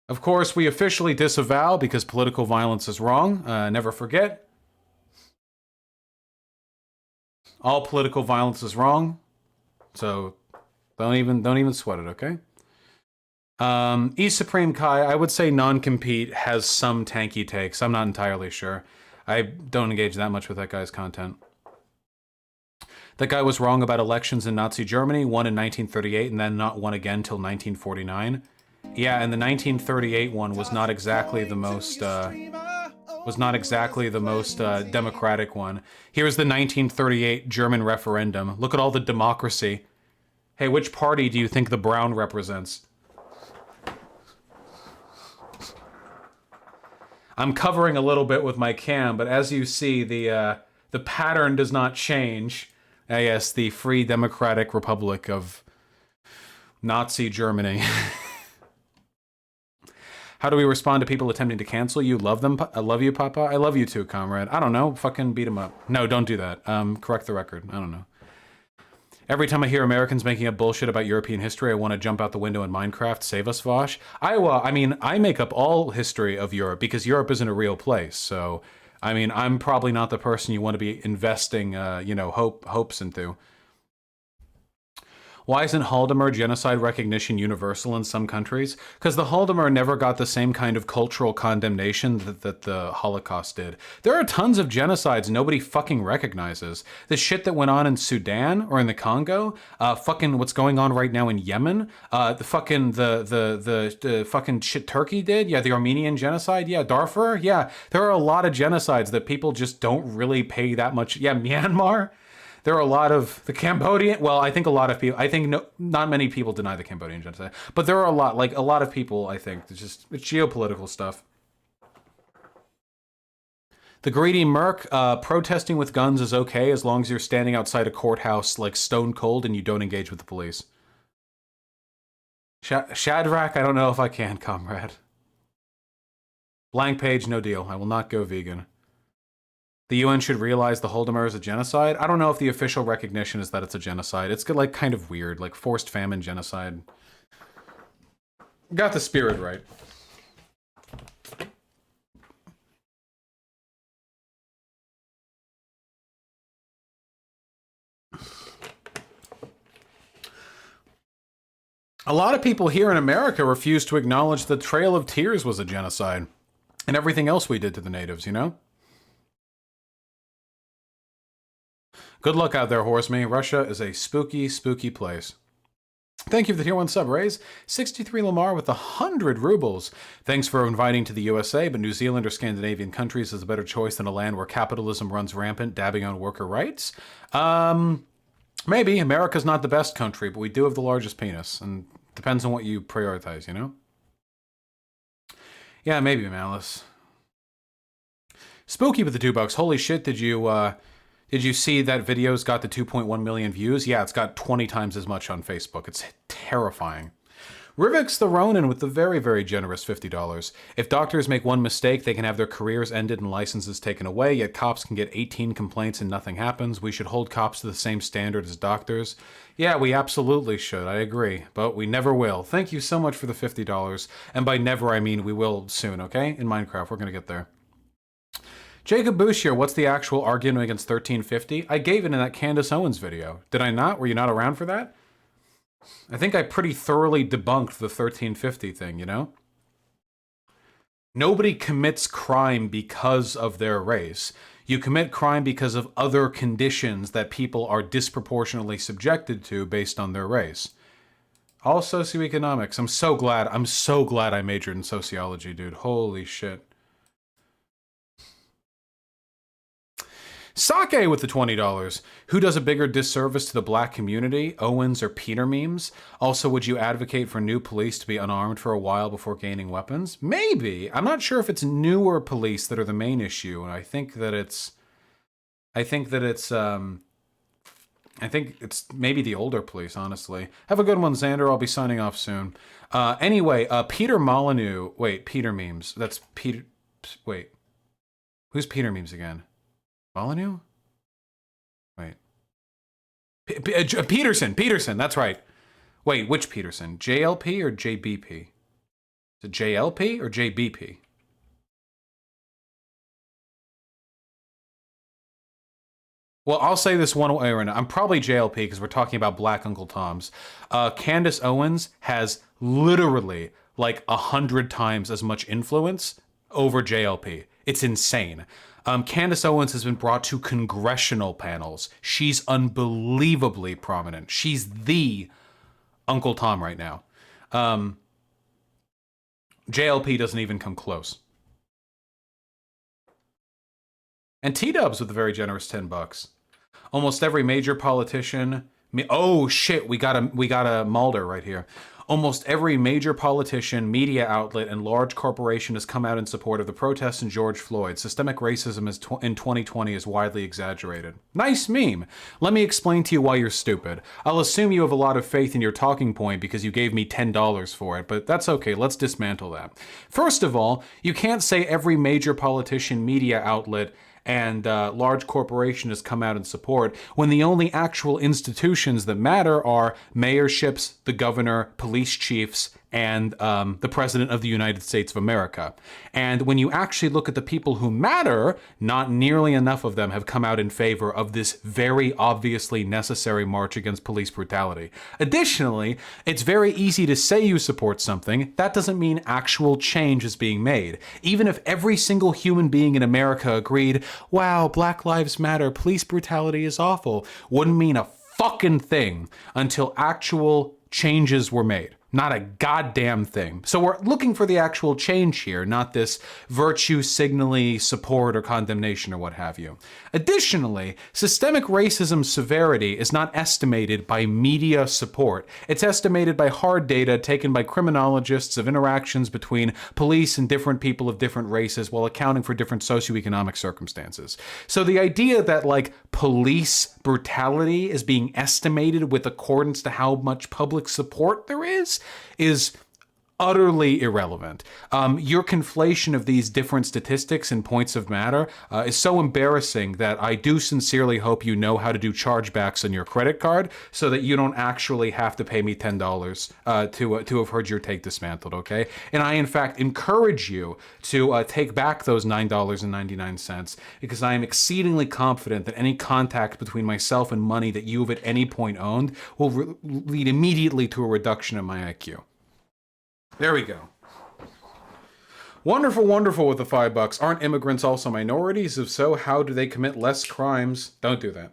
Of course, we officially disavow because political violence is wrong. Never forget. All political violence is wrong. So don't even sweat it, okay? East Supreme Kai, I would say non-compete has some tanky takes. I'm not entirely sure. I don't engage that much with that guy's content. That guy was wrong about elections in Nazi Germany, won in 1938 and then not won again till 1949. Yeah, and the 1938 one was not exactly the most democratic one. Here's the 1938 German referendum. Look at all the democracy. Hey, which party do you think the brown represents? I'm covering a little bit with my cam, but as you see, the pattern does not change. Yes, the Free Democratic Republic of Nazi Germany. How do we respond to people attempting to cancel you? Love them? I love you, Papa. I love you too, comrade. I don't know. Fucking beat them up. No, don't do that. Correct the record. I don't know. Every time I hear Americans making up bullshit about European history, I want to jump out the window in Minecraft. Save us, Vosh. I mean, I make up all history of Europe because Europe isn't a real place. So, I mean, I'm probably not the person you want to be investing, you know, hopes into. Why isn't Holodomor genocide recognition universal in some countries? Because the Holodomor never got the same kind of cultural condemnation that the Holocaust did. There are tons of genocides nobody fucking recognizes. The shit that went on in Sudan or in the Congo, fucking what's going on right now in Yemen, the fucking shit Turkey did, yeah, the Armenian genocide, yeah, Darfur, yeah. There are a lot of genocides that people just don't really pay that much. Yeah, Myanmar. There are a lot of the Cambodian. Well, I think a lot of people. I think not many people deny the Cambodian genocide, but there are a lot of people. I think it's geopolitical stuff. The greedy merc, protesting with guns is okay as long as you're standing outside a courthouse like stone cold and you don't engage with the police. Shadrach, I don't know if I can, comrade. Blank page, no deal. I will not go vegan. The UN should realize the Holodomor is a genocide. I don't know if the official recognition is that it's a genocide. It's like kind of weird, like forced famine genocide. Got the spirit right. A lot of people here in America refuse to acknowledge the Trail of Tears was a genocide and everything else we did to the natives, you know? Good luck out there, Horse-Me. Russia is a spooky, spooky place. Thank you for the tier 1 sub raise. 63 Lamar with 100 rubles. Thanks for inviting to the USA, but New Zealand or Scandinavian countries is a better choice than a land where capitalism runs rampant, dabbing on worker rights. Maybe. America's not the best country, but we do have the largest penis, and depends on what you prioritize, you know? Yeah, maybe, Malice. Spooky with the $2. Holy shit, did you see that video's got the 2.1 million views? Yeah, it's got 20 times as much on Facebook. It's terrifying. Rivix the Ronin with the very, very generous $50. If doctors make one mistake, they can have their careers ended and licenses taken away, yet cops can get 18 complaints and nothing happens. We should hold cops to the same standard as doctors. Yeah, we absolutely should. I agree. But we never will. Thank you so much for the $50. And by never, I mean we will soon, okay? In Minecraft, we're going to get there. Jacob Bouchier, what's the actual argument against 1350? I gave it in that Candace Owens video. Did I not? Were you not around for that? I think I pretty thoroughly debunked the 1350 thing, you know? Nobody commits crime because of their race. You commit crime because of other conditions that people are disproportionately subjected to based on their race. All socioeconomics. I'm so glad I majored in sociology, dude. Holy shit. Sake with the $20. Who does a bigger disservice to the black community, Owens or Peter memes? Also, would you advocate for new police to be unarmed for a while before gaining weapons? Maybe. I'm not sure if it's newer police that are the main issue, and I think it's maybe the older police, honestly. Have a good one, Xander. I'll be signing off soon. Anyway, Peter Molyneux. Wait, Peter memes. That's Peter. Wait. Who's Peter memes again? Molyneux? Wait. Peterson, that's right. Wait, which Peterson? JLP or JBP? Is it JLP or JBP? Well, I'll say this one way or another. I'm probably JLP because we're talking about Black Uncle Toms. Candace Owens has literally like 100 times as much influence over JLP. It's insane. Candace Owens has been brought to congressional panels. She's unbelievably prominent. She's the Uncle Tom right now. JLP doesn't even come close. And T-Dubs with a very generous $10. Almost every major politician... Oh, shit, we got a Mulder right here. Almost every major politician, media outlet, and large corporation has come out in support of the protests in George Floyd. Systemic racism in 2020 is widely exaggerated. Nice meme. Let me explain to you why you're stupid. I'll assume you have a lot of faith in your talking point because you gave me $10 for it, but that's okay. Let's dismantle that. First of all, you can't say every major politician, media outlet, and large corporation has come out in support when the only actual institutions that matter are mayorships, the governor, police chiefs, and the President of the United States of America. And when you actually look at the people who matter, not nearly enough of them have come out in favor of this very obviously necessary march against police brutality. Additionally, it's very easy to say you support something. That doesn't mean actual change is being made. Even if every single human being in America agreed, wow, Black Lives Matter, police brutality is awful, wouldn't mean a fucking thing until actual changes were made. Not a goddamn thing. So we're looking for the actual change here, not this virtue signally support or condemnation or what have you. Additionally, systemic racism severity is not estimated by media support. It's estimated by hard data taken by criminologists of interactions between police and different people of different races while accounting for different socioeconomic circumstances. So the idea that like police brutality is being estimated with accordance to how much public support there is utterly irrelevant. Your conflation of these different statistics and points of matter is so embarrassing that I do sincerely hope you know how to do chargebacks on your credit card so that you don't actually have to pay me $10 to have heard your take dismantled, okay? And I, in fact, encourage you to take back those $9.99 because I am exceedingly confident that any contact between myself and money that you have at any point owned will lead immediately to a reduction in my IQ. There we go. Wonderful, wonderful with the $5. Aren't immigrants also minorities? If so, how do they commit less crimes? Don't do that.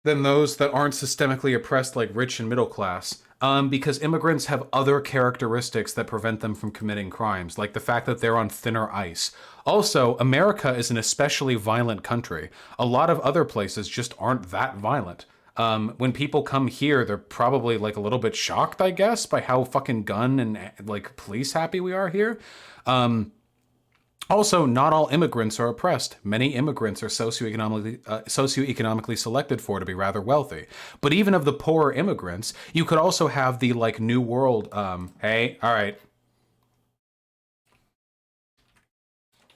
Than those that aren't systemically oppressed like rich and middle class. Because immigrants have other characteristics that prevent them from committing crimes, like the fact that they're on thinner ice. Also, America is an especially violent country. A lot of other places just aren't that violent. When people come here, they're probably like a little bit shocked, I guess, by how fucking gun and like police happy we are here. Also, not all immigrants are oppressed. Many immigrants are socioeconomically selected for to be rather wealthy. But even of the poorer immigrants, you could also have the like New World. Hey, all right.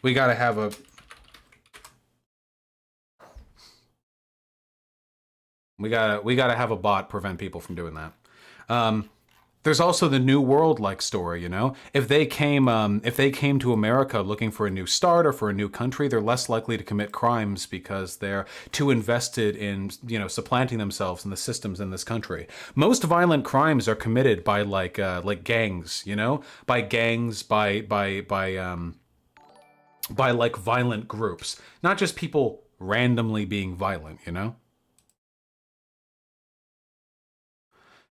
We gotta have a. We gotta have a bot prevent people from doing that. There's also the New World-like story, you know? If they came to America looking for a new start or for a new country, they're less likely to commit crimes because they're too invested in, you know, supplanting themselves in the systems in this country. Most violent crimes are committed by like gangs, you know? By gangs, by like violent groups. Not just people randomly being violent, you know?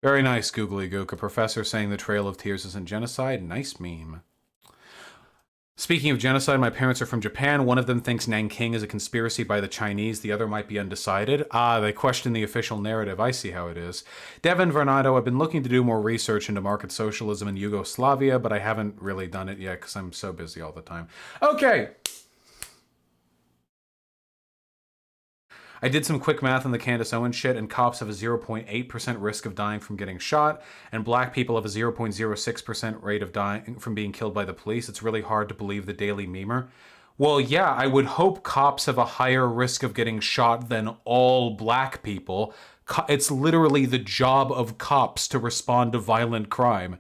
Very nice, Googly Gook. A professor saying the Trail of Tears isn't genocide. Nice meme. Speaking of genocide, my parents are from Japan. One of them thinks Nanking is a conspiracy by the Chinese. The other might be undecided. Ah, they question the official narrative. I see how it is. Devin Vernado, I've been looking to do more research into market socialism in Yugoslavia, but I haven't really done it yet because I'm so busy all the time. Okay. I did some quick math on the Candace Owens shit, and cops have a 0.8% risk of dying from getting shot, and black people have a 0.06% rate of dying from being killed by the police. It's really hard to believe the Daily Memer. Well, yeah, I would hope cops have a higher risk of getting shot than all black people. It's literally the job of cops to respond to violent crime.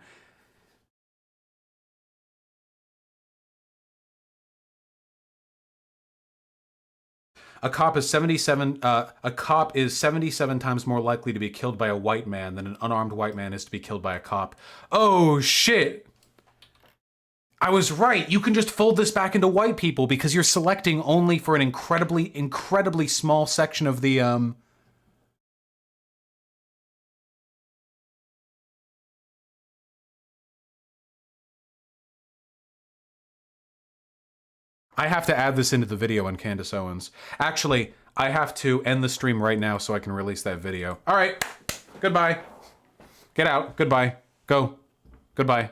A cop is 77 times more likely to be killed by a white man than an unarmed white man is to be killed by a cop. Oh shit. I was right. You can just fold this back into white people because you're selecting only for an incredibly small section of the I have to add this into the video on Candace Owens. Actually, I have to end the stream right now so I can release that video. All right. Goodbye. Get out. Goodbye. Go. Goodbye.